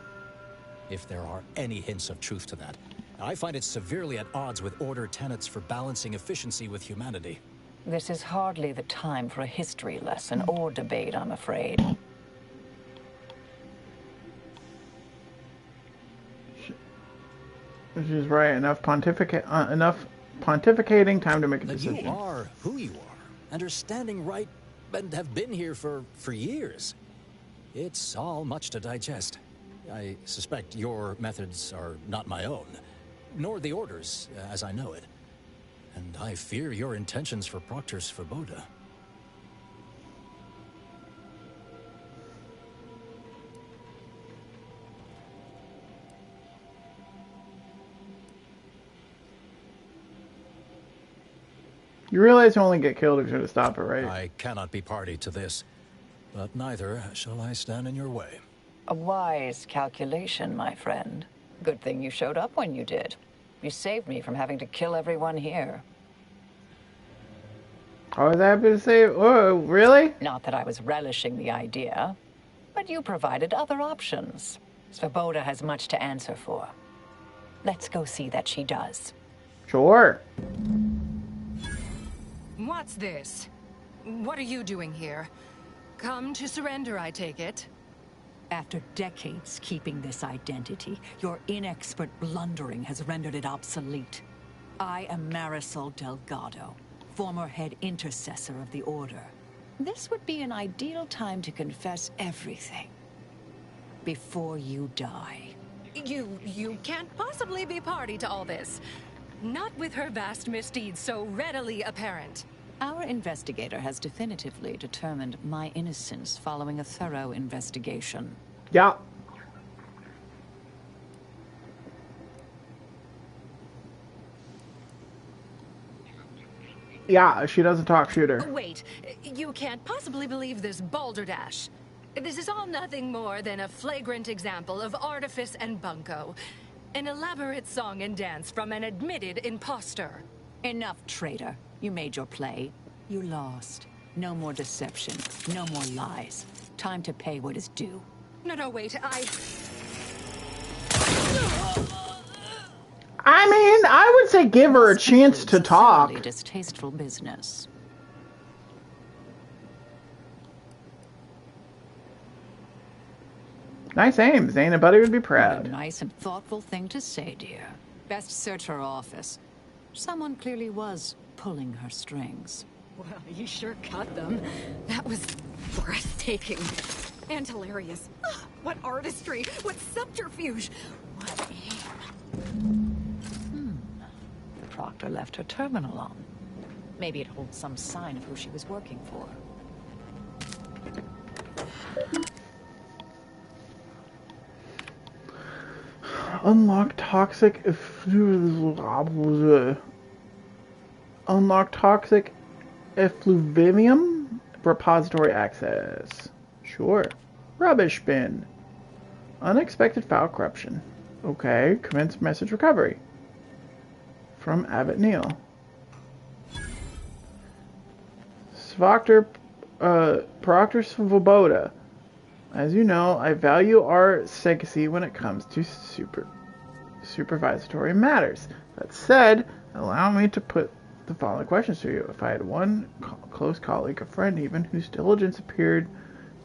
If there are any hints of truth to that, I find it severely at odds with Order tenets for balancing efficiency with humanity. This is hardly the time for a history lesson or debate, I'm afraid. She's right. Enough pontificating. Time to make a decision. You are who you are, and are standing right, and have been here for years. It's all much to digest. I suspect your methods are not my own, nor the Order's, as I know it. And I fear your intentions for Proctor Svoboda. You realize you only get killed if you try to stop it, right? I cannot be party to this, but neither shall I stand in your way. A wise calculation, my friend. Good thing you showed up when you did. You saved me from having to kill everyone here. I was happy to say, oh, really? Not that I was relishing the idea, but you provided other options. Svoboda has much to answer for. Let's go see that she does. Sure. What's this? What are you doing here? Come to surrender, I take it? After decades keeping this identity, your inexpert blundering has rendered it obsolete. I am Marisol Delgado, former head intercessor of the Order. This would be an ideal time to confess everything before you die. You can't possibly be party to all this. Not with her vast misdeeds so readily apparent. Our investigator has definitively determined my innocence following a thorough investigation. Yeah. Yeah, she doesn't talk, shoot her. Wait, you can't possibly believe this balderdash. This is all nothing more than a flagrant example of artifice and bunco. An elaborate song and dance from an admitted imposter. Enough, traitor. You made your play. You lost. No more deception. No more lies. Time to pay what is due. No, wait, I mean, I would say give her a chance to talk. Thoroughly distasteful business. Nice aim. Zane and Buddy would be What a proud. nice and thoughtful thing to say, dear. Best search her office. Someone clearly was pulling her strings. Well, you sure cut them. That was breathtaking. And hilarious. What artistry! What subterfuge! What aim! The proctor left her terminal on. Maybe it holds some sign of who she was working for. Unlock toxic effluvium repository access. Sure. Rubbish bin. Unexpected file corruption. Okay. Commence message recovery. From Abbot Neil. Proctor Svoboda. As you know, I value our secrecy when it comes to supervisory matters. That said, allow me to put the following questions to you. If I had one close colleague, a friend even, whose diligence appeared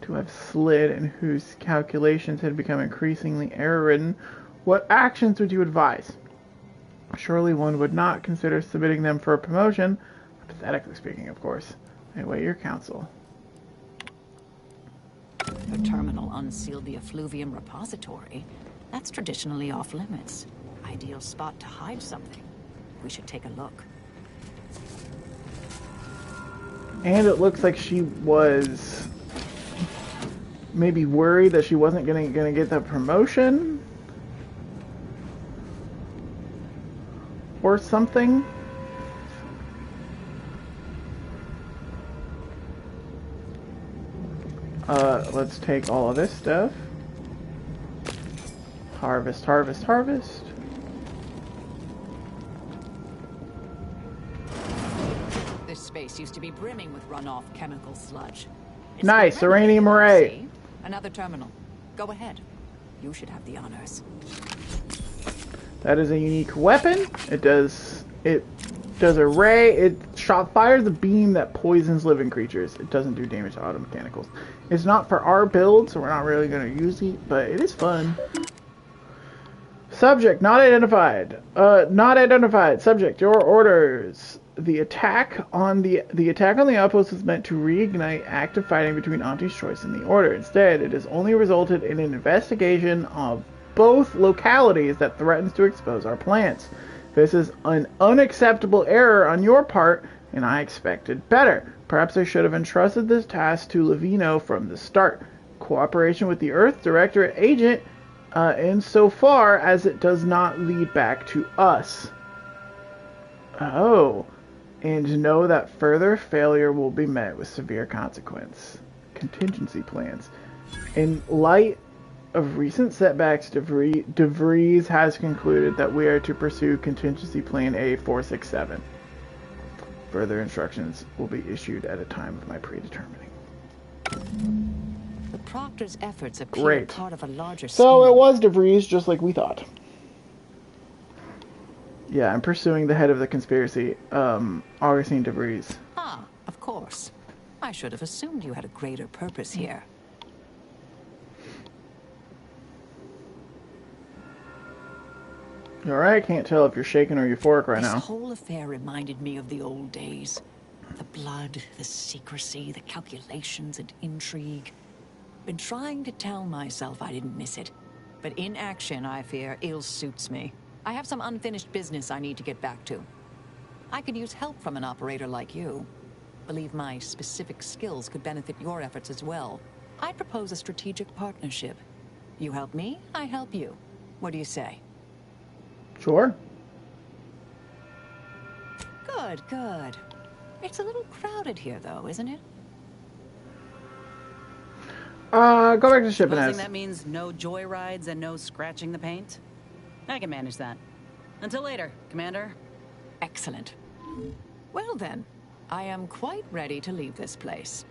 to have slid and whose calculations had become increasingly error-ridden, what actions would you advise? Surely one would not consider submitting them for a promotion, hypothetically speaking, of course. I await your counsel. Her terminal unsealed the effluvium repository. That's traditionally off limits. Ideal spot to hide something. We should take a look. And it looks like she was maybe worried that she wasn't gonna get the promotion or something. Let's take all of this stuff. Harvest, harvest, harvest. This space used to be brimming with runoff chemical sludge. Nice, uranium array. Another terminal. Go ahead. You should have the honors. That is a unique weapon. It does a ray. It fires a beam that poisons living creatures. It doesn't do damage to auto mechanicals. It's not for our build, so we're not really going to use it, but it is fun. Subject not identified. Not identified. Subject, your orders. The attack on the outpost was meant to reignite active fighting between Auntie's Choice and the Order. Instead, it has only resulted in an investigation of both localities that threatens to expose our plans. This is an unacceptable error on your part, and I expected better. Perhaps I should have entrusted this task to Levino from the start. Cooperation with the Earth Directorate agent, insofar as it does not lead back to us. Oh, and know that further failure will be met with severe consequence. Contingency plans. In light of recent setbacks, DeVries has concluded that we are to pursue contingency plan A467. Further instructions will be issued at a time of my predetermining. The Proctor's efforts appear Great. part of a larger So scheme. it was DeVries, just like we thought. Yeah, I'm pursuing the head of the conspiracy, Augustine DeVries. Ah, of course. I should have assumed you had a greater purpose here. You alright? Can't tell if you're shaking or euphoric right now. This whole affair reminded me of the old days. The blood, the secrecy, the calculations and intrigue. Been trying to tell myself I didn't miss it. But in action, I fear, ill suits me. I have some unfinished business I need to get back to. I could use help from an operator like you. Believe my specific skills could benefit your efforts as well. I'd propose a strategic partnership. You help me, I help you. What do you say? Sure. Good, good. It's a little crowded here, though, isn't it? Go back to ship and Supposing S. that means no joyrides and no scratching the paint? I can manage that. Until later, Commander. Excellent. Well then, I am quite ready to leave this place.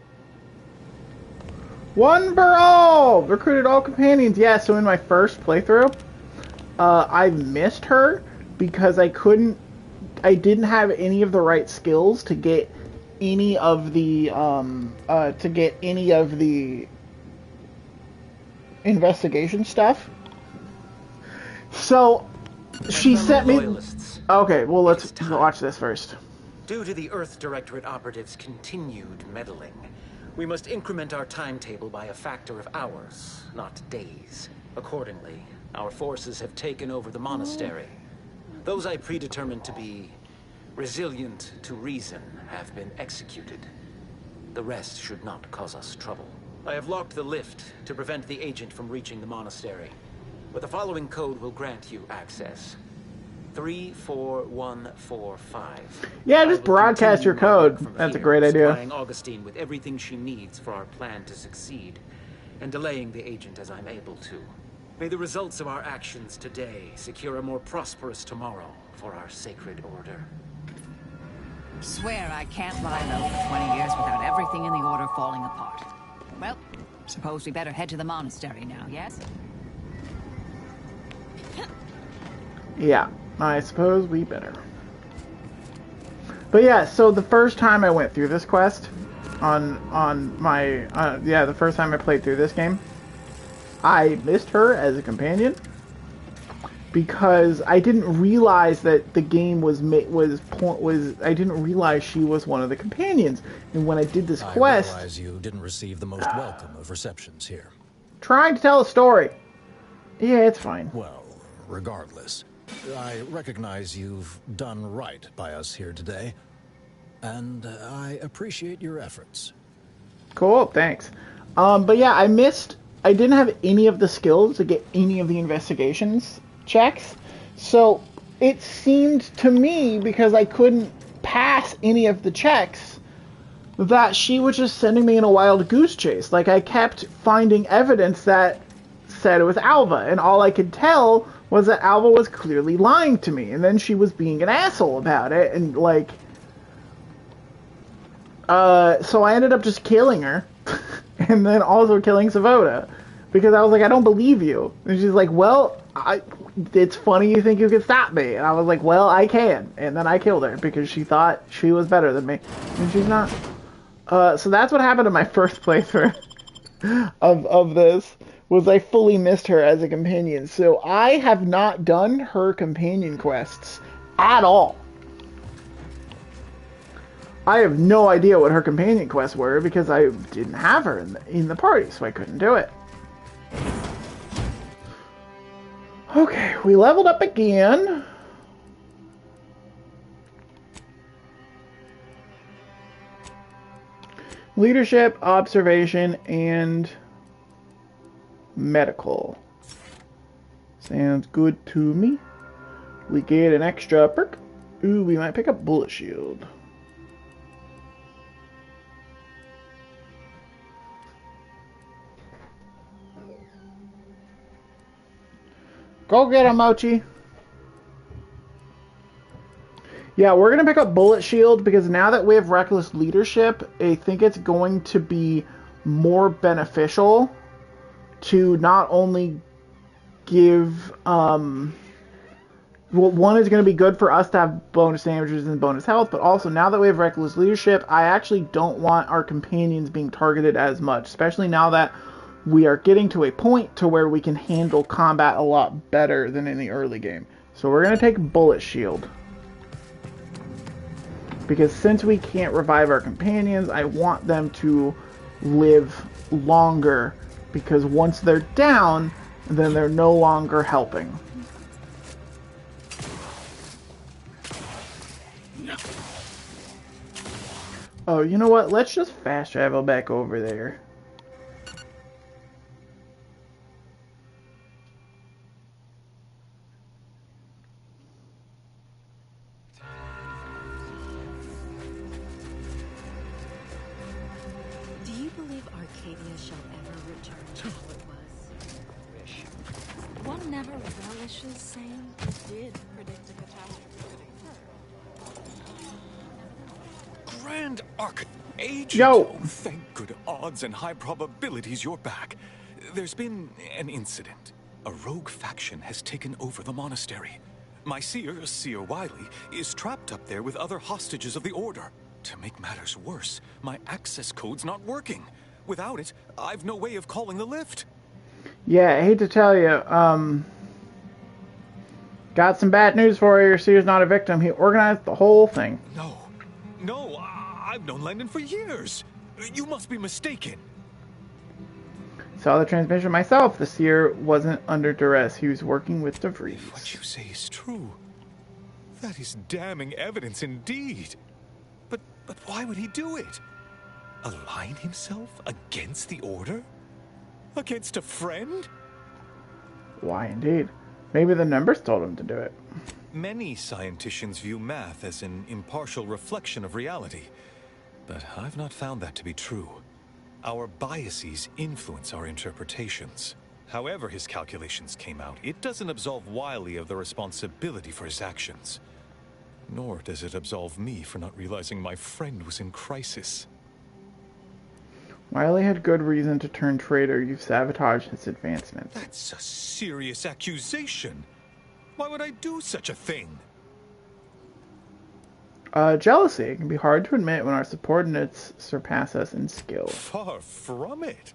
One for all! Recruited all companions. Yeah, so in my first playthrough, I missed her because I didn't have any of the right skills to get any of the, investigation stuff. So, she sent me... Loyalists. Okay, well, let's watch this first. Due to the Earth Directorate operatives' continued meddling, we must increment our timetable by a factor of hours, not days. Accordingly, our forces have taken over the monastery. Those I predetermined to be resilient to reason have been executed. The rest should not cause us trouble. I have locked the lift to prevent the agent from reaching the monastery. But the following code will grant you access. 34145. Yeah, just broadcast your code. That's a great idea. Supplying Augustine with everything she needs for our plan to succeed, and delaying the agent as I'm able to. May the results of our actions today secure a more prosperous tomorrow for our sacred order. Swear I can't lie low for 20 years without everything in the order falling apart. Well, suppose we better head to the monastery now, yes? Yeah, I suppose we better. But yeah, so the first time I went through this quest on my the first time I played through this game, I missed her as a companion because I didn't realize that the game I didn't realize she was one of the companions. And when I did this quest, I realize you didn't receive the most welcome of receptions here. Trying to tell a story. Yeah, it's fine. Well, regardless, I recognize you've done right by us here today, and I appreciate your efforts. Cool, thanks. But yeah, I didn't have any of the skills to get any of the investigations checks, so it seemed to me, because I couldn't pass any of the checks, that she was just sending me in a wild goose chase. Like, I kept finding evidence that said it was Alva, and all I could tell was that Alva was clearly lying to me, and then she was being an asshole about it, and like, so I ended up just killing her, and then also killing Savoda, because I was like, I don't believe you. And she's like, well, it's funny you think you can stop me. And I was like, well, I can. And then I killed her because she thought she was better than me, and she's not. So that's what happened in my first playthrough of this, was I fully missed her as a companion. So I have not done her companion quests at all. I have no idea what her companion quests were because I didn't have her in the party, so I couldn't do it. Okay, we leveled up again. Leadership, observation, and medical. Sounds good to me. We get an extra perk. Ooh, we might pick up bullet shield. Go get him, Mochi. Yeah, we're going to pick up bullet shield because now that we have reckless leadership, I think it's going to be more beneficial to not only give, well, one is going to be good for us to have bonus damages and bonus health, but also now that we have reckless leadership, I actually don't want our companions being targeted as much, especially now that we are getting to a point to where we can handle combat a lot better than in the early game. So we're going to take bullet shield. Because since we can't revive our companions, I want them to live longer. Because once they're down, then they're no longer helping. Oh, you know what? Let's just fast travel back over there. Arcadia shall ever return to how it was. One never relishes saying it did predict a catastrophe. Grand Archagent! Yo! Oh, thank good odds and high probabilities you're back. There's been an incident. A rogue faction has taken over the monastery. My seer Wiley, is trapped up there with other hostages of the Order. To make matters worse, my access code's not working. Without it, I've no way of calling the lift. Yeah, I hate to tell you, got some bad news for you. Your seer's not a victim. He organized the whole thing. No, I've known Landon for years. You must be mistaken. Saw the transmission myself. The seer wasn't under duress. He was working with DeVries. If what you say is true, that is damning evidence indeed. But why would he do it? Align himself against the Order? Against a friend? Why indeed? Maybe the numbers told him to do it. Many scienticians view math as an impartial reflection of reality, but I've not found that to be true. Our biases influence our interpretations. However his calculations came out, it doesn't absolve Wiley of the responsibility for his actions. Nor does it absolve me for not realizing my friend was in crisis. Wiley had good reason to turn traitor. You've sabotaged his advancement. That's a serious accusation. Why would I do such a thing? Jealousy. It can be hard to admit when our subordinates surpass us in skill. Far from it.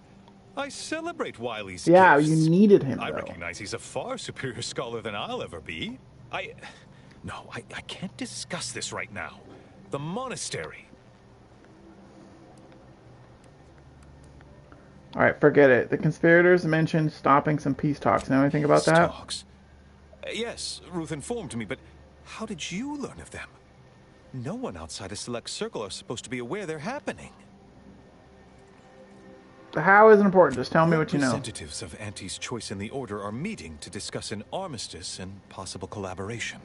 I celebrate Wiley's Yeah, gifts. You needed him, I though. recognize he's a far superior scholar than I'll ever be. I can't discuss this right now. The monastery. Alright, forget it. The conspirators mentioned stopping some peace talks. Know anything about that? Talks? Yes, Ruth informed me, but how did you learn of them? No one outside a select circle are supposed to be aware they're happening. The how isn't important. Just tell me what you know. Representatives of Auntie's Choice in the Order are meeting to discuss an armistice and possible collaboration.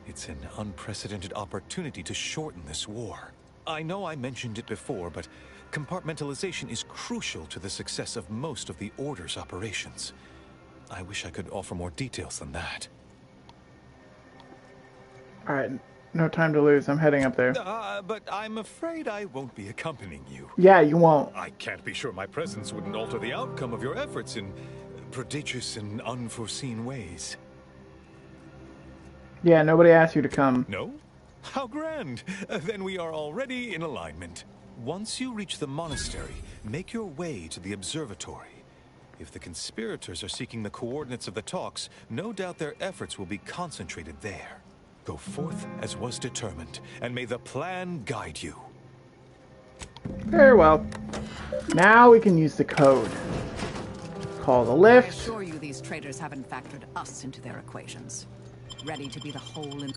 It's an unprecedented opportunity to shorten this war. I know I mentioned it before, but compartmentalization is crucial to the success of most of the Order's operations. I wish I could offer more details than that. Alright, no time to lose. I'm heading up there. But I'm afraid I won't be accompanying you. Yeah, you won't. I can't be sure my presence wouldn't alter the outcome of your efforts in prodigious and unforeseen ways. Yeah, nobody asked you to come. No? How grand! Then we are already in alignment. Once you reach the monastery, make your way to the observatory. If the conspirators are seeking the coordinates of the talks, no doubt their efforts will be concentrated there. Go forth as was determined, and may the plan guide you. Very well. Now we can use the code. Call the I lift. assure you these traitors haven't factored us into their equations. Ready to be the whole in...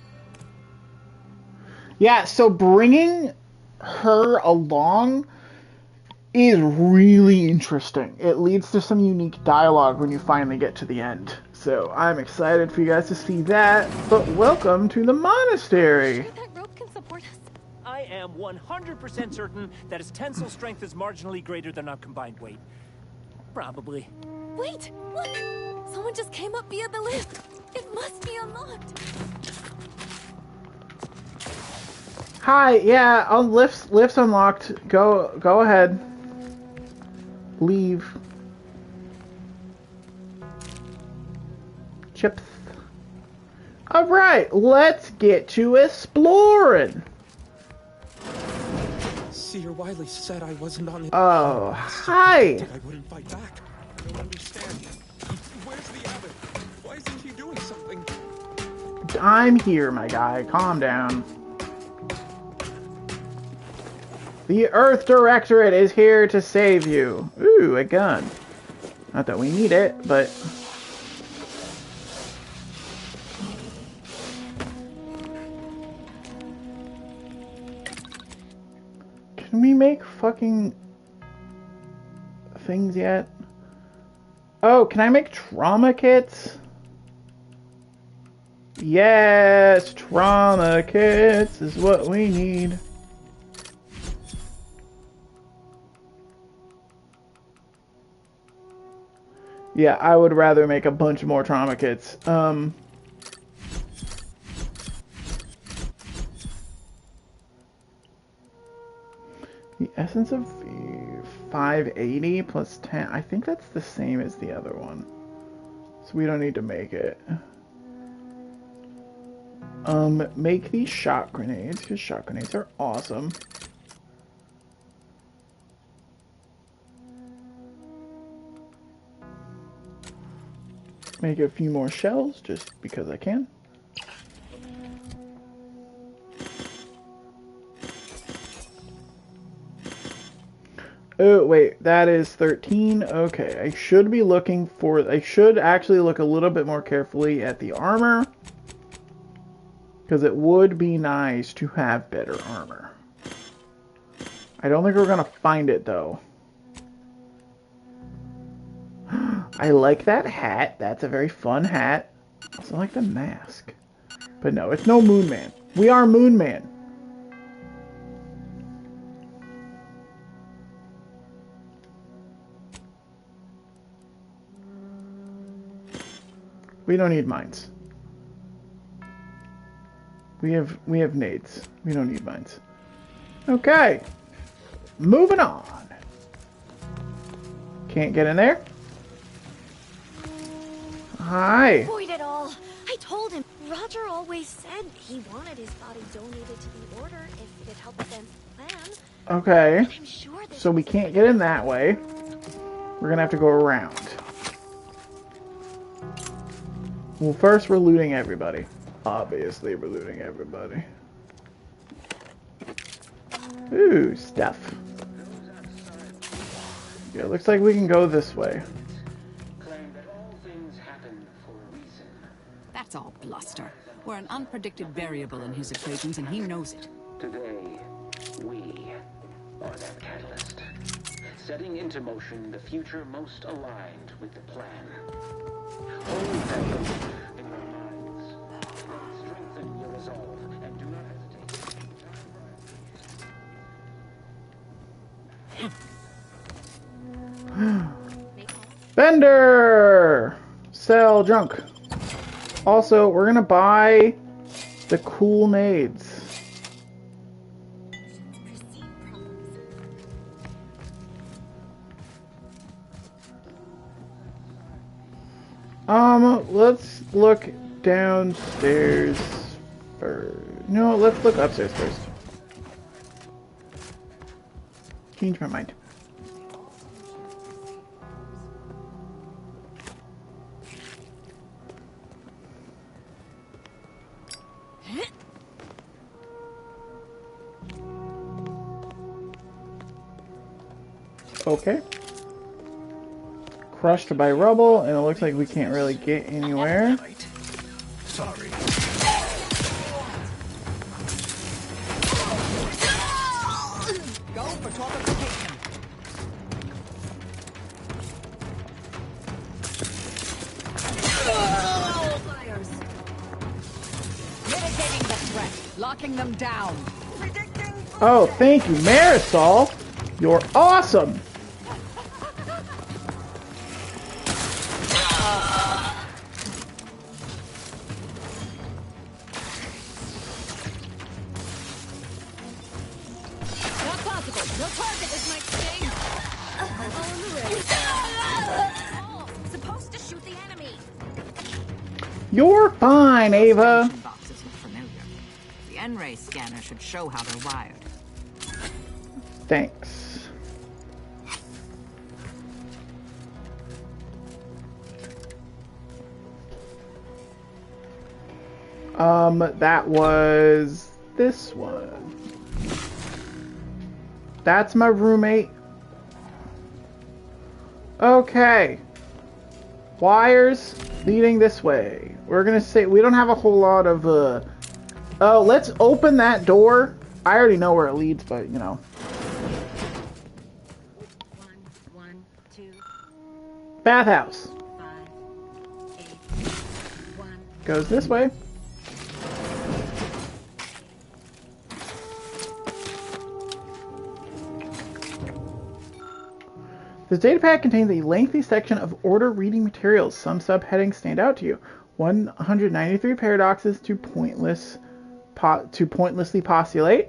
Yeah, so bringing her along is really interesting. It leads to some unique dialogue when you finally get to the end. So I'm excited for you guys to see that. But welcome to the monastery. That rope can support us. I am 100% certain that its tensile strength is marginally greater than our combined weight. Probably. Wait, look! Someone just came up via the lift. It must be unlocked. Hi, yeah, lift's unlocked. Go ahead. Leave. Chips. Alright, let's get to exploring. Seer Wiley said I wasn't on the... Oh, hi. I wouldn't fight back. I don't understand. Where's the abbot? Why isn't he doing something? I'm here, my guy. Calm down. The Earth Directorate is here to save you. Ooh, a gun. Not that we need it, but... Can we make fucking things yet? Oh, can I make trauma kits? Yes, trauma kits is what we need. Yeah, I would rather make a bunch more trauma kits. The essence of 580 plus 10. I think that's the same as the other one. So we don't need to make it. Make these shot grenades, because shot grenades are awesome. Make a few more shells, just because I can. Oh, wait, that is 13. Okay, I should be looking for... I should actually look a little bit more carefully at the armor. Because it would be nice to have better armor. I don't think we're going to find it, though. I like that hat. That's a very fun hat. I also like the mask. But no, it's no Moon Man. We are Moon Man. We don't need mines. We have nades. We don't need mines. Okay. Moving on. Can't get in there. Hi. Avoid it all. I told him. Roger always said he wanted his body donated to the Order if it helped them plan. Okay. I'm sure So we can't get in that way. We're gonna have to go around. Well, first we're looting everybody. Obviously, we're looting everybody. Ooh, stuff. Yeah, it looks like we can go this way. That's all bluster. We're an unpredicted variable in his equations, and he knows it. Today, we are that catalyst, setting into motion the future most aligned with the plan. Hold that belief in your minds. Strengthen your resolve, and do not hesitate. Bender! Sell junk. Also, we're gonna buy the cool nades. Let's look downstairs first. No, let's look upstairs first. Change my mind. Okay. Crushed by rubble, and it looks like we can't really get anywhere. Sorry. Go for torpification. Mitigating the threat, locking them down. Oh, thank you, Marisol. You're awesome. Not possible. No target is my sting. Supposed to shoot the enemy. You're fine, Ava. Boxes look familiar. The N-ray scanner should show how they're wired. Thanks. That was this one. That's my roommate. Okay. Wires leading this way. We're gonna say we don't have a whole lot of oh, let's open that door. I already know where it leads, but you know. Bathhouse. Goes this way. This datapad contains a lengthy section of order reading materials. Some subheadings stand out to you. 193 paradoxes to pointlessly postulate.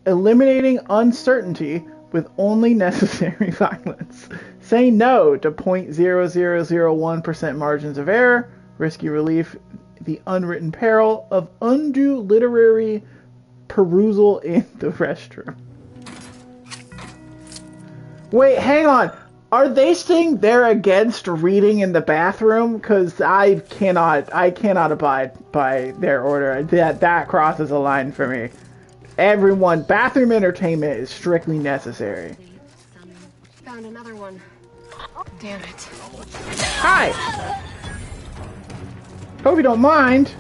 Eliminating uncertainty with only necessary violence. Say no to 0.0001% margins of error. Risky relief. The unwritten peril of undue literary perusal in the restroom. Wait, hang on. Are they saying they're against reading in the bathroom? Because I cannot abide by their order. That crosses a line for me. Everyone, bathroom entertainment is strictly necessary. Found another one. Damn it. Hi. Hope you don't mind,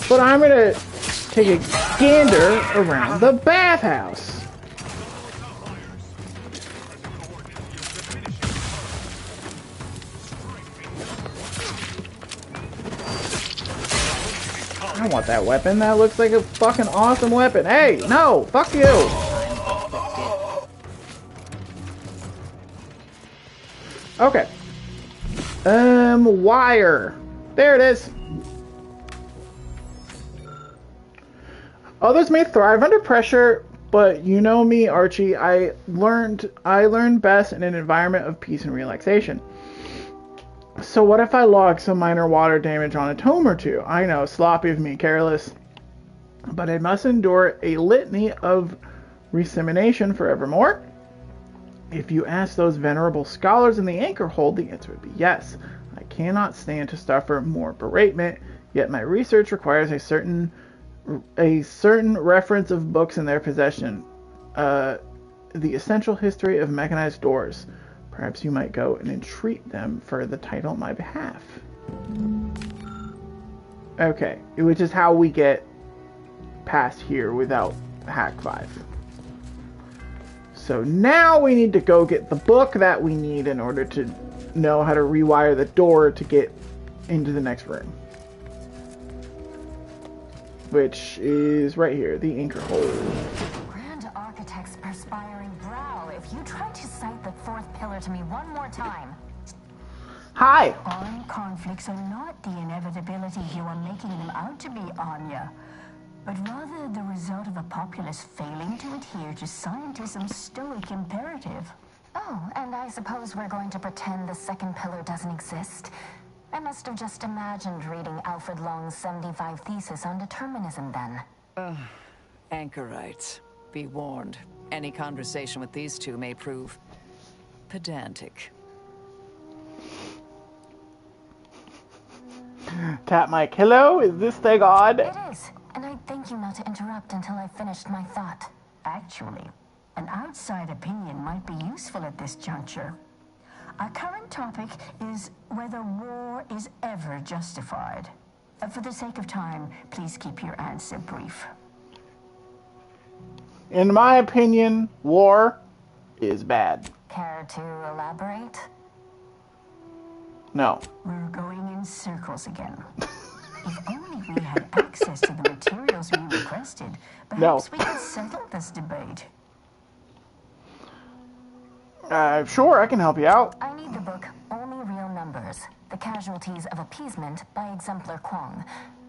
but I'm gonna take a gander around the bathhouse. I want that weapon. That looks like a fucking awesome weapon. Hey, no, fuck you. Okay. Wire. There it is. Others may thrive under pressure, but you know me, Archie. I learned best in an environment of peace and relaxation. So what if I log some minor water damage on a tome or two? I know, sloppy of me, careless. But I must endure a litany of resemination forevermore? If you ask those venerable scholars in the anchor hold, the answer would be yes. I cannot stand to suffer more beratement, yet my research requires a certain reference of books in their possession. The essential history of mechanized doors. Perhaps you might go and entreat them for the title on my behalf. Okay, which is how we get past here without Hack 5. So now we need to go get the book that we need in order to know how to rewire the door to get into the next room. Which is right here, the anchor hold. Grand Architect's perspiring brow, if you try to cite the fourth pillar to me one more time. Hi! Armed conflicts are not the inevitability you are making them out to be, Anya, but rather the result of a populace failing to adhere to scientism's stoic imperative. Oh, and I suppose we're going to pretend the second pillar doesn't exist. I must have just imagined reading Alfred Long's 75 thesis on determinism then. Anchorites, be warned. Any conversation with these two may prove pedantic. Tap mic. Hello? Is this thing on? It is, and I'd thank you not to interrupt until I finished my thought. Actually, an outside opinion might be useful at this juncture. Our current topic is whether war is ever justified. For the sake of time, please keep your answer brief. In my opinion, war is bad. Care to elaborate? No. We're going in circles again. If only we had access to the materials we requested, perhaps we could settle this debate. Sure, I can help you out. I need the book Only Real Numbers, The Casualties of Appeasement by Exemplar Kwong.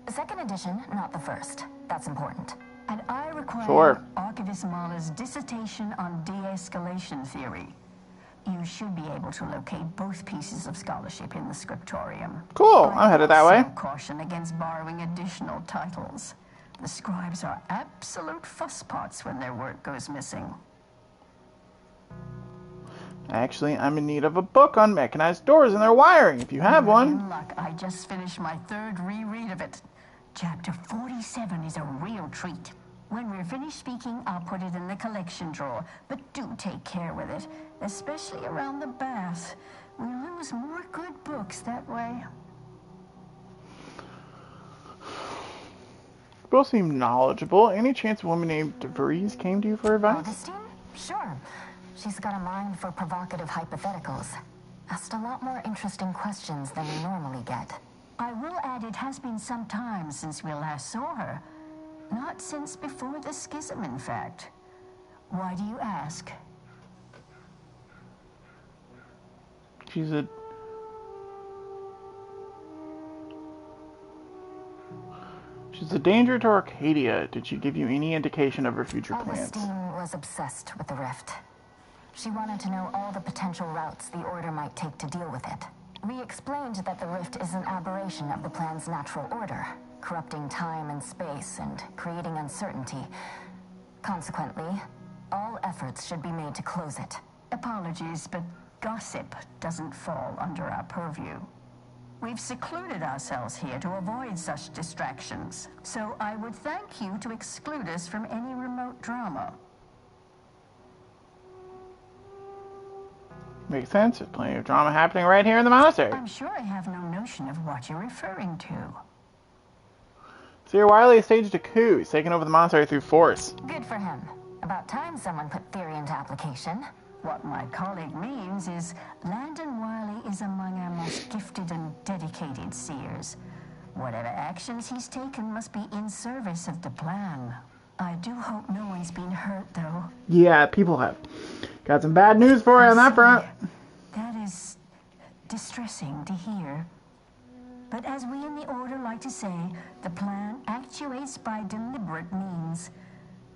The second edition, not the first. That's important. And I require Archivist Mahler's dissertation on de-escalation theory. You should be able to locate both pieces of scholarship in the scriptorium. Cool, I'm headed that way. Caution against borrowing additional titles. The scribes are absolute fusspots when their work goes missing. Actually, I'm in need of a book on mechanized doors and their wiring, if you have one. In luck, I just finished my third reread of it. Chapter 47 is a real treat. When we're finished speaking, I'll put it in the collection drawer, but do take care with it, especially around the bath. We lose more good books that way. Both seem knowledgeable. Any chance a woman named DeVries came to you for advice? Augustine? Sure. She's got a mind for provocative hypotheticals. Asked a lot more interesting questions than we normally get. I will add it has been some time since we last saw her. Not since before the schism, in fact. Why do you ask? She's a danger to Arcadia. Did she give you any indication of her future plans? Augustine was obsessed with the rift. She wanted to know all the potential routes the Order might take to deal with it. We explained that the rift is an aberration of the plan's natural order, corrupting time and space and creating uncertainty. Consequently, all efforts should be made to close it. Apologies, but gossip doesn't fall under our purview. We've secluded ourselves here to avoid such distractions, so I would thank you to exclude us from any remote drama. Makes sense. There's plenty of drama happening right here in the monastery. I'm sure I have no notion of what you're referring to. Sir Wiley has staged a coup. He's taken over the monastery through force. Good for him. About time someone put theory into application. What my colleague means is Landon Wiley is among our most gifted and dedicated seers. Whatever actions he's taken must be in service of the plan. I do hope no one's been hurt, though. Yeah, people have. Got some bad news for you on that front. That is distressing to hear. But as we in the Order like to say, the plan actuates by deliberate means.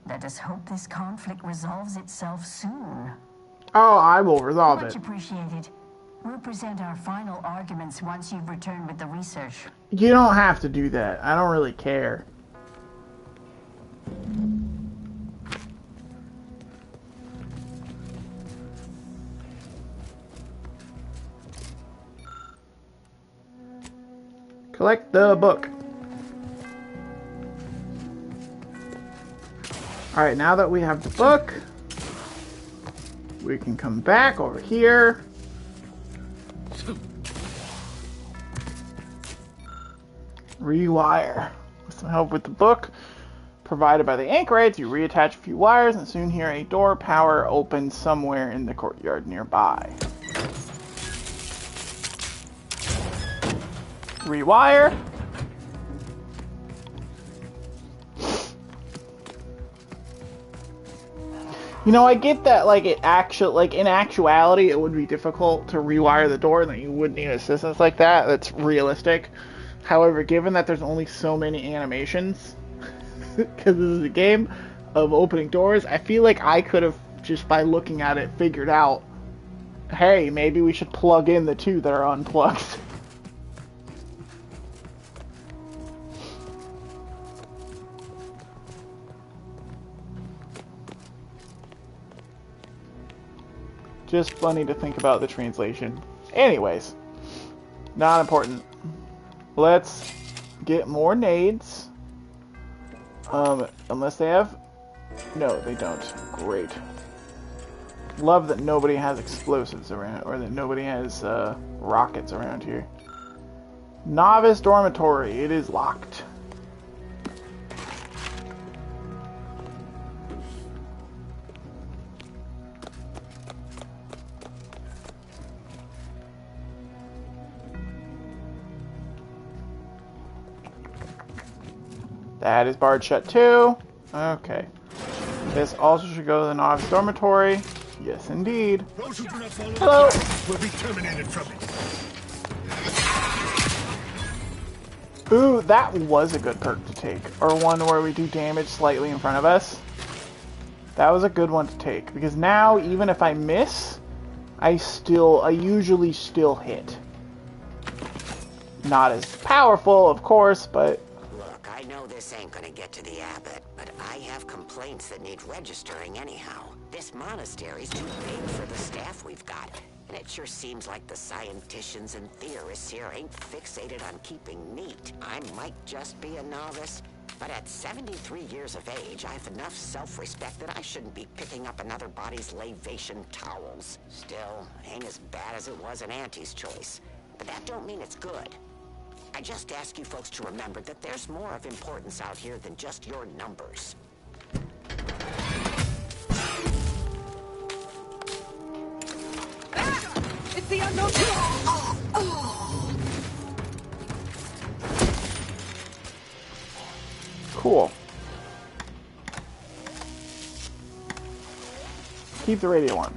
Let us hope this conflict resolves itself soon. Oh, I will resolve Much it. appreciated. We'll present our final arguments once you've returned with the research. You don't have to do that. I don't really care. Collect the book. Alright, now that we have the book, we can come back over here. Rewire. With some help with the book provided by the anchorites, you reattach a few wires and soon hear a door power open somewhere in the courtyard nearby. Rewire. You know, I get that, like, in actuality, it would be difficult to rewire the door and that you would need assistance like that. That's realistic. However, given that there's only so many animations, because this is a game of opening doors, I feel like I could have, just by looking at it, figured out, hey, maybe we should plug in the two that are unplugged. Just funny to think about the translation. Anyways, not important. Let's get more nades. Unless they have... No, they don't. Great. Love that nobody has explosives around, or that nobody has rockets around here. Novice dormitory. It is locked. That is barred shut too. Okay. This also should go to the novice dormitory. Yes, indeed. Those who do not follow Hello. the plan will be terminated from it. Ooh, that was a good perk to take. Or one where we do damage slightly in front of us. That was a good one to take. Because now, even if I miss, I usually still hit. Not as powerful, of course, but... Look, I know this ain't gonna get to the abbot, but I have complaints that need registering anyhow. This monastery's too big for the staff we've got, and it sure seems like the scienticians and theorists here ain't fixated on keeping neat. I might just be a novice, but at 73 years of age, I have enough self-respect that I shouldn't be picking up another body's lavation towels. Still, ain't as bad as it was in Auntie's choice, but that don't mean it's good. I just ask you folks to remember that there's more of importance out here than just your numbers. It's the unknown. Cool. Keep the radio on.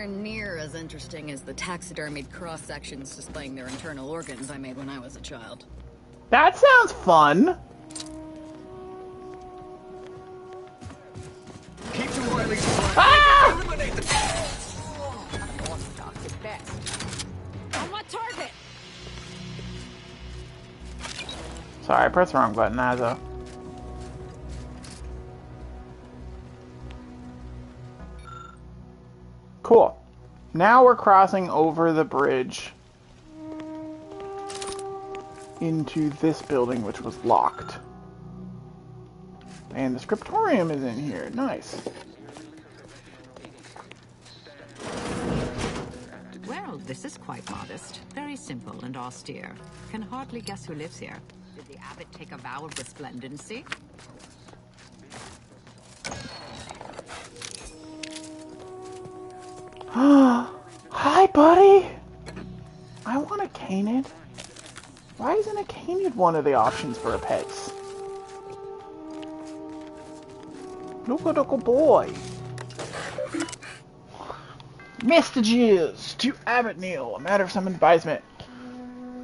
nowhere near as interesting as the taxidermied cross-sections displaying their internal organs I made when I was a child. That sounds fun. Keep to Riley's Ah! eliminate the... Orthodox at best. On my target! Sorry, I pressed the wrong button, Azzo. Cool. Now we're crossing over the bridge into this building, which was locked. And the scriptorium is in here. Nice. Well, this is quite modest. Very simple and austere. Can hardly guess who lives here. Did the abbot take a vow of resplendency? Hi, buddy! I want a canid. Why isn't a canid one of the options for a pets? Look at little boy. Messages to Abbot Neil. A matter of some advisement.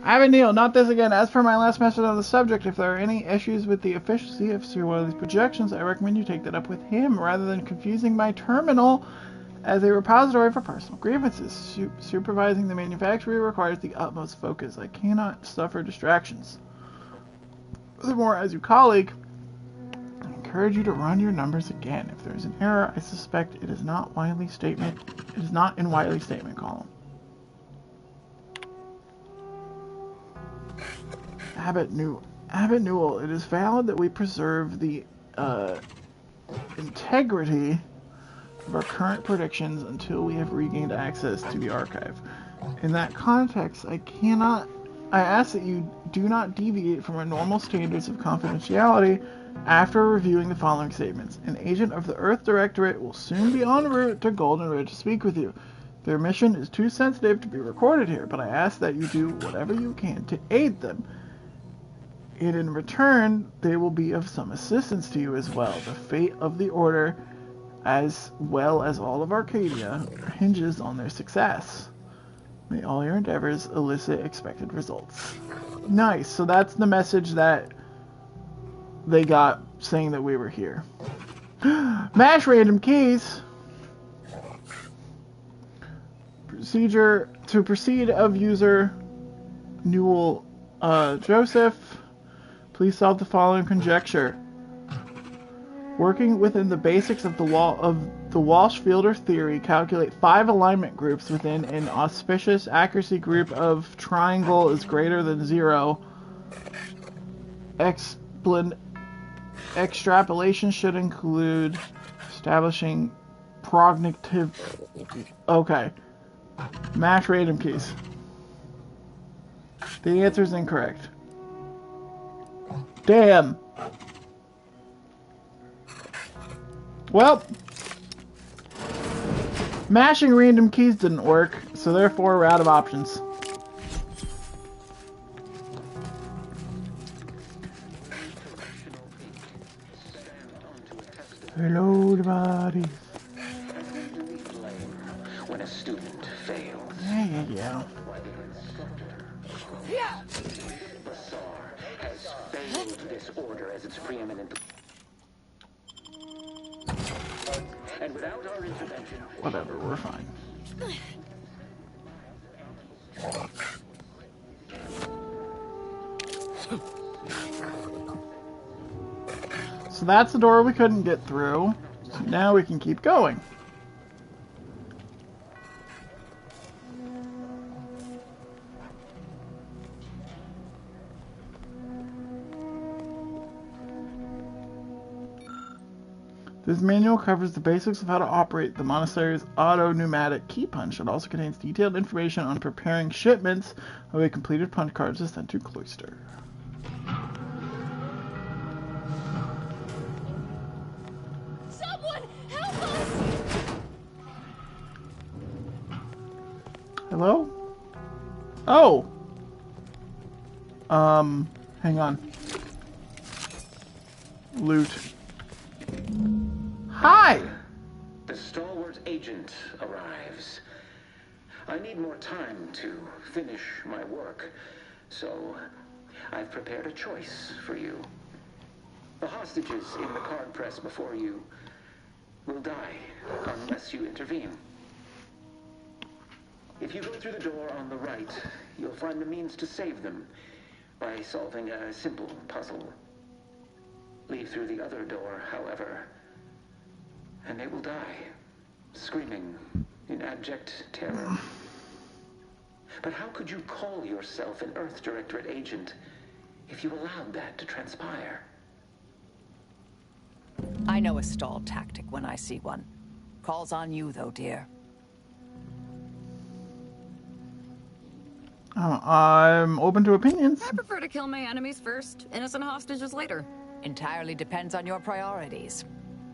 Abbot Neil, not this again. As per my last message on the subject, if there are any issues with the efficiency of one of these projections, I recommend you take that up with him rather than confusing my terminal as a repository for personal grievances. Supervising the manufacturer requires the utmost focus. I cannot suffer distractions. Furthermore, as your colleague, I encourage you to run your numbers again. If there is an error, I suspect it is not Wiley's statement. It is not in Wiley's statement column. Abbot Newell, it is valid that we preserve the integrity of our current predictions until we have regained access to the archive. In that context, I ask that you do not deviate from our normal standards of confidentiality after reviewing the following statements. An agent of the Earth Directorate will soon be en route to Golden Ridge to speak with you. Their mission is too sensitive to be recorded here, but I ask that you do whatever you can to aid them. And in return, they will be of some assistance to you as well. The fate of the Order, as well as all of Arcadia, hinges on their success. May all your endeavors elicit expected results. Nice, so that's the message that they got saying that we were here. Mash random keys. Procedure to proceed of user Newell Joseph. Please solve the following conjecture. Working within the basics of the Walsh-Fielder theory, calculate 5 alignment groups within an auspicious accuracy group of triangle is greater than 0. Extrapolation should include establishing prognitive... Okay. Mash random keys. The answer is incorrect. Damn. Well, mashing random keys didn't work, so therefore we're out of options. Reload bodies. When a student fails. Yeah. Basar has failed this order as its preeminent. And without our intervention... Whatever, we're fine. So that's the door we couldn't get through. So now we can keep going. This manual covers the basics of how to operate the monastery's auto-pneumatic key punch. It also contains detailed information on preparing shipments of a completed punch cards to send to Cloister. Someone help us! Hello? Oh! Hang on. Loot. Hi! The stalwart agent arrives. I need more time to finish my work, so I've prepared a choice for you. The hostages in the card press before you will die unless you intervene. If you go through the door on the right, you'll find the means to save them by solving a simple puzzle. Leave through the other door, however, and they will die, screaming in abject terror. But how could you call yourself an Earth Directorate agent if you allowed that to transpire? I know a stall tactic when I see one. Calls on you, though, dear. I'm open to opinions. I prefer to kill my enemies first, innocent hostages later. Entirely depends on your priorities.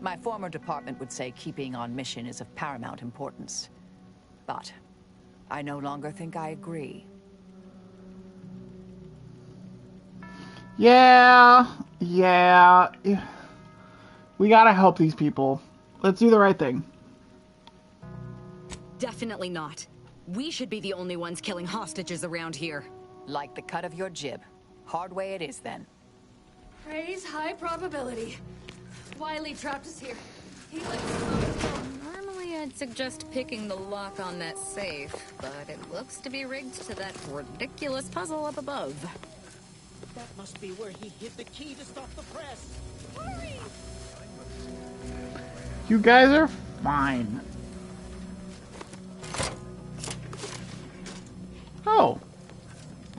My former department would say keeping on mission is of paramount importance. But I no longer think I agree. Yeah. We gotta help these people. Let's do the right thing. Definitely not. We should be the only ones killing hostages around here. Like the cut of your jib. Hard way it is, then. Praise high probability. Wiley trapped us here. He Normally I'd suggest picking the lock on that safe, but it looks to be rigged to that ridiculous puzzle up above. That must be where he hid the key to stop the press. Hurry! You guys are fine. Oh.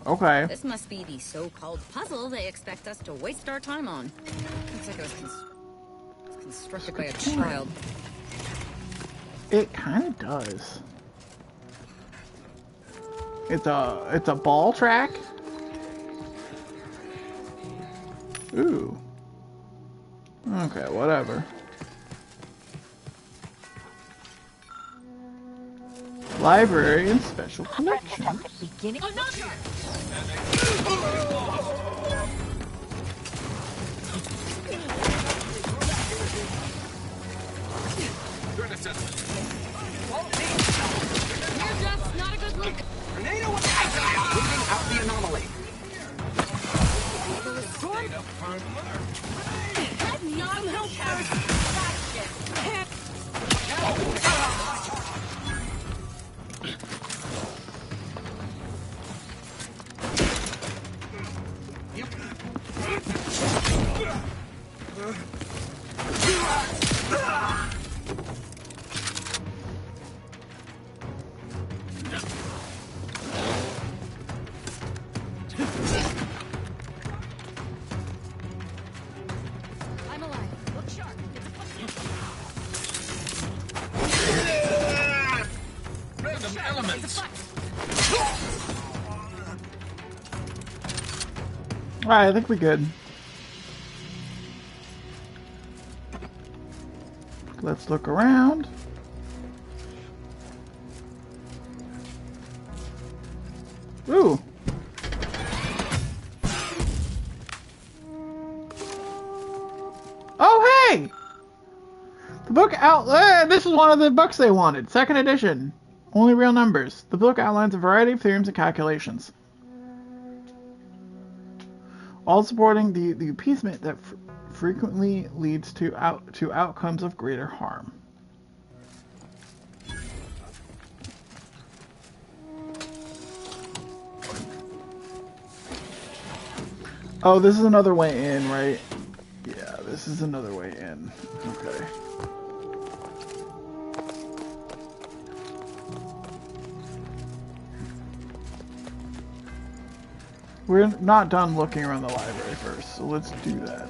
Okay. This must be the so-called puzzle they expect us to waste our time on. Looks like it was constructed by a child. It kind of does. It's a ball track. Ooh. Okay, whatever. Library and special collections. Beginning. Oh, no! You're just not a good look. Looking out the anomaly. Not help I'm alive. Look sharp. Random elements. Alright, I think we're good. Let's look around. Ooh. Oh, hey! The book this is one of the books they wanted. Second edition. Only real numbers. The book outlines a variety of theorems and calculations, all supporting the appeasement that frequently leads to outcomes of greater harm. Oh, this is another way in, right? Yeah, this is another way in. Okay. We're not done looking around the library first, so let's do that.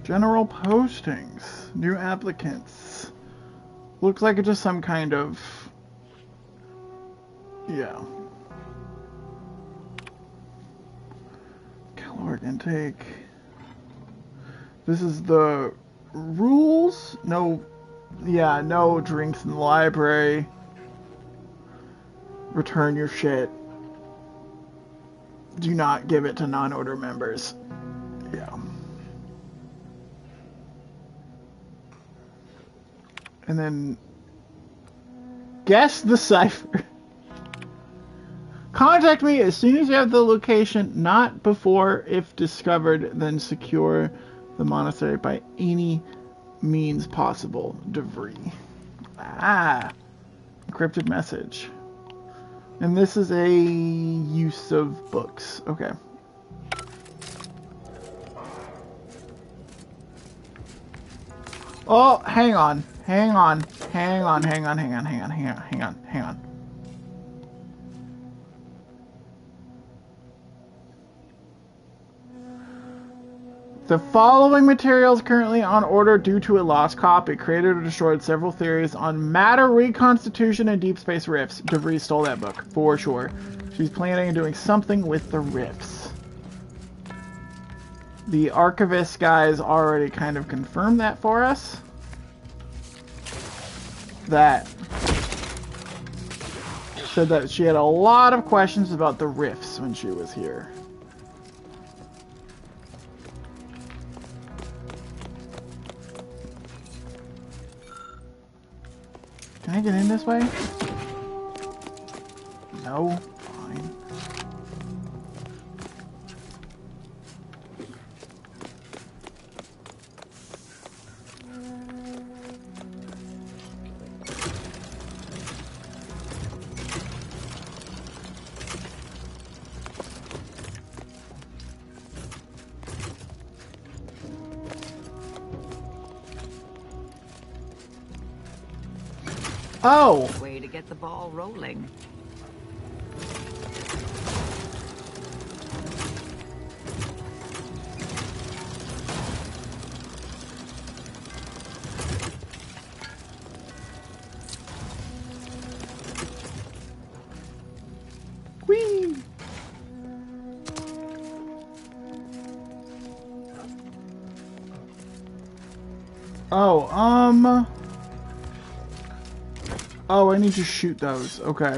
General postings, new applicants. Looks like it's just some kind of, yeah. Caloric intake. This is the rules? No, yeah, no drinks in the library. Return your shit. Do not give it to non-order members. Yeah. And then guess the cipher. Contact me as soon as you have the location, not before. If discovered, then secure the monastery by any means possible. DeVree. Ah, encrypted message. And this is a use of books. Okay. Oh, hang on. Hang on. Hang on. Hang on. Hang on. Hang on. Hang on. Hang on. Hang on. The following materials currently on order due to a lost copy. Created or destroyed several theories on matter reconstitution and deep space rifts. DeVree stole that book, for sure. She's planning on doing something with the rifts. The archivist guys already kind of confirmed that for us. That said that she had a lot of questions about the rifts when she was here. Can I get in this way? No? Fine. Oh! Way to get the ball rolling. Whee! Oh, oh, I need to shoot those. Okay.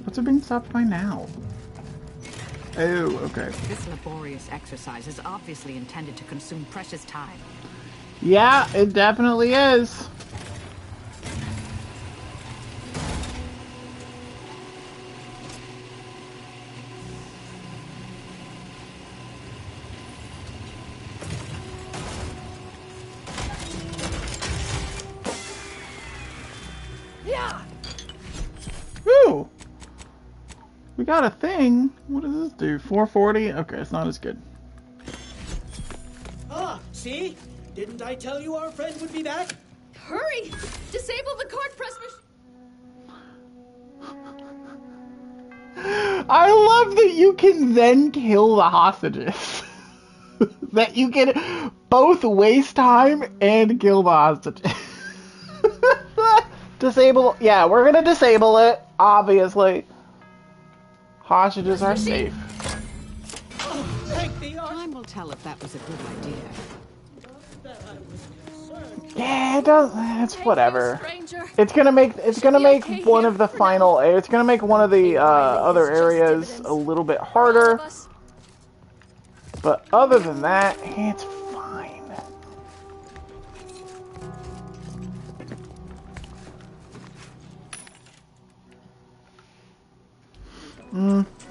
What's it being stopped by now? Oh, okay. This laborious exercise is obviously intended to consume precious time. Yeah, it definitely is. Yeah. Ooh. We got a thing. What does this do? 440? Okay, it's not as good. Ah, see? Didn't I tell you our friend would be back? Hurry! Disable the card press machine. I love that you can then kill the hostages. That you can both waste time and kill the hostages. Disable. Yeah, we're gonna disable it, obviously. Hostages are safe. Time will tell if that was a good idea. Yeah, it does. It's whatever. It's gonna make one of the final. It's gonna make one of the other areas a little bit harder. But other than that, it's fine.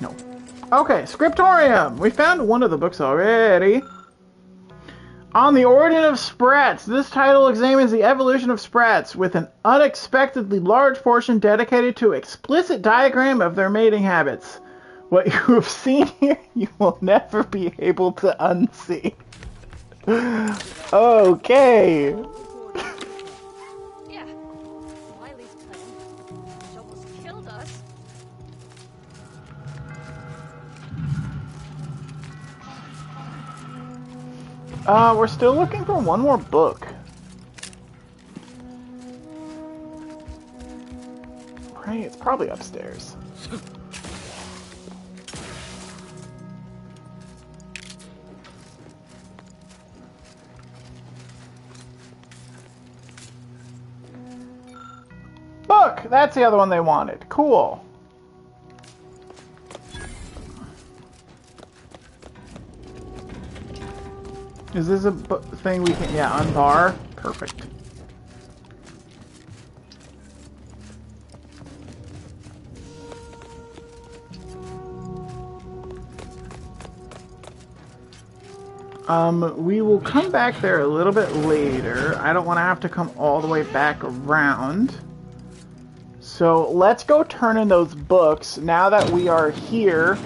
No. Okay, Scriptorium! We found one of the books already. On the Origin of Sprats. This title examines the evolution of sprats with an unexpectedly large portion dedicated to explicit diagram of their mating habits. What you have seen here, you will never be able to unsee. Okay. Yeah. Wiley's plan, which almost killed us. We're still looking for one more book. Right, it's probably upstairs. Book! That's the other one they wanted. Cool. Is this a thing we can... Yeah, unbar? Perfect. We will come back there a little bit later. I don't want to have to come all the way back around. So let's go turn in those books. Now that we are here,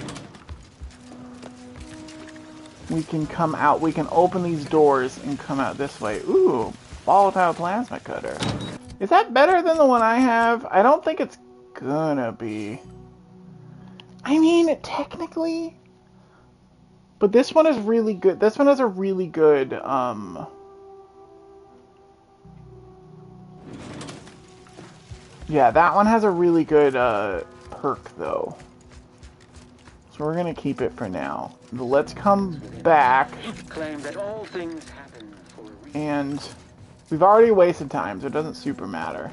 we can come out. We can open these doors and come out this way. Ooh, volatile plasma cutter. Is that better than the one I have? I don't think it's gonna be. I mean, technically... But this one is really good. This one has a really good, yeah, that one has a really good, perk, though. So we're gonna keep it for now. But let's come back. Claim that all things happen for a reason. And we've already wasted time, so it doesn't super matter.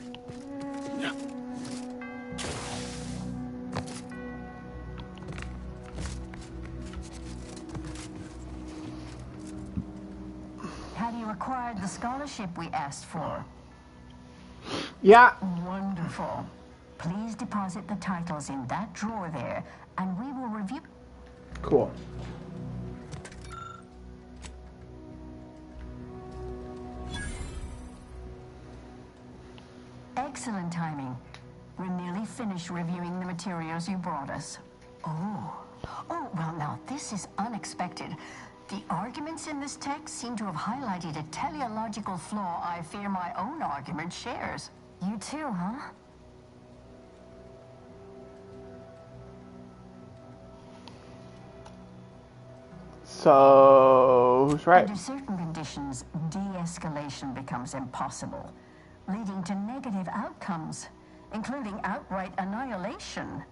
Have you acquired the scholarship we asked for? Yeah. Wonderful. Please deposit the titles in that drawer there, and we will review... Cool. Excellent timing. We're nearly finished reviewing the materials you brought us. Oh, well now, this is unexpected. The arguments in this text seem to have highlighted a teleological flaw I fear my own argument shares. You too, huh? So, who's right? Under certain conditions, de-escalation becomes impossible, leading to negative outcomes, including outright annihilation.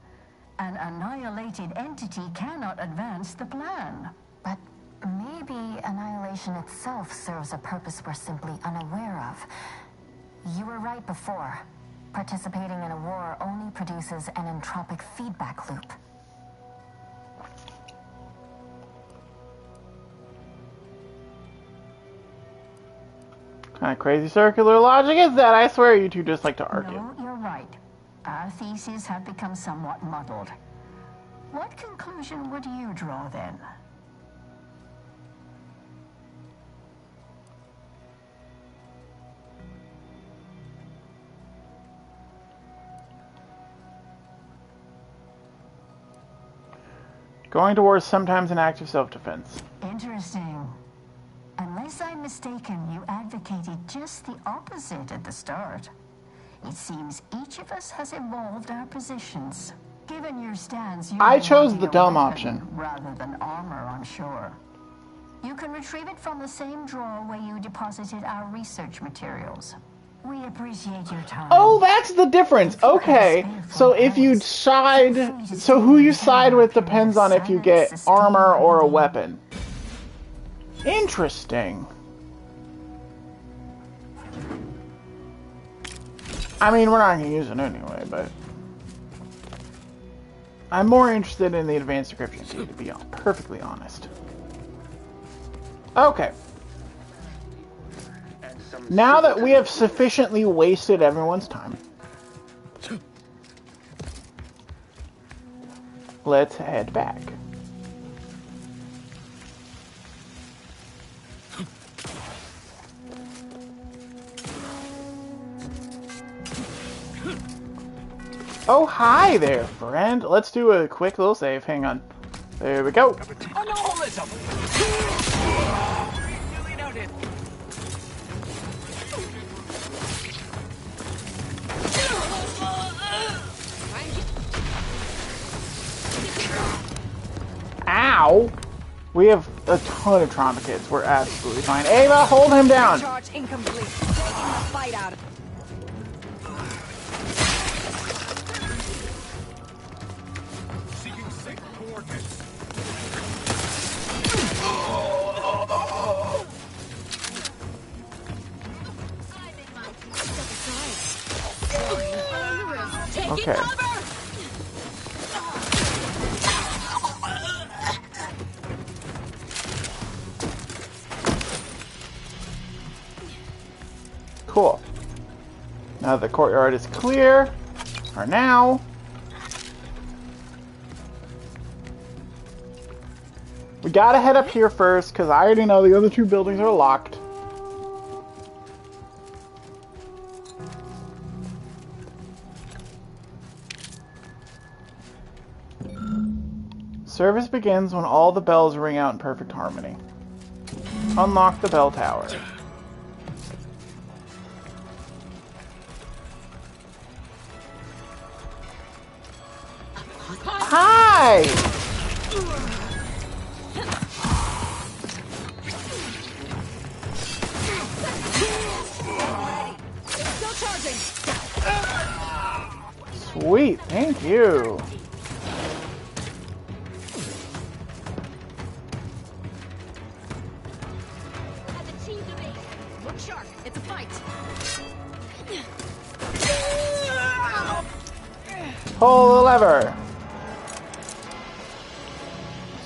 An annihilated entity cannot advance the plan. But maybe annihilation itself serves a purpose we're simply unaware of. You were right before. Participating in a war only produces an entropic feedback loop. What kind of crazy circular logic is that? I swear you two just like to argue. No, you're right. Our theses have become somewhat muddled. What conclusion would you draw then? Going to war is sometimes an act of self-defense. Interesting. Unless I'm mistaken, you advocated just the opposite at the start. It seems each of us has evolved our positions. Given your stance, I chose the dumb option. Rather than armor, I'm sure. You can retrieve it from the same drawer where you deposited our research materials. We appreciate your time. Oh, that's the difference. Okay, so if you side... So who you side with depends on if you get armor or a weapon. Interesting. I mean, we're not going to use it anyway, but... I'm more interested in the advanced decryption key, to be perfectly honest. Okay. Now that we have sufficiently wasted everyone's time, let's head back. Oh, hi there, friend. Let's do a quick little save. Hang on. There we go. Anomalism! Duly noted. Ow! We have a ton of trauma kits. We're absolutely fine. Ava, hold him down! Charge incomplete. Taking the fight out of... Seeking safe coordinates. Okay. Cool. Now the courtyard is clear for now. We gotta head up here first because I already know the other two buildings are locked. Service begins when all the bells ring out in perfect harmony. Unlock the bell tower. Hi! Still charging. Sweet, thank you. Look sharp. It's a fight. Pull the lever.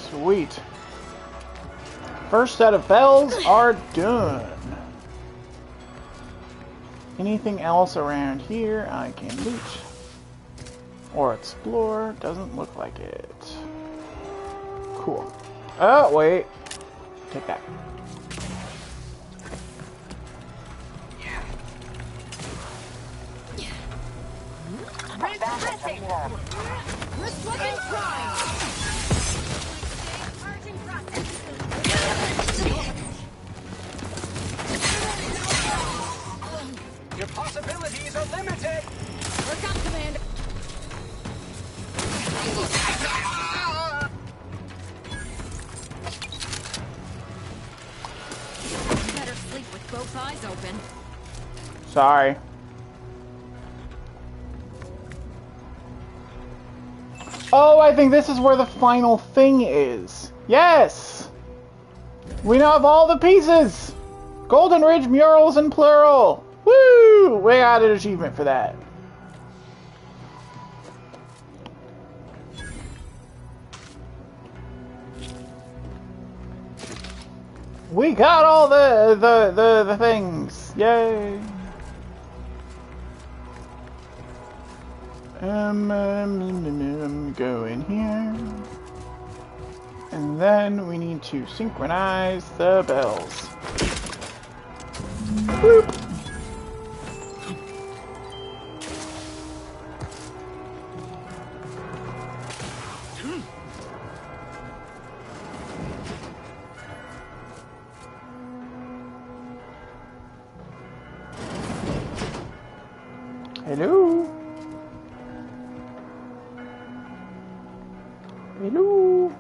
Sweet. First set of bells are done. Anything else around here I can loot or explore? Doesn't look like it. Cool. Oh, wait. Take that. Wrist weapon prime. Your possibilities are limited! Work out, Commander. You better sleep with both eyes open. Sorry. Oh, I think this is where the final thing is. Yes! We now have all the pieces! Golden Ridge murals in plural! Woo! We got an achievement for that. We got all the things. Yay! Go in here. And then we need to synchronize the bells. Boop. Hello? Hello?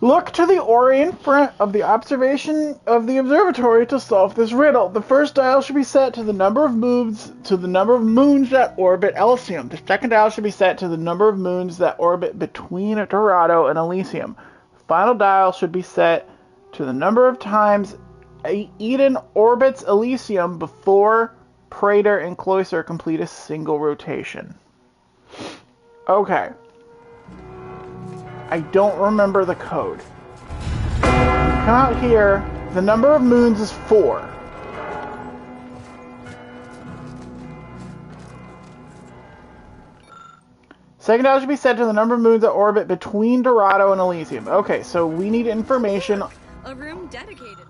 Look to the orient front of the observation of the observatory to solve this riddle. The first dial should be set to the number of moons that orbit Elysium. The second dial should be set to the number of moons that orbit between Dorado and Elysium. The final dial should be set to the number of times Eden orbits Elysium before Praetor and Cloister complete a single rotation. Okay. I don't remember the code. Come out here. The number of moons is 4. Second dial should be set to the number of moons that orbit between Dorado and Elysium. Okay, so we need information A room dedicated.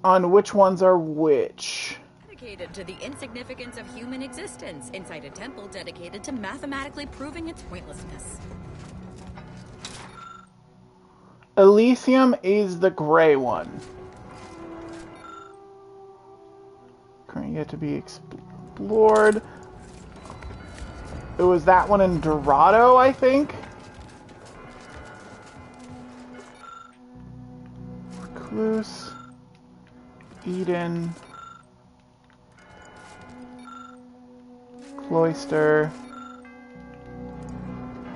on which ones are which. dedicated to the insignificance of human existence inside a temple dedicated to mathematically proving its pointlessness. Elysium is the gray one. Currently yet to be explored. It was that one in Dorado, I think. Recluse. Eden. Cloister.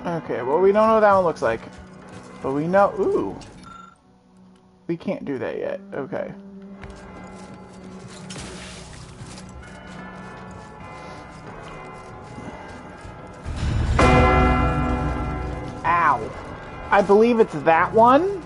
Okay, well, we don't know what that one looks like. But we know... Ooh. We can't do that yet. Okay. Ow. I believe it's that one.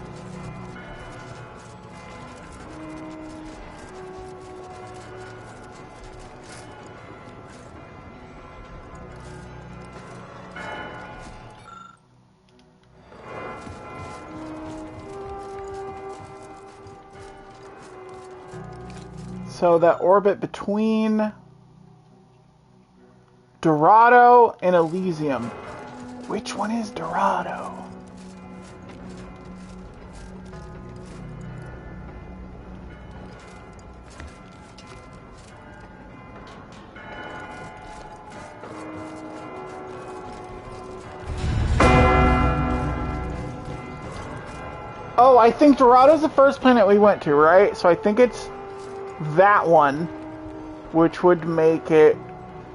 So that orbit between Dorado and Elysium. Which one is Dorado? Oh, I think Dorado's the first planet we went to, right? So I think it's that one, which would make it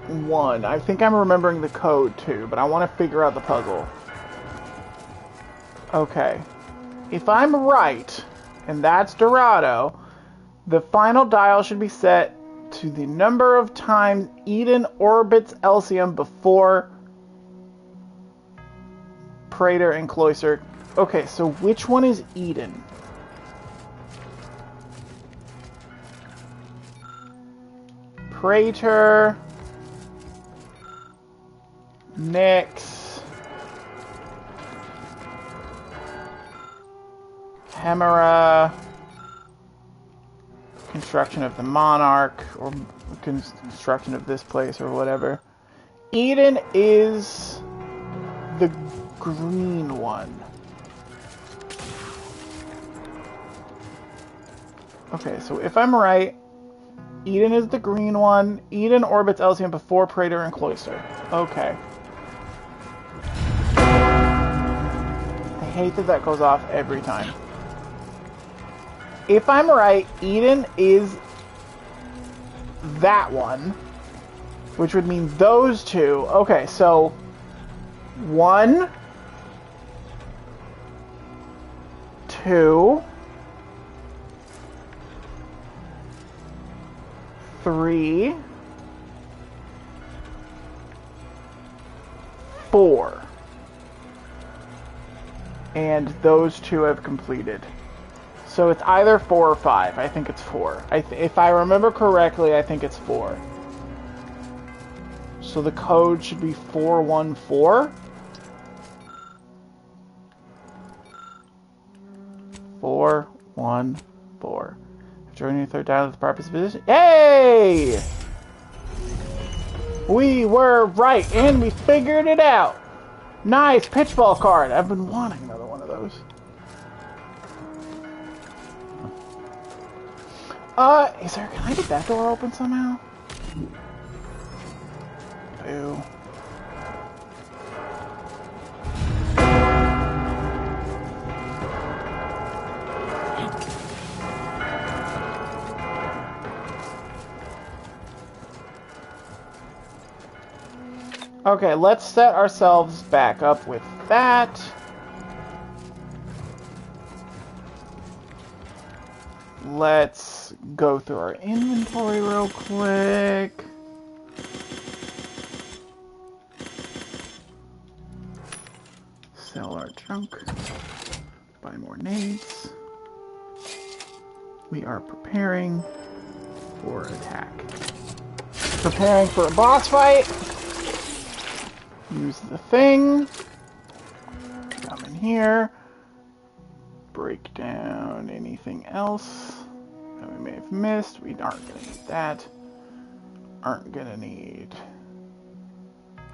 1. I think I'm remembering the code too, but I want to figure out the puzzle. Okay. If I'm right, and that's Dorado, the final dial should be set to the number of times Eden orbits Elysium before Praetor and Cloister. Okay, so which one is Eden? Praetor, Nyx, Hemera, construction of the Monarch, or construction of this place, or whatever. Eden is the green one. Okay, so if I'm right, Eden is the green one. Eden orbits Elysium before Praetor and Cloister. Okay. I hate that that goes off every time. If I'm right, Eden is that one, which would mean those two. Okay, so 1, 2, 3, 4. And those 2 have completed. So it's either 4 or 5. I think it's 4. If I remember correctly, I think it's 4. So the code should be 414. 414. Joining the third dial of the proper position. Hey! We were right, and we figured it out. Nice pitchball card. I've been wanting another one of those. Can I get that door open somehow? Boo. Okay, let's set ourselves back up with that. Let's go through our inventory real quick. Sell our junk. Buy more nades. We are preparing for attack. Preparing for a boss fight. Use the thing. Come in here. Break down anything else that we may have missed. We aren't going to need that. aren't gonna need.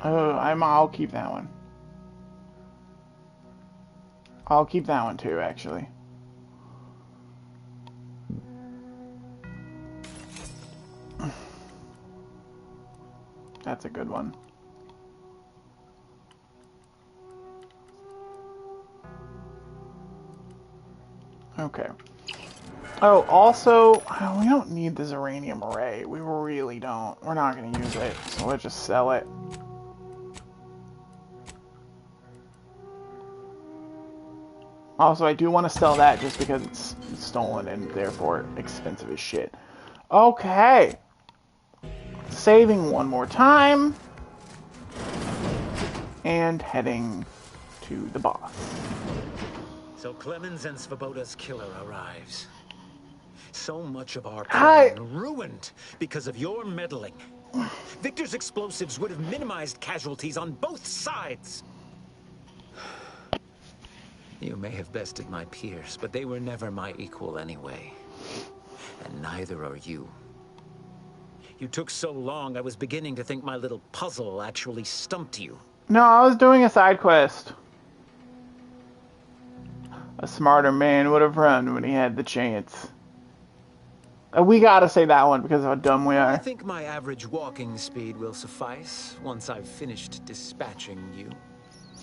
Oh, I'll keep that one. I'll keep that one too, actually. That's a good one. Okay. Oh, also, we don't need this uranium array. We really don't. We're not going to use it, so let's just sell it. Also, I do want to sell that just because it's stolen and therefore expensive as shit. Okay. Saving one more time. And heading to the boss. So Clemens and Svoboda's killer arrives. So much of our plan ruined because of your meddling. Victor's explosives would have minimized casualties on both sides. You may have bested my peers, but they were never my equal anyway. And neither are you. You took so long, I was beginning to think my little puzzle actually stumped you. No, I was doing a side quest. A smarter man would have run when he had the chance. We gotta say that one because of how dumb we are. I think my average walking speed will suffice once I've finished dispatching you.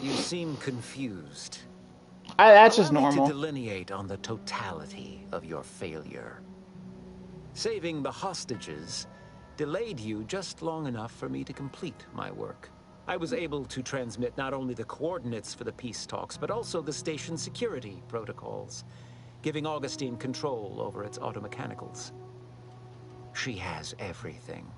You seem confused. That's just normal. To delineate on the totality of your failure. Saving the hostages delayed you just long enough for me to complete my work. I was able to transmit not only the coordinates for the peace talks, but also the station security protocols, giving Augustine control over its automechanicals. She has everything.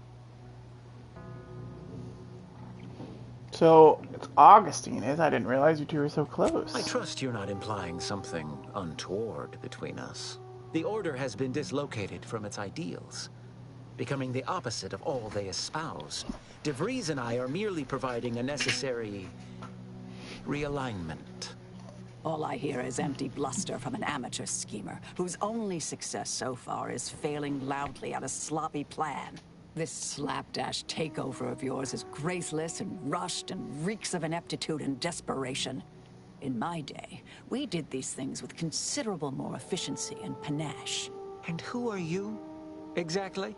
So, it's Augustine, is? I didn't realize you two were so close. I trust you're not implying something untoward between us. The Order has been dislocated from its ideals, becoming the opposite of all they espouse. De Vries and I are merely providing a necessary realignment. All I hear is empty bluster from an amateur schemer, whose only success so far is failing loudly at a sloppy plan. This slapdash takeover of yours is graceless and rushed and reeks of ineptitude and desperation. In my day, we did these things with considerable more efficiency and panache. And who are you, exactly?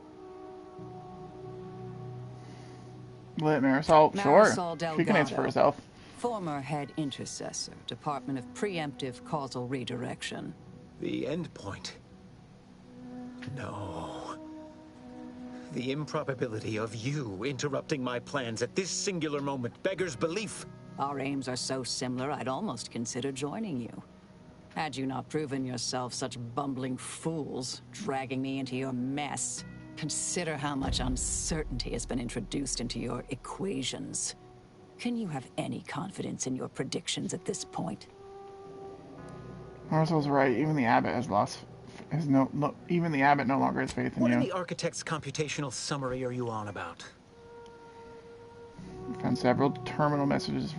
Let Marisol, sure. Delgado, She can answer for herself. Former head intercessor, Department of Preemptive Causal Redirection. The endpoint. No. The improbability of you interrupting my plans at this singular moment beggars belief. Our aims are so similar, I'd almost consider joining you. Had you not proven yourself such bumbling fools, dragging me into your mess. Consider how much uncertainty has been introduced into your equations. Can you have any confidence in your predictions at this point? Marisol's right. Even the abbot has lost. Even the abbot no longer has faith in What you. in the architect's computational summary are you on about? I found several terminal messages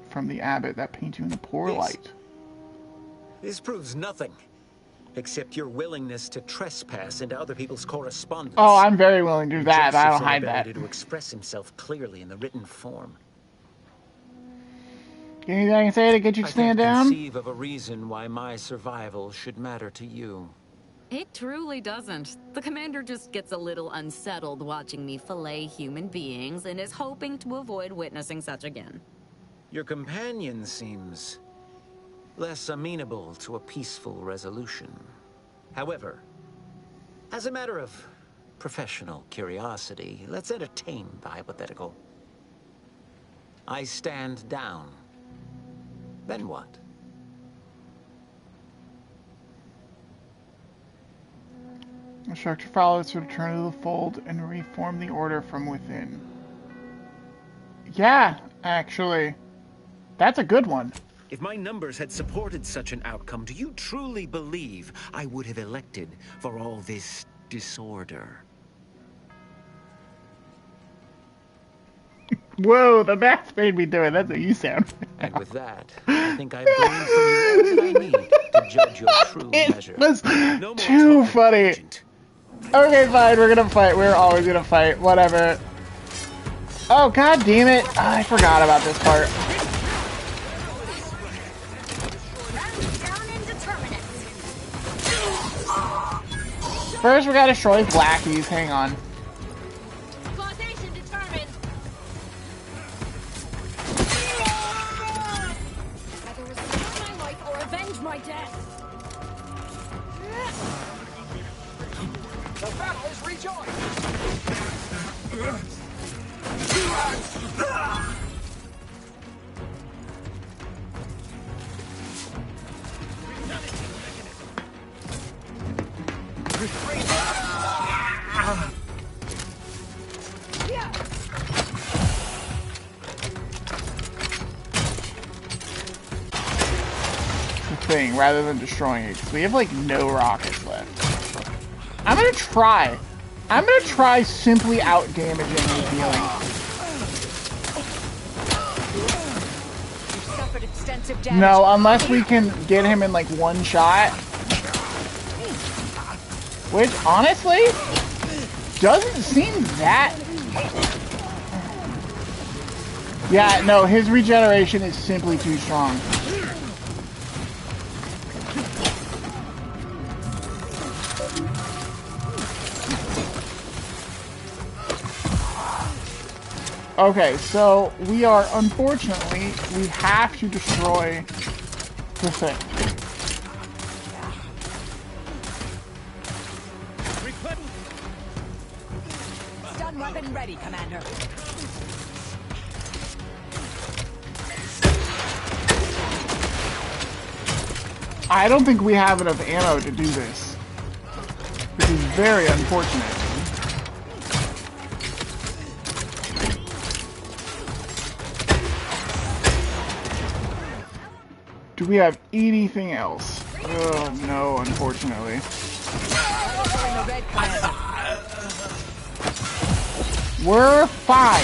from the abbot that paint you in a poor light. This proves nothing, except your willingness to trespass into other people's correspondence. Oh, I'm very willing to do that. I don't hide that. To express himself clearly in the written form. Anything I can say to get you to stand down? I can't conceive of a reason why my survival should matter to you. It truly doesn't. The commander just gets a little unsettled watching me fillet human beings and is hoping to avoid witnessing such again. Your companion seems less amenable to a peaceful resolution. However, as a matter of professional curiosity, let's entertain the hypothetical. I stand down. Then what? The structure follows to return to the fold and reform the order from within. Yeah, actually. That's a good one. If my numbers had supported such an outcome, do you truly believe I would have elected for all this disorder? Whoa, the math made me do it. That's what you sound. And with that, I think I've gleaned from you all that I need to judge your true measure. It was too funny. Okay, fine, we're gonna fight. We're always gonna fight. Whatever. Oh, god damn it. Oh, I forgot about this part. First, we gotta destroy Blackies. Hang on. Causation determined. Either restore my life or avenge my death. The battle is rejoined! Thing rather than destroying it, because we have like no rockets left. I'm gonna try simply out damaging his healing. You've suffered extensive damage. No, unless we can get him in like one shot, which honestly doesn't seem that. Yeah, no, his regeneration is simply too strong. Okay, so we are, unfortunately, we have to destroy the thing. Stun weapon ready, Commander. I don't think we have enough ammo to do this, which is very unfortunate. Do we have anything else? Oh, no, unfortunately. We're fine.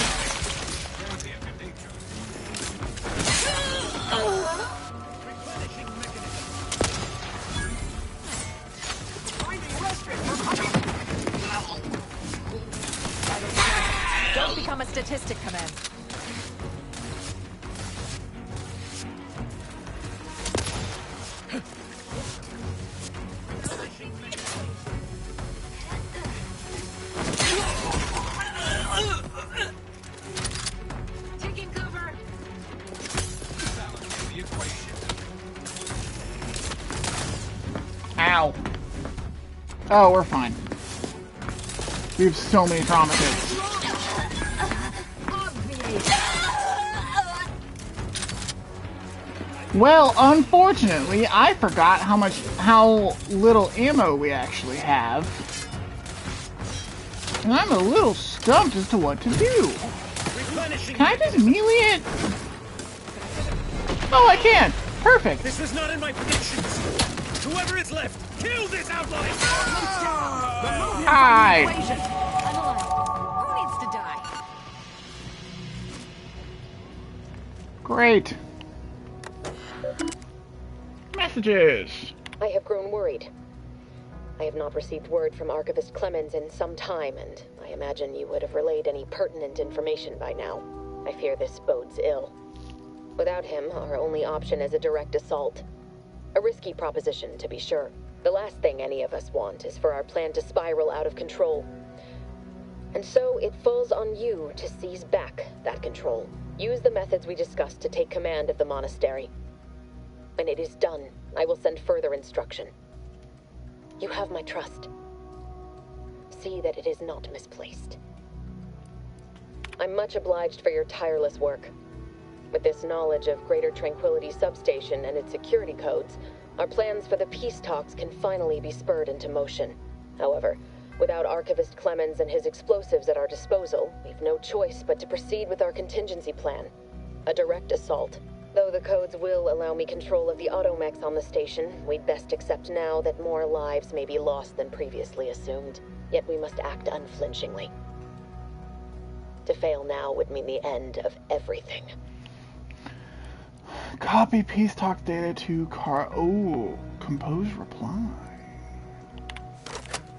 Don't become a statistic, Command. Taking cover. Ow. Oh, we're fine. We have so many trauma kits. Well, unfortunately, I forgot how little ammo we actually have. And I'm a little stumped as to what to do. Can I just melee it? Oh, I can! Perfect! This was not in my predictions! Whoever is left, kill this outlaw! Hi! Who needs to die? Great. Messages! I have grown worried. I have not received word from Archivist Clemens in some time, and I imagine you would have relayed any pertinent information by now. I fear this bodes ill. Without him, our only option is a direct assault. A risky proposition, to be sure. The last thing any of us want is for our plan to spiral out of control. And so it falls on you to seize back that control. Use the methods we discussed to take command of the monastery. When it is done, I will send further instruction. You have my trust. See that it is not misplaced. I'm much obliged for your tireless work. With this knowledge of Greater Tranquility Substation and its security codes, our plans for the peace talks can finally be spurred into motion. However, without Archivist Clemens and his explosives at our disposal, we've no choice but to proceed with our contingency plan. A direct assault. Though the codes will allow me control of the automechs on the station, we'd best accept now that more lives may be lost than previously assumed. Yet we must act unflinchingly. To fail now would mean the end of everything. Copy peace talk data to compose reply.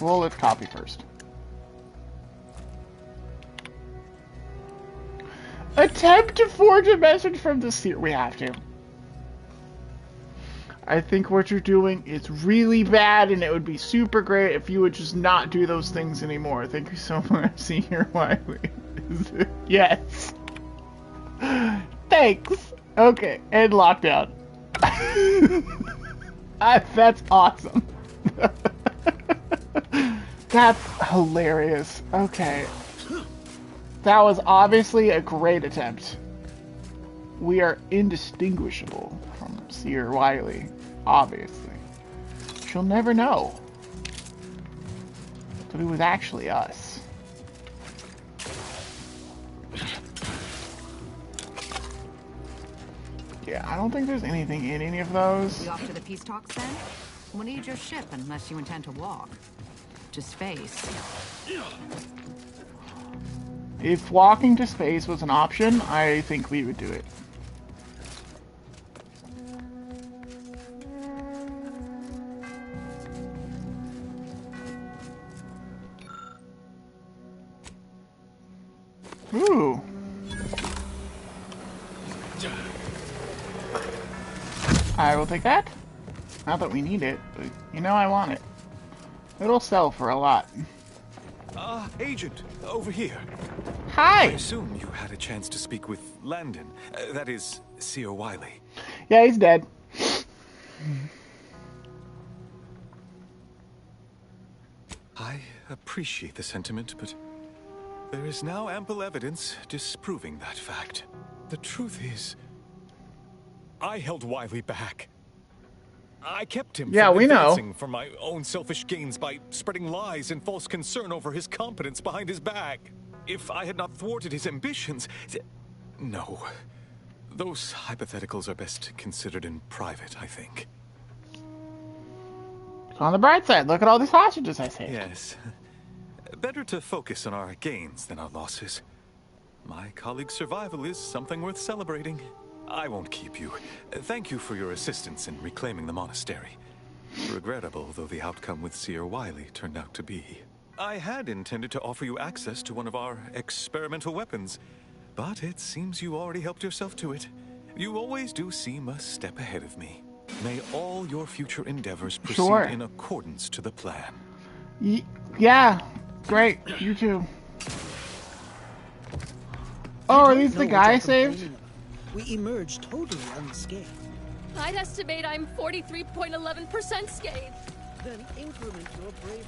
Well, let's copy first. Attempt to forge a message from the seer. We have to. I think what you're doing is really bad, and it would be super great if you would just not do those things anymore. Thank you so much, Senior Wiley. Yes. Thanks. Okay, and lockdown. That's awesome. That's hilarious. Okay. That was obviously a great attempt. We are indistinguishable from Seer Wiley, obviously. She'll never know that it was actually us. Yeah, I don't think there's anything in any of those. We off to the peace talks then? We'll need your ship unless you intend to walk. To space. If walking to space was an option, I think we would do it. Ooh. I will take that. Not that we need it, but you know I want it. It'll sell for a lot. Agent, over here. Hi! I assume you had a chance to speak with Landon. That is, Seer Wiley. Yeah, he's dead. I appreciate the sentiment, but there is now ample evidence disproving that fact. The truth is, I held Wiley back. I kept him from advancing for my own selfish gains by spreading lies and false concern over his competence behind his back. If I had not thwarted his ambitions... No. Those hypotheticals are best considered in private, I think. On the bright side, look at all these hostages I saved. Yes. Better to focus on our gains than our losses. My colleague's survival is something worth celebrating. I won't keep you. Thank you for your assistance in reclaiming the monastery. Regrettable though the outcome with Seer Wiley turned out to be. I had intended to offer you access to one of our experimental weapons, but it seems you already helped yourself to it. You always do seem a step ahead of me. May all your future endeavors proceed in accordance to the plan. Yeah, great. You too. Oh, are these the guy I saved? We emerged totally unscathed. I'd estimate I'm 43.11% scathed. Then increment your bravery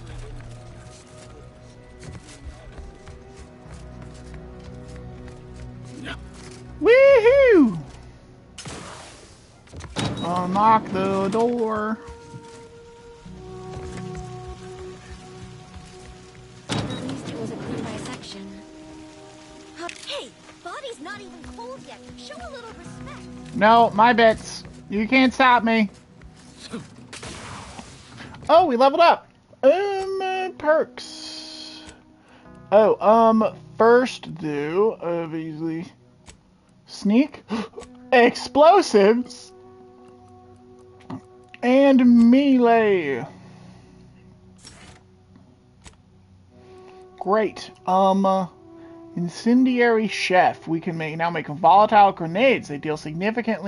in... Woohoo! Unlock the door. At least it was a clean dissection. Hey, body's not even cold yet. Show a little respect. No, my bits. You can't stop me. Oh, we leveled up. Perks. Oh, first do, obviously, sneak, explosives, and melee. Great. Incendiary Chef. We can now make volatile grenades. They deal significant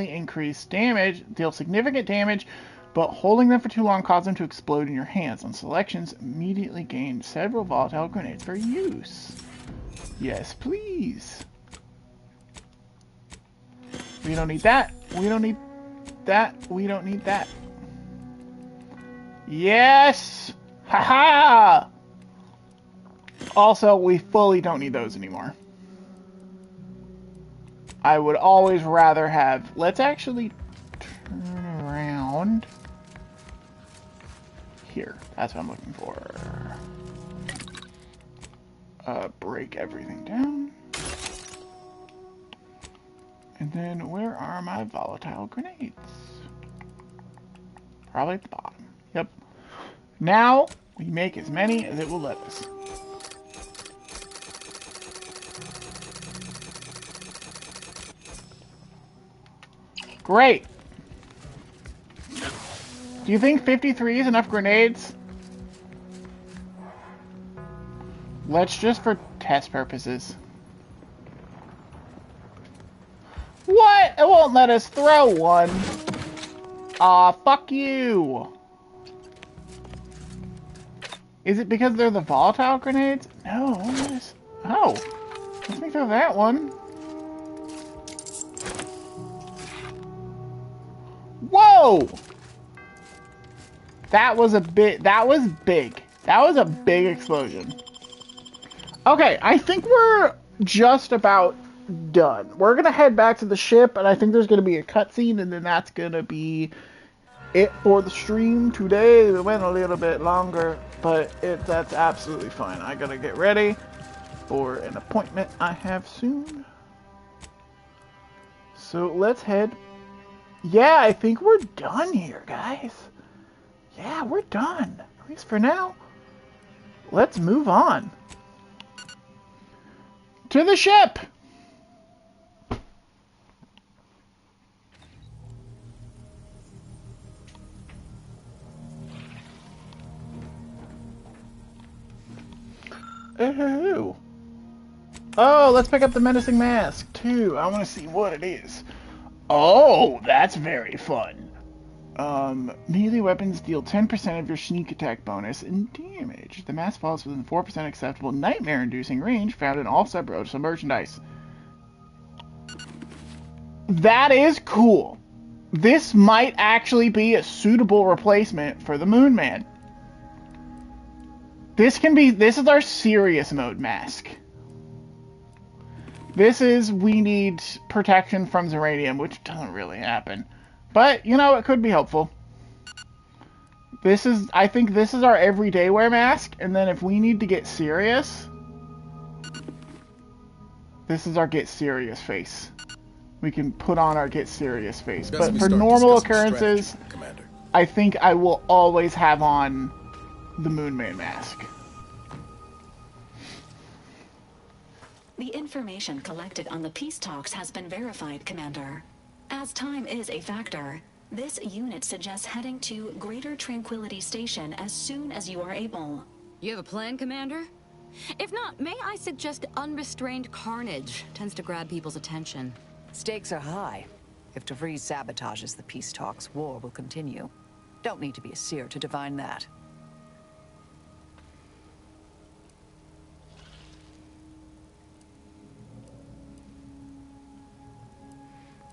damage, but holding them for too long causes them to explode in your hands. On selections, immediately gain several volatile grenades for use. Yes, please. We don't need that. We don't need that. We don't need that. Yes! Haha! Also, we fully don't need those anymore. I would always rather have... Let's actually turn around. Here. That's what I'm looking for. Break everything down. And then, where are my volatile grenades? Probably at the bottom. Yep. Now, we make as many as it will let us. Great. Do you think 53 is enough grenades? Let's just for test purposes. What? It won't let us throw one. Aw, fuck you. Is it because they're the volatile grenades? No. Oh. Let me throw that one. Whoa! That was big. That was a big explosion. Okay, I think we're just about done. We're gonna head back to the ship, and I think there's gonna be a cutscene, and then that's gonna be it for the stream today. We went a little bit longer, but that's absolutely fine. I gotta get ready for an appointment I have soon. So let's head. Yeah, I think we're done here, guys. Yeah, we're done. At least for now. Let's move on. To the ship! Ooh. Oh, let's pick up the menacing mask, too. I want to see what it is. Oh, that's very fun. Melee weapons deal 10% of your sneak attack bonus and damage. The mask falls within 4% acceptable nightmare-inducing range found in all sub-roads of merchandise. That is cool. This might actually be a suitable replacement for the Moon Man. This is our serious mode mask. This is, we need protection from Zeranium, which doesn't really happen. But, you know, it could be helpful. I think this is our everyday wear mask, and then if we need to get serious, this is our get serious face. We can put on our get serious face. But for normal occurrences, I think I will always have on the Moon Man mask. The information collected on the peace talks has been verified, Commander. As time is a factor, this unit suggests heading to Greater Tranquility Station as soon as you are able. You have a plan, Commander? If not, may I suggest unrestrained carnage? Tends to grab people's attention. Stakes are high. If DeVries sabotages the peace talks, war will continue. Don't need to be a seer to divine that.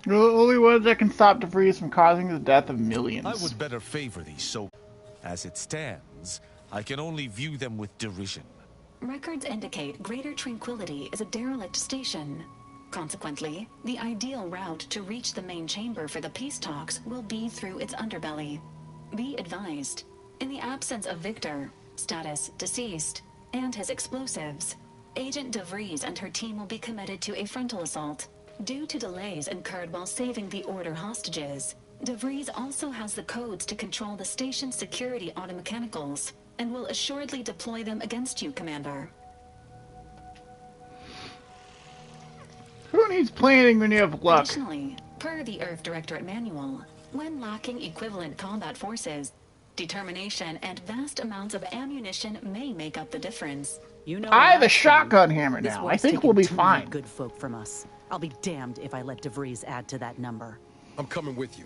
You're the only ones that can stop DeVries from causing the death of millions. I would better favor these, so as it stands, I can only view them with derision. Records indicate Greater Tranquility is a derelict station. Consequently, the ideal route to reach the main chamber for the peace talks will be through its underbelly. Be advised, in the absence of Victor, status deceased, and his explosives, Agent DeVries and her team will be committed to a frontal assault. Due to delays incurred while saving the Order hostages, DeVries also has the codes to control the station's security automechanicals, and will assuredly deploy them against you, Commander. Who needs planning when you have luck? Additionally, per the Earth Directorate Manual, when lacking equivalent combat forces, determination and vast amounts of ammunition may make up the difference. You know, I have a shotgun hammer now. I think we'll be fine. Good folk from us. I'll be damned if I let DeVries add to that number. I'm coming with you.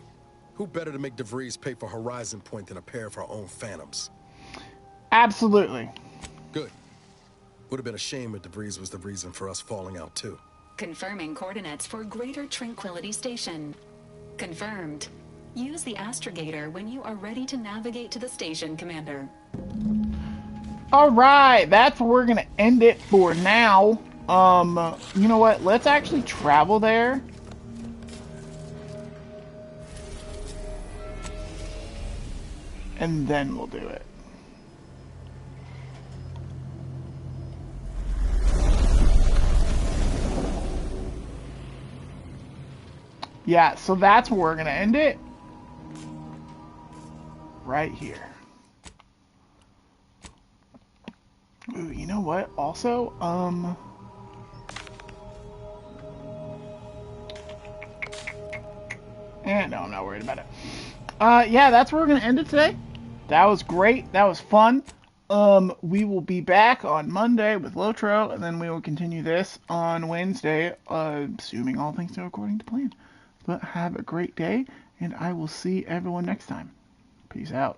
Who better to make DeVries pay for Horizon Point than a pair of our own Phantoms? Absolutely. Good. Would have been a shame if DeVries was the reason for us falling out too. Confirming coordinates for Greater Tranquility Station. Confirmed. Use the astrogator when you are ready to navigate to the station, Commander. Alright, that's where we're gonna end it for now. You know what? Let's actually travel there. And then we'll do it. Yeah, so that's where we're gonna end it. Right here. Ooh, you know what? Also, no, I'm not worried about it. Yeah, that's where we're gonna end it today. That was great. That was fun. We will be back on Monday with Lotro, and then we will continue this on Wednesday, assuming all things go according to plan. But have a great day, and I will see everyone next time. Peace out.